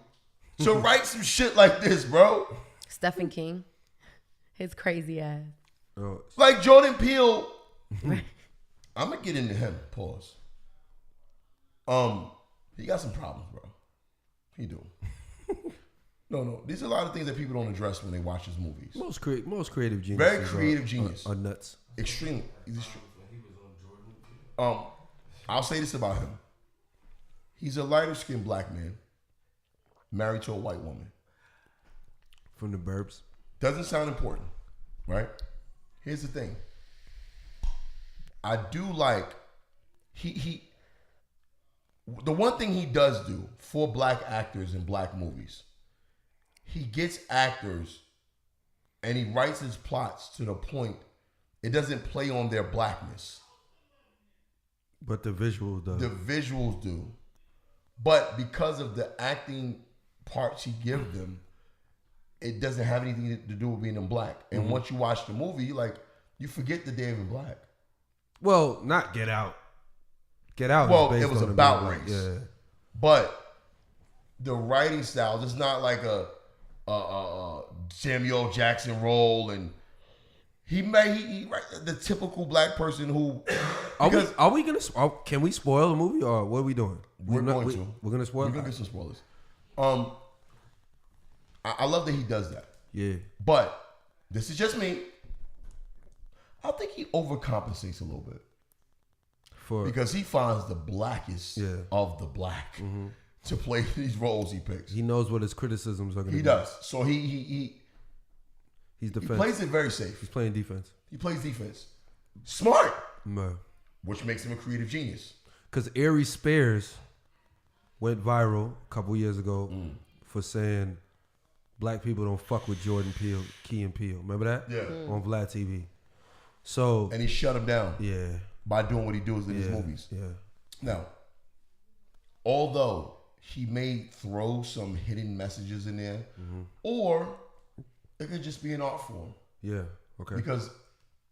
to write some shit like this, bro? Stephen King. His crazy ass. Oh. Like Jordan Peele. I'm gonna get into him. Pause. He got some problems, bro. He do. No. These are a lot of things that people don't address when they watch his movies. Most creative genius. Very creative genius. Are nuts. Extremely. He's I'll say this about him. He's a lighter skinned black man married to a white woman. From the burbs. Doesn't sound important, right? Here's the thing. I do like the one thing he does do for black actors in black movies, he gets actors and he writes his plots to the point it doesn't play on their blackness. But the visuals do. The visuals do. But because of the acting parts he gives them, it doesn't have anything to do with being in black. And once you watch the movie, you forget the David Black. Well, not Get Out. Get Out. Well, it was about race. Yeah. But the writing style. It's not like a Samuel Jackson role, and he write the typical black person who. Are we gonna? Can we spoil the movie or what are we doing? We're going to. We're gonna spoil. We're gonna get some spoilers. I love that he does that. Yeah. But this is just me. I think he overcompensates a little bit. Because he finds the blackest of the black to play these roles he picks. He knows what his criticisms are going to be. He does. So he's defense. He plays it very safe. He's playing defense. He plays defense. Smart. No. Which makes him a creative genius. Because Ari Spears went viral a couple years ago for saying black people don't fuck with Jordan Peele, Key and Peele. Remember that? Yeah. On Vlad TV. So. And he shut him down. Yeah. By doing what he does in his movies. Yeah. Now, although he may throw some hidden messages in there, or it could just be an art form. Yeah. Okay. Because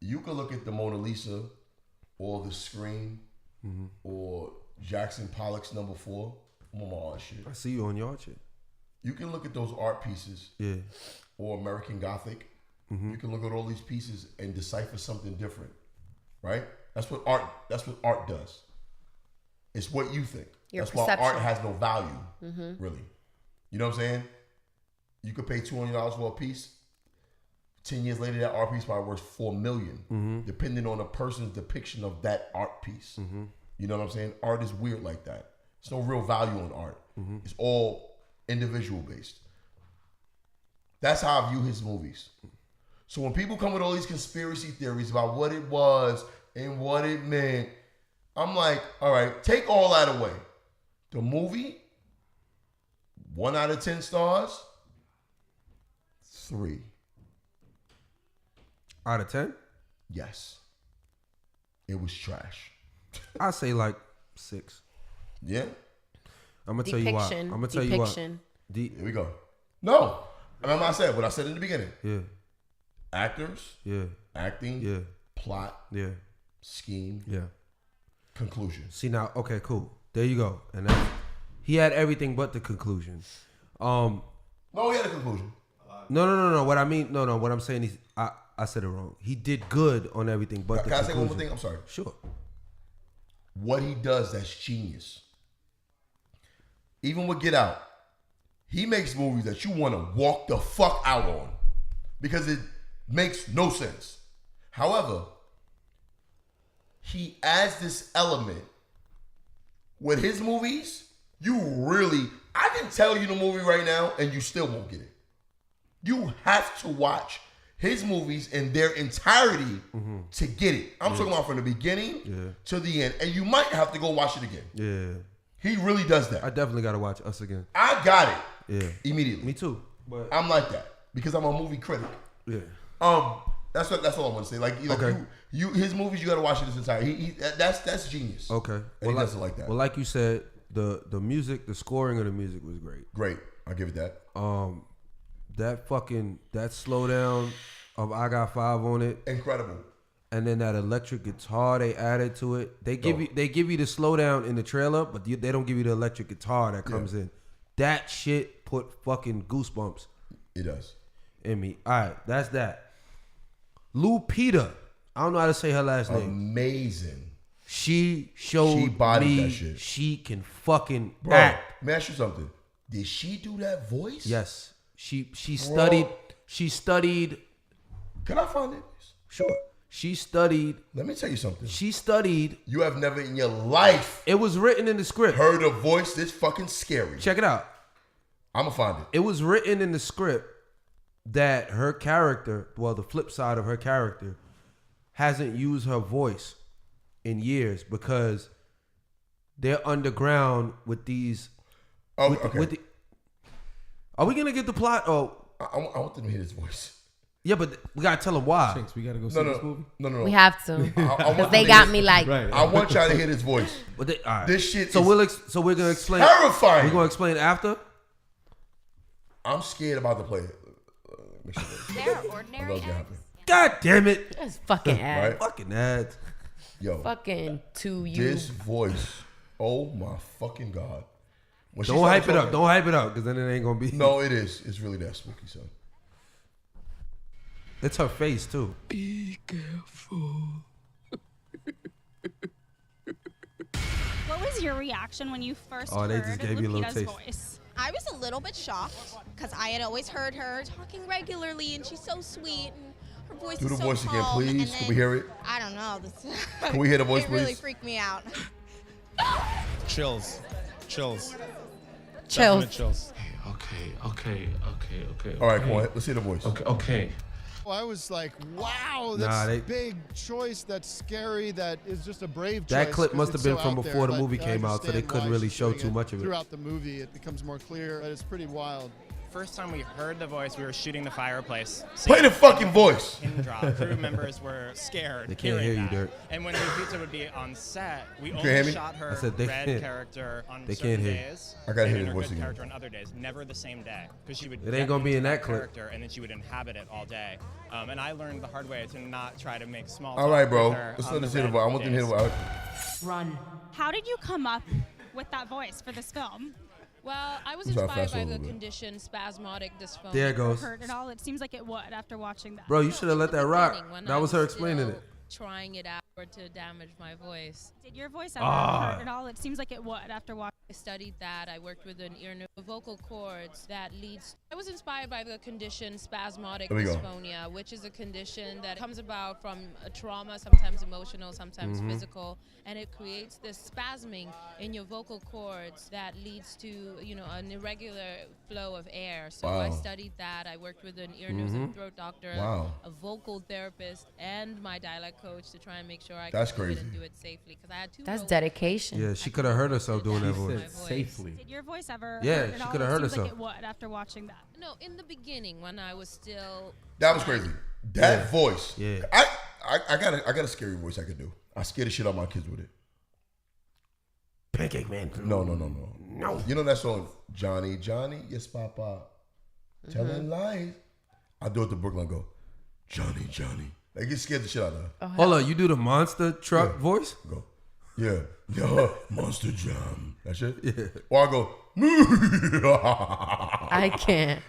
you could look at the Mona Lisa or the Scream or Jackson Pollock's Number 4. I'm on my art shit. I see you on your art shit. You can look at those art pieces or American Gothic. You can look at all these pieces and decipher something different. Right? That's what art does. It's what you think. That's why art has no value, really. You know what I'm saying? You could pay $200 for a piece. 10 years later, that art piece probably worth $4 million, depending on a person's depiction of that art piece. You know what I'm saying? Art is weird like that. There's no real value in art. It's all individual based. That's how I view his movies. So when people come with all these conspiracy theories about what it was and what it meant, I'm like, all right, take all that away. The movie, 1 out of 10 stars, 3. Out of 10? Yes. It was trash. I say like 6. Yeah? I'm gonna tell you why. I'm gonna tell you why. Here we go. No. I'm not saying what I said in the beginning. Yeah. Actors. Yeah. Acting. Yeah. Plot. Yeah. Scheme. Yeah. Conclusion. See now, okay, cool. There you go. And that's, he had everything but the conclusion. No, he had a conclusion. No. What I mean, no. What I'm saying is, I said it wrong. He did good on everything but the conclusion. Can I say one more thing? I'm sorry. Sure. What he does, that's genius. Even with Get Out, he makes movies that you want to walk the fuck out on because it makes no sense. However, he adds this element with his movies. I can tell you the movie right now and you still won't get it. You have to watch his movies in their entirety to get it. I'm talking about from the beginning to the end. And you might have to go watch it again. Yeah. He really does that. I definitely got to watch Us again. I got it. Immediately. Me too. But I'm like that because I'm a movie critic. Yeah. That's all I want to say. Like his movies, you got to watch it this entirety. That's genius. Okay. And he does it like that. Well, like you said, the music, the scoring of the music was great. Great. I'll give it that. That slowdown of I Got 5 on it. Incredible. And then that electric guitar they added to it. They give you the slowdown in the trailer, but they don't give you the electric guitar that comes in. That shit put fucking goosebumps. It does. In me. All right, that's that. Lupita. I don't know how to say her last name. Amazing. She showed me that shit. She can fucking act. Let me ask you something. Did she do that voice? Yes. She studied. She studied. Can I find it? Sure. She studied. Let me tell you something. She studied. You have never in your life. It was written in the script. Heard a voice this fucking scary. Check it out. I'm gonna find it. It was written in the script that her character, well, the flip side of her character, hasn't used her voice in years because they're underground with these. Oh, okay. Are we gonna get the plot? Oh, I want them to hear his voice. Yeah, but we gotta tell them why. Shanks, we gotta go see this movie. No. We have to. Because they got me like. Right. I want y'all to hear this voice. But all right. This shit. So we're gonna explain. Terrifying. We're gonna explain after. I'm scared about to play it. They're ordinary ads. God damn it! That's fucking ads. Right? Fucking ads. Yo. Fucking to you. This voice. Oh my fucking God. Don't hype it up. Don't hype it up, because then it ain't gonna be. No, it is. It's really that spooky, son. It's her face too. Be careful. What was your reaction when you first Oh, they heard just gave you a little Lupita's taste. voice? I was a little bit shocked because I had always heard her talking regularly, and she's so sweet, and her voice Do is the so voice again, calm, and please. then- Can we hear it? I don't know. Can we hear the voice, It really please? freaked me out. Chills. Chills. Definite chills. Okay. All right, come on. Let's hear the voice. Okay. Well, I was like, wow, Nah, that's they- a big choice. That's scary. That is just a brave choice. That clip 'cause must have it's been so from out before there, the movie but came I out, so they understand couldn't why really she's show doing too it. much of it. Throughout the movie, it becomes more clear that it's pretty wild. First time we heard the voice, we were shooting the fireplace. Play the fucking voice. Pin drop. Crew members were scared. They can't hearing hear you, that. Dirt. And when Lupita would be on set, we You can't hear only me? shot her I said they red can't. character on They certain can't hear you. days. I gotta hear and the her voice good again. character on other days, never the same day, because she would. It ain't get gonna be into in that the clip. character, and then she would inhabit it all day. And I learned the hard way to not try to make small. All talk right, bro. with her Let's on let us the hear the red voice. I want them to hear the voice. Run. How did you come up with that voice for this film? Well, I was Let's try inspired fast by forward a the little bit. condition spasmodic dysphonia. There it goes. Heard it all. It seems like it would after watching that. Bro, you should have let that rock. Beginning, when That I was her explaining still it. Trying it out to damage my voice. Did your voice ever hurt at all? It seems like it would after watching. I studied that. I worked with an ear nerve vocal cords that leads. I was inspired by the condition spasmodic There we go. dysphonia, which is a condition that comes about from a trauma, sometimes emotional, sometimes Mm-hmm. physical, and it creates this spasming in your vocal cords that leads to, an irregular flow of air. So I Wow. studied that. I worked with an ear, nose, and throat doctor, Wow. a vocal therapist, and my dialect coach to try and make sure I That's could do it and crazy. do it safely. Because I had two. That's roles. dedication. Yeah, she could have heard herself doing that She voice. said safely. Did your voice ever Yeah, hurt at she all? coulda It heard seems herself. like it would after watching that. No, in the beginning when I was still. That was crazy. That Yeah. voice. Yeah. I got a scary voice I could do. I scare the shit out of my kids with it. Pancake man. No. You know that song, Johnny, yes, Papa, telling lies. I do it to Brooklyn. I go, Johnny. Like, it scared the shit out of her. Hold on, you do the monster truck voice? Go, yeah, Monster Jam. That shit? Yeah. Or I go, I can't.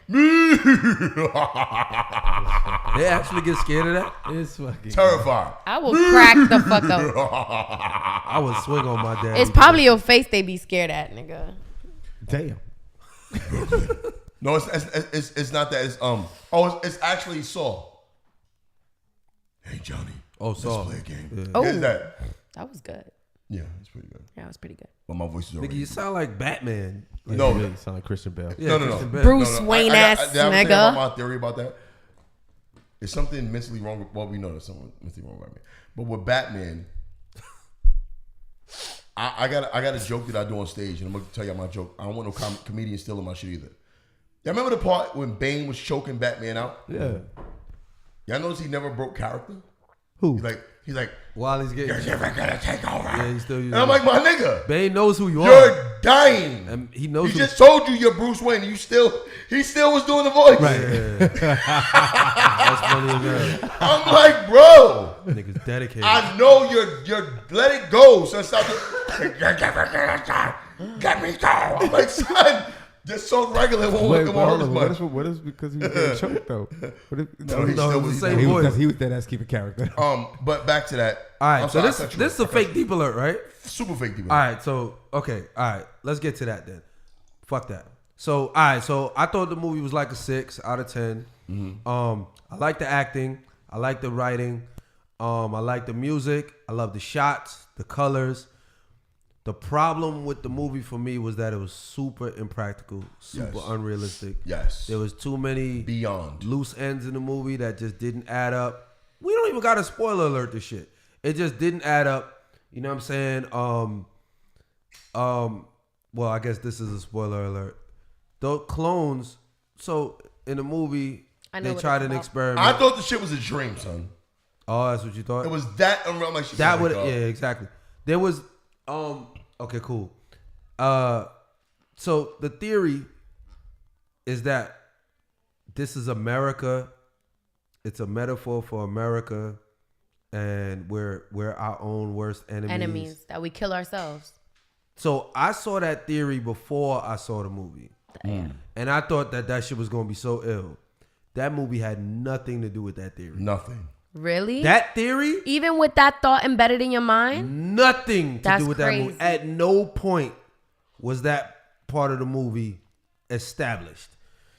They actually get scared of that? It's fucking terrified. I will crack the fuck up. I would swing on my dad. It's probably your face they be scared at, nigga. Damn. No, it's not that. It's actually Saw. Hey Johnny. Oh, let's Saw. play a game. Yeah. Oh. Is that? That was good. Yeah, it's pretty good. Yeah, it was pretty good. But my voice is already. Nigga, you sound like Batman. Like, No. You sound like Christian Bale. Yeah, No. Christian Bale. Bruce Wayne ass did I ever tell you nigga. about my theory about that? It's something mentally wrong. Well, we know there's something mentally wrong with Batman. But with Batman, I got a joke that I do on stage, and I'm gonna tell y'all my joke. I don't want no comedian stealing my shit either. Y'all remember the part when Bane was choking Batman out? Yeah. Y'all notice he never broke character? Who? He's like, While he's getting you're never gonna take over. Yeah, he's still using And I'm like, my nigga, Bane knows who you are. you're dying. And he knows He who just told you you're Bruce Wayne. He still was doing the voice. Right. That's funny as hell. I'm like, bro, Niggas dedicated. I know you're let it go. So stop. Get me go. I'm like, son, just so regular won't Wait, come but hold on as on. much. What is because he was getting choked though? What if, No, he No, still it's was. the same he voice. was dead ass keeping character. But back to that. All right, I'm so sorry, this I cut you this is off. a fake deep alert, right? Super fake deep. All right, so okay, all right, let's get to that then. Fuck that. So all right, so I thought the movie was like a 6 out of 10. I like the acting, I like the writing, I like the music, I love the shots, the colors. The problem with the movie for me was that it was super impractical, super Yes. unrealistic. Yes. There was too many Beyond. loose ends in the movie that just didn't add up. We don't even got a spoiler alert this shit. It just didn't add up. You know what I'm saying? Well, I guess this is a spoiler alert. The clones, so in the movie, I know they what tried it's an about. experiment. I thought the shit was a dream, son. Oh, that's what you thought? It was that unreal. Like, shit, That oh my would, God. yeah, exactly. There was, okay, cool. So the theory is that this is America. It's a metaphor for America, and we're our own worst enemies. Enemies that we kill ourselves. So I saw that theory before I saw the movie. And I thought that shit was going to be so ill. That movie had nothing to do with that theory. Nothing. Really? That theory? Even with that thought embedded in your mind? Nothing to That's do with crazy. that movie. At no point was that part of the movie established.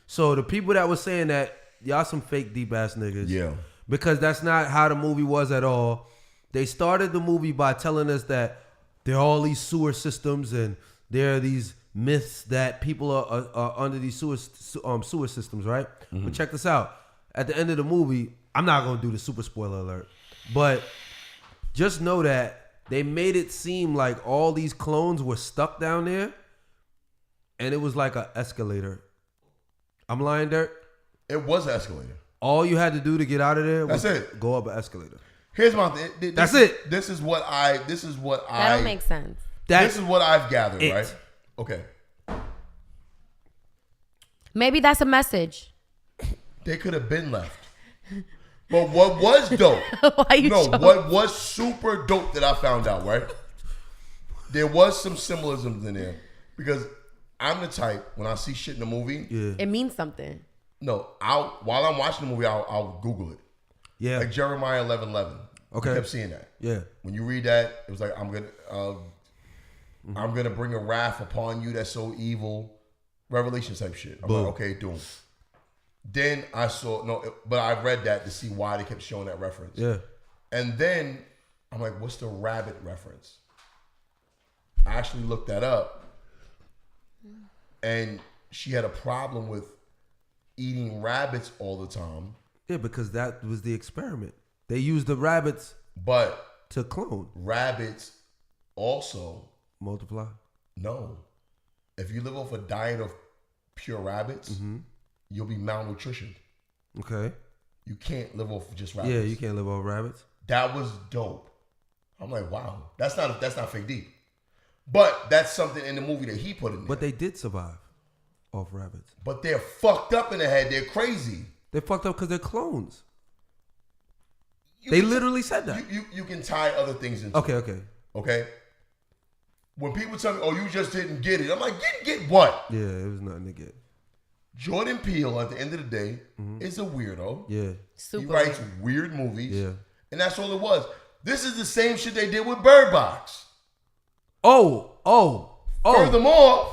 So the people that were saying that, y'all some fake deep ass niggas. Yeah. Because that's not how the movie was at all. They started the movie by telling us that there are all these sewer systems and there are these myths that people are under these sewer systems, right? But check this out. At the end of the movie, I'm not going to do the super spoiler alert, but just know that they made it seem like all these clones were stuck down there and it was like an escalator. I'm lying, Dirk? It was an escalator. All you had to do to get out of there was go up an escalator. Here's my thing. That's it. This is what I. That don't make sense. This is what I've gathered, right? Okay. Maybe that's a message. They could have been left. But what was dope? What was super dope that I found out, right? There was some symbolisms in there because I'm the type when I see shit in a movie, it means something. No, while I'm watching the movie, I'll Google it. Yeah, like Jeremiah 11:11. Okay, I kept seeing that. Yeah, when you read that, it was like I'm gonna bring a wrath upon you that's so evil. Revelation type shit. I'm like, okay, doom. Then I saw but I read that to see why they kept showing that reference. Yeah, and then I'm like, what's the rabbit reference? I actually looked that up, and she had a problem with eating rabbits all the time. Yeah, because that was the experiment. They used the rabbits, to clone. Rabbits also multiply. No, if you live off a diet of pure rabbits, you'll be malnutritioned. Okay, you can't live off just rabbits. Yeah, you can't live off rabbits. That was dope. I'm like, wow, that's not fake deep, but that's something in the movie that he put in there. But they did survive off rabbits. But they're fucked up in the head. They're crazy. They're fucked up because they're clones. They literally said that. You can tie other things into it. Okay. When people tell me, oh, you just didn't get it. I'm like, get what? Yeah, it was nothing to get. Jordan Peele, at the end of the day, is a weirdo. Yeah. He writes weird movies. Yeah. And that's all it was. This is the same shit they did with Bird Box. Oh. Furthermore,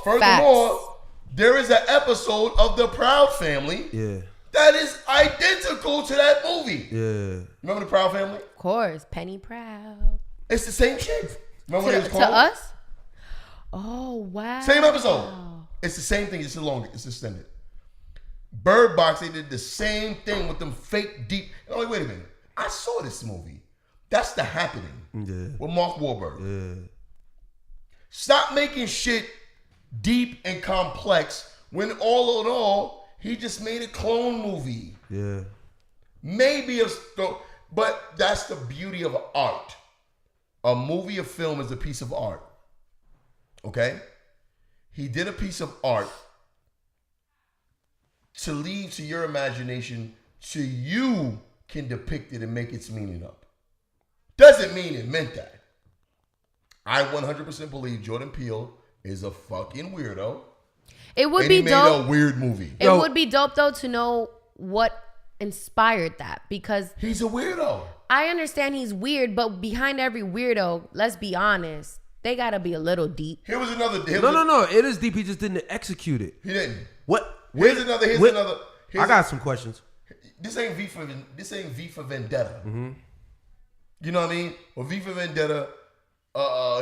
there is an episode of The Proud Family that is identical to that movie. Yeah. Remember The Proud Family? Of course. Penny Proud. It's the same shit. Remember what it was called? To us? Oh, wow. Same episode. It's the same thing. It's extended. Bird Box, they did the same thing with them fake deep. Oh, wait a minute. I saw this movie. That's The Happening. Yeah. With Mark Wahlberg. Yeah. Stop making shit deep and complex when all in all, he just made a clone movie. Yeah. Maybe but that's the beauty of art. A movie or film is a piece of art. Okay? He did a piece of art to leave to your imagination so you can depict it and make its meaning up. Doesn't mean it meant that. I 100% believe Jordan Peele is a fucking weirdo. It would and be he made dope. a weird movie. It would be dope though to know what inspired that, because he's a weirdo. I understand he's weird, but behind every weirdo, let's be honest, they gotta be a little deep. Here was another. No. It is deep. He just didn't execute it. He didn't. What? Here's another. I got some questions. This ain't V for Vendetta. Mm-hmm. You know what I mean? Well, V for Vendetta,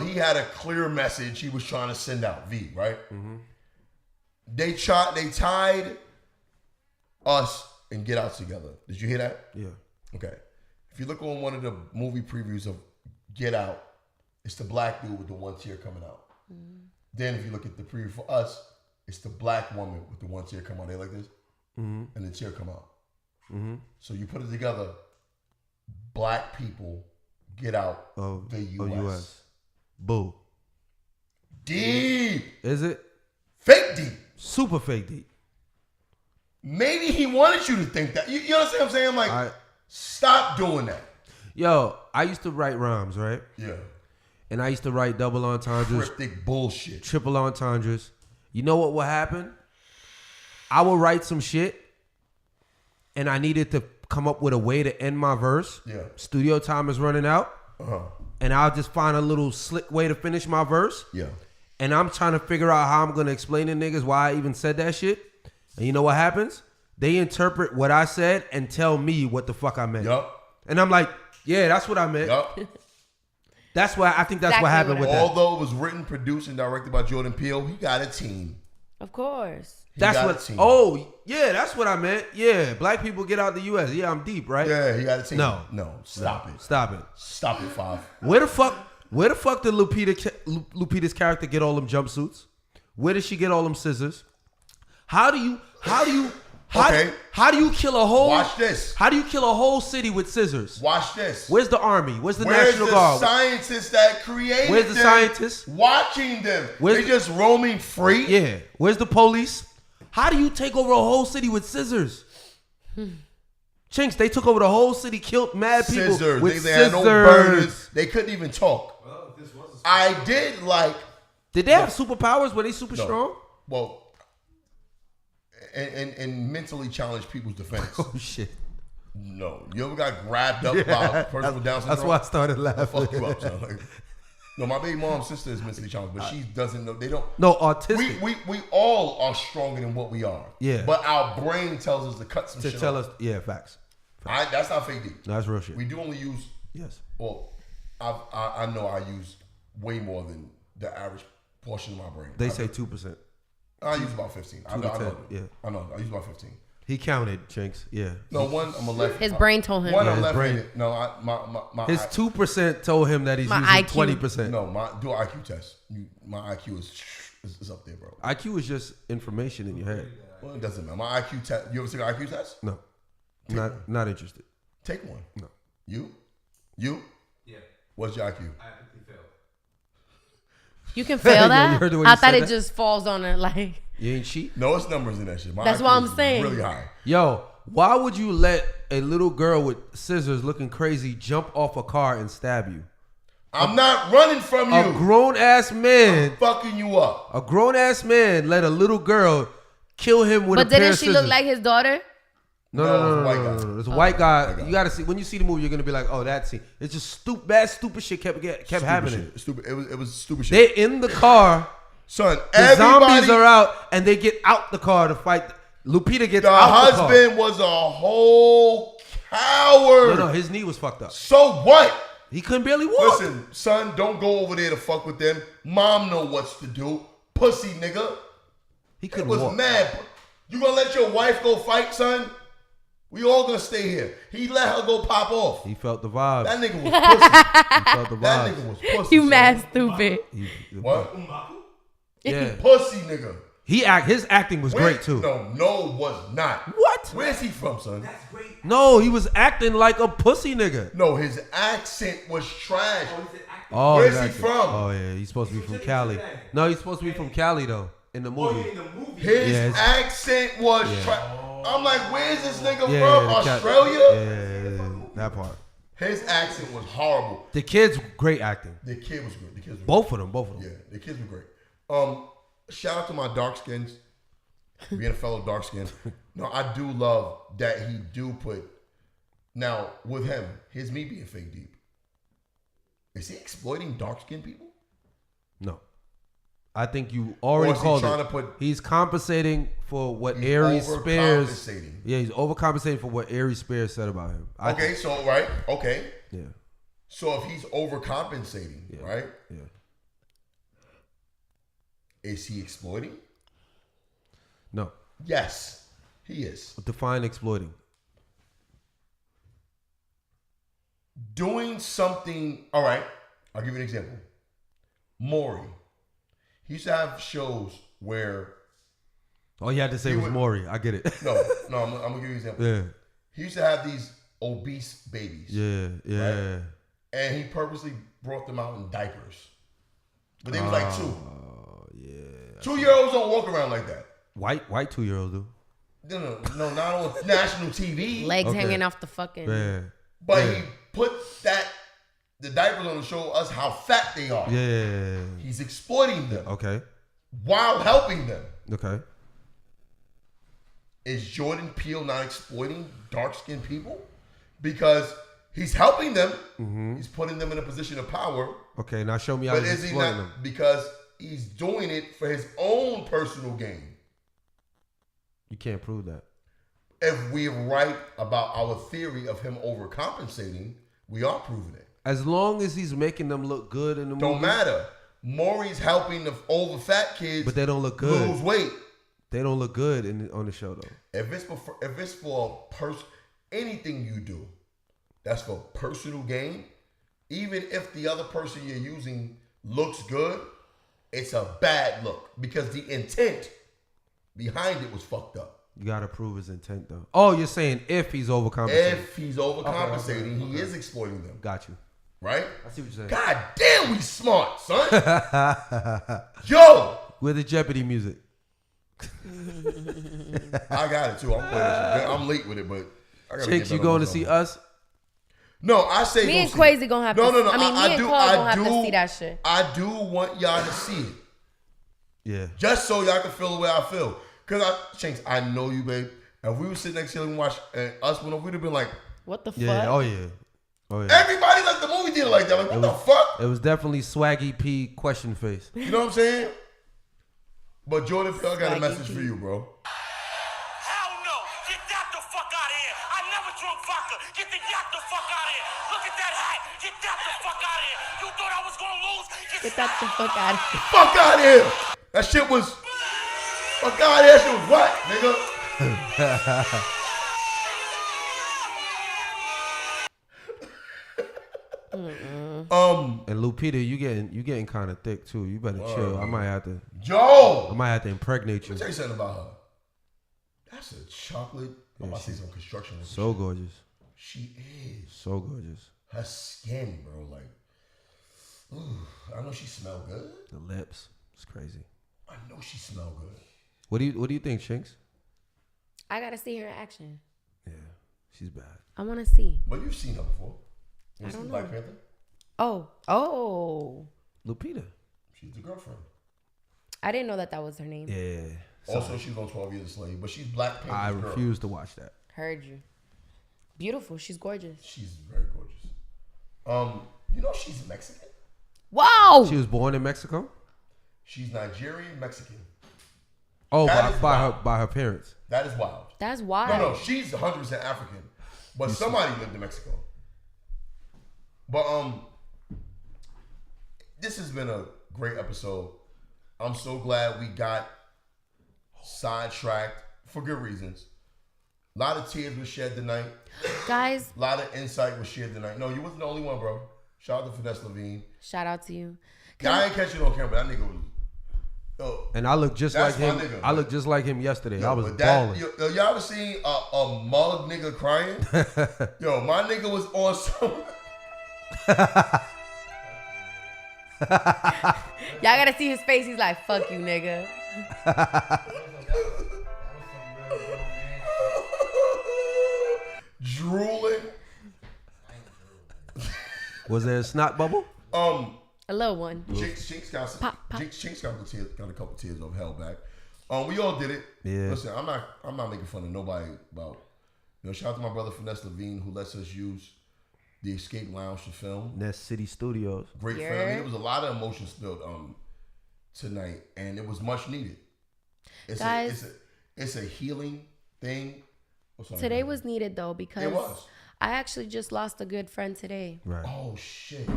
he had a clear message he was trying to send out. V, right? Mm-hmm. They tied us and Get Out together. Did you hear that? Yeah. Okay. If you look on one of the movie previews of Get Out, it's the black dude with the one tear coming out. Mm-hmm. Then if you look at the preview for us, it's the black woman with the one tear come out. They like this, and the tear come out. Mm-hmm. So you put it together. Black people get out of the U.S. Boo. Deep. Is it? Fake deep. Super fake deep. Maybe he wanted you to think that. You understand what I'm saying? I'm like, stop doing that. Yo, I used to write rhymes, right? Yeah. and I used to write double entendres, Cryptic bullshit. triple entendres. You know what will happen? I will write some shit, and I needed to come up with a way to end my verse. Yeah. Studio time is running out. And I'll just find a little slick way to finish my verse. Yeah. And I'm trying to figure out how I'm going to explain to niggas why I even said that shit. And you know what happens? They interpret what I said and tell me what the fuck I meant. Yup. And I'm like, yeah, that's what I meant. Yup. That's why I think that's what happened with that. Although it was written, produced, and directed by Jordan Peele, he got a team. Of course. That's what. Oh, yeah, that's what I meant. Yeah, black people get out the U.S. Yeah, I'm deep, right? Yeah, he got a team. No, stop it. Stop it. Stop it, Five. Where the fuck did Lupita's character get all them jumpsuits? Where did she get all them scissors? How do you kill a whole? Watch this. How do you kill a whole city with scissors? Watch this. Where's the army? Where's the National Guard? Where's the scientists that created Where's the them scientists? watching them? They just roaming free? Yeah. Where's the police? How do you take over a whole city with scissors? Chinks, they took over the whole city, killed mad people Scissors. with They had no burners. They couldn't even talk. I did like. Did they have superpowers? Were they super strong? Well, and mentally challenged people's defense. Oh shit. No, you ever got grabbed up by a person with Down syndrome? That's why I started laughing. Fuck you up, son. Like, no, my baby mom's sister is mentally challenged, but she doesn't know. They don't. No, autistic. We all are stronger than what we are. Yeah. But our brain tells us to cut some shit tell off. us, yeah, facts. That's not fake deep. No, that's real shit. We do only use. Yes. Well, I know I use way more than the average portion of my brain. They say 2%. I use about 15. I 2 to 10, know. yeah. I know. I use about 15. He counted, Chinks. Yeah. No, one I'm a left. His brain told him. One Yeah, I'm his left brain. handed. No, my His 2% told him that he's My using IQ. 20%. No, do an IQ test. My IQ is up there, bro. IQ is just information in your head. Well, it doesn't matter. My IQ test. You ever take an IQ test? No. Not interested. Take one. No. You? Yeah. What's your IQ? I actually failed. You can fail that? You heard the way I you thought said it that? just falls on it like. You ain't cheat? No, it's numbers in that shit. My That's IQ what I'm is saying. Really high. Yo, why would you let a little girl with scissors looking crazy jump off a car and stab you? I'm not running from you. A grown ass man. I'm fucking you up. A grown ass man let a little girl kill him with a But pair didn't of she scissors. look like his daughter? No. It's a white guy. You gotta see when you see the movie, you're gonna be like, oh, that scene. It's just stupid shit kept happening. Stupid. It was stupid shit. They're in the car. Son, The zombies are out, and they get out the car to fight. Lupita gets the out the car. husband was a whole coward. No, his knee was fucked up. So what? He couldn't barely walk. Listen, son, don't go over there to fuck with them. Mom know what's to do. Pussy nigga. He couldn't was walk. mad. You gonna let your wife go fight, son? We all gonna stay here. He let her go pop off. He felt the vibe. That nigga was pussy. He felt the That vibe. nigga was pussy. You son. mad stupid. What? Yeah. Pussy nigga. His acting was great too. No, was not. What? Where's he from, son? No, he was acting like a pussy nigga. No, his accent was trash. Oh, Where's he exactly. from? Oh yeah, he's supposed to be from Cali. No, he's supposed to be from Cali though. In the movie. His accent was trash. I'm like, where's this nigga from? the Australia? Yeah, that part. His accent was horrible. The kids, great acting. The kid was great. The kids were Both of them. Yeah, the kids were great. Shout out to my dark skins. Being a fellow dark skin. No, I do love that he do put. Now with him, here's me being fake deep. Is he exploiting dark skinned people? No. I think you already called it. He's compensating for what Aries Spears. Yeah, he's overcompensating for what Aries Spears said about him. Okay. Yeah. So if he's overcompensating, right? Yeah. Is he exploiting? No. Yes, he is. Define exploiting. Doing something. All right. I'll give you an example. Maury. He used to have shows where. All you had to say was Maury. I get it. No, I'm gonna give you an example. Yeah. He used to have these obese babies. Yeah. Right? And he purposely brought them out in diapers. But they was like 2. Oh, yeah. 2-year-olds don't walk around like that. White 2-year-olds do. No, not on national TV. Legs hanging off the fucking. Yeah. But he put that The diapers on to show us how fat they are. Yeah. He's exploiting them. Okay. While helping them. Okay. Is Jordan Peele not exploiting dark-skinned people? Because he's helping them. Mm-hmm. He's putting them in a position of power. Okay, now show me how he's exploiting them. Because he's doing it for his own personal gain. You can't prove that. If we're right about our theory of him overcompensating, we are proving it. As long as he's making them look good in the movie. Don't matter. Maury's helping the over fat kids, but they don't look good. Lose weight. They don't look good on the show though. If it's for anything you do, that's for personal gain. Even if the other person you're using looks good, it's a bad look because the intent behind it was fucked up. You gotta prove his intent though. Oh, you're saying if he's overcompensating. If he's overcompensating, he is exploiting them. Got you. Right? I see what you're saying. God damn, we smart, son. Yo! With the Jeopardy music. I got it too. I'm playing it. I'm late with it, but I gotta Chicks, you going to see Us? No, I say me and Quasi gonna have to. No. I mean, me and Cole gonna have to see that shit. I do want y'all to see it. Yeah. Just so y'all can feel the way I feel. Cause Chinks, I know you, babe. If we were sitting next to you and watch Us went up, we'd have been like, "What the fuck?" Yeah. Oh yeah. Oh yeah. Everybody left the movie theater like that. Like, what the fuck? It was definitely Swaggy P question face. You know what I'm saying? But Jordan Peele got a message for you, bro. Hell no! Get that the fuck out of here! I never drunk vodka. Get the yak the fuck out of here! Look at that hat! Get that the fuck out of here! You thought I was gonna lose? Get that the fuck out of here! Fuck out of here! That shit was. Fuck out of here! That shit was what, nigga? And Lupita, you getting kind of thick too. You better chill. I might have to. Joe, I might have to impregnate you. Let me tell you something about her. That's a chocolate. I'm about to say some construction. So gorgeous. She is so gorgeous. Her skin, bro, like, ooh, I know she smell good. The lips, it's crazy. I know she smell good. What do you think, Chinks? I gotta see her in action. Yeah, she's bad. I want to see. But you've seen her before. I don't know. Black Panther? Oh. Lupita. She's the girlfriend. I didn't know that was her name. Yeah. Also, she's on 12 Years a Slave, but she's Black Panther's I girl. refuse to watch that. Heard you. Beautiful. She's gorgeous. She's very gorgeous. You know she's Mexican. Wow. She was born in Mexico. She's Nigerian Mexican. Oh, by her parents. That is wild. That's wild. No, she's 100% African, but somebody lived in Mexico. But this has been a great episode. I'm so glad we got sidetracked for good reasons. A lot of tears were shed tonight. Guys. A lot of insight was shared tonight. No, you wasn't the only one, bro. Shout out to Finesse Levine. Shout out to you. Yeah, I ain't catch it on camera, but that nigga was... Yo, and I look just like him. Nigga, I look just like him yesterday. Yo, I was balling. Y'all ever seen a mug nigga crying? Yo, my nigga was on some... Y'all gotta see his face. He's like, fuck you, nigga. Drooling. Was there a snot bubble? A little one. Chinks got a couple tears of hell back. We all did it. Yeah. Listen, I'm not making fun of nobody about. Shout out to my brother Finesse Levine who lets us use the Escape Lounge to film. Nest City Studios. Great film. I mean, there was a lot of emotion spilled tonight, and it was much needed. Guys, it's a healing thing. Today was needed though because it was. I actually just lost a good friend today. Right. Oh shit.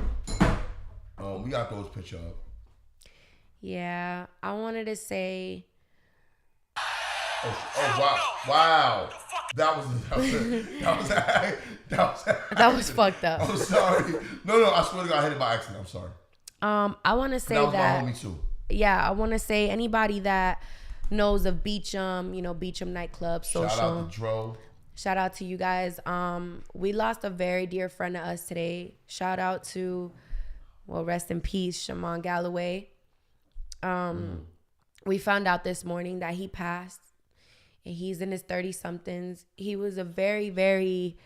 We got those pictures up. Yeah, I wanted to say. Oh wow! That was fucked up. I'm sorry. No, I swear to God, I hit it by accident. I'm sorry. I want to say that. That was my homie too. Yeah, I want to say anybody that knows of Beecham, Beecham nightclub, social. Shout out to Dro. Shout out to you guys. We lost a very dear friend of us today. Shout out to, rest in peace, Shaman Galloway. We found out this morning that he passed, and he's in his 30-somethings. He was a very, very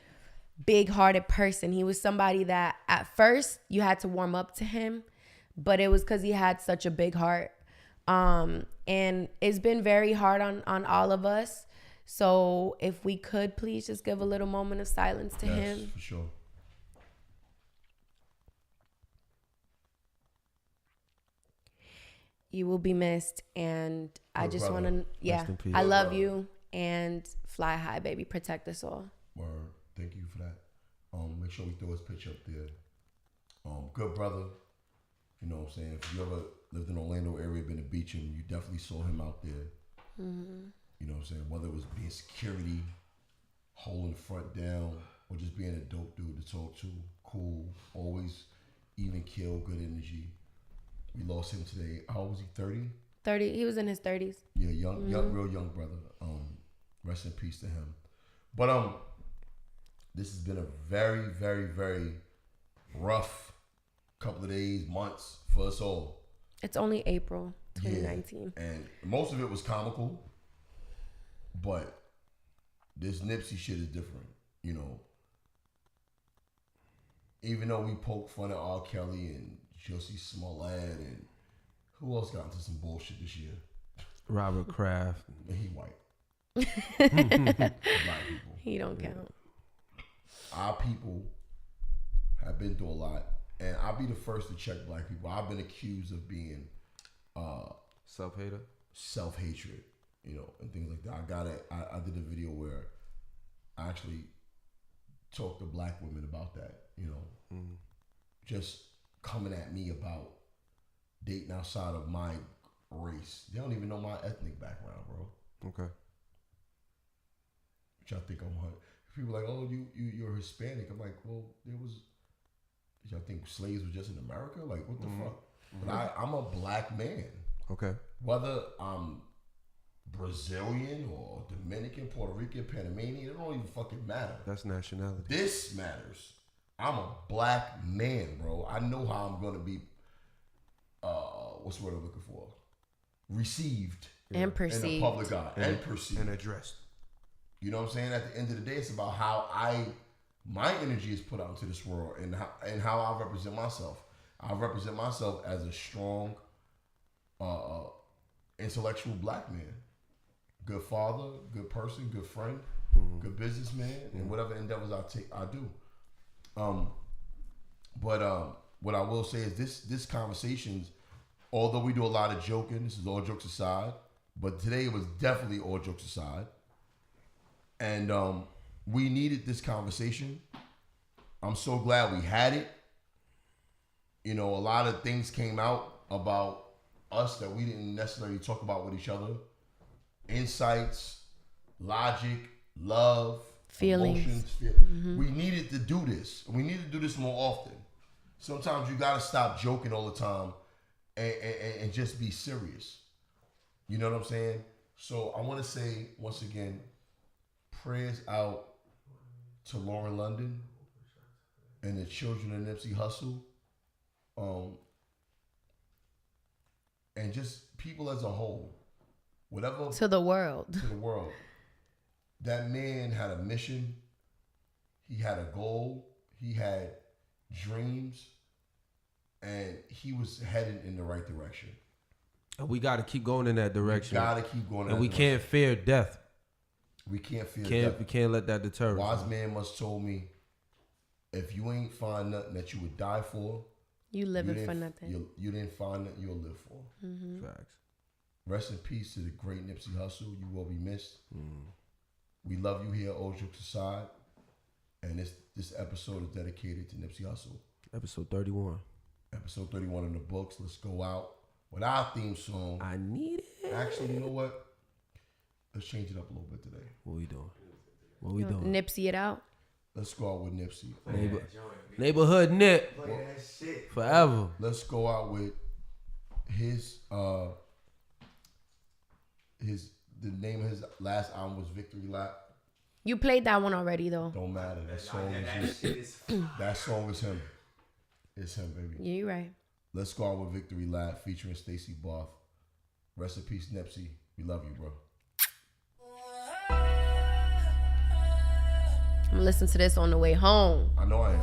big-hearted person. He was somebody that at first you had to warm up to him, but it was because he had such a big heart. And it's been very hard on all of us. So if we could please just give a little moment of silence to him. Yes, for sure. You will be missed, and I just want to, I love you, and fly high, baby. Protect us all. Word. Thank you for that. Make sure we throw his picture up there. Good brother. You know what I'm saying? If you ever lived in Orlando area, been to Beacham, you definitely saw him out there. Mm-hmm. You know what I'm saying? Whether it was being security, holding the front down, or just being a dope dude to talk to, cool, always even kill, good energy. We lost him today. How old was he? 30? 30. He was in his 30s. Yeah, young, real young brother. Rest in peace to him. But this has been a very, very, very rough couple of days, months for us all. It's only April 2019. Yeah, and most of it was comical, but this Nipsey shit is different, you know. Even though we poke fun at R. Kelly and Jussie Smollett and who else got into some bullshit this year? Robert Kraft. He white. Black people. He don't count. Our people have been through a lot, and I'll be the first to check black people. I've been accused of being self-hatred, you know, and things like that. I did a video where I actually talked to black women about that, you know, just coming at me about dating outside of my race. They don't even know my ethnic background, bro. Okay. Which I think I'm. People are like, oh, you're Hispanic. I'm like, well, y'all think slaves were just in America? Like, what the fuck? But I'm a black man. Okay. Whether I'm Brazilian or Dominican, Puerto Rican, Panamanian, it don't even fucking matter. That's nationality. This matters. I'm a black man, bro. I know how I'm gonna be. What's the word I'm looking for? Received and perceived in the public eye and perceived and addressed. You know what I'm saying? At the end of the day, it's about how my energy is put out into this world and how I represent myself. I represent myself as a strong, intellectual black man. Good father, good person, good friend, good businessman, and whatever endeavors I do. But what I will say is this conversations, although we do a lot of joking, this is all jokes aside, but today it was definitely all jokes aside. And we needed this conversation. I'm so glad we had it. You know, a lot of things came out about us that we didn't necessarily talk about with each other. Insights, logic, love, feelings. Emotions. We needed to do this. We need to do this more often. Sometimes you got to stop joking all the time and just be serious. You know what I'm saying? So I want to say, once again, prayers out to Lauren London and the children of Nipsey Hussle, and just people as a whole, whatever to the world. That man had a mission. He had a goal. He had dreams, and he was headed in the right direction. And we got to keep going in that direction. We got to keep going. And we can't fear death. We can't fear death. We can't let that deter us. Wise man must told me, if you ain't find nothing that you would die for, you living for nothing. You didn't find nothing you'll live for. Facts. Rest in peace to the great Nipsey Hussle. You will be missed. We love you here, all jokes aside. And this episode is dedicated to Nipsey Hussle. Episode 31. Episode 31 in the books. Let's go out with our theme song. I need it. Actually, you know what? Let's change it up a little bit today. What we doing? Nipsey it out. Let's go out with Nipsey. Neighborhood Nip. Play that shit. Forever. Let's go out with the name of his last album was Victory Lap. You played that one already though. Don't matter. That song is him. It's him, baby. Yeah, you're right. Let's go out with Victory Lap featuring Stacey Barth. Rest in peace, Nipsey. We love you, bro. I'm gonna listen to this on the way home. I know I am.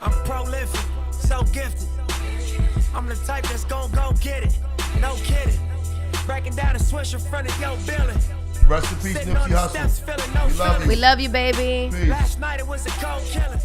I'm prolific, so gifted. I'm the type that's gon' go get it. No kidding. Breaking down a switch in front of your building. Rest in peace, Nipsey Hussle. We love you, baby. Peace. Last night it was a cold killing.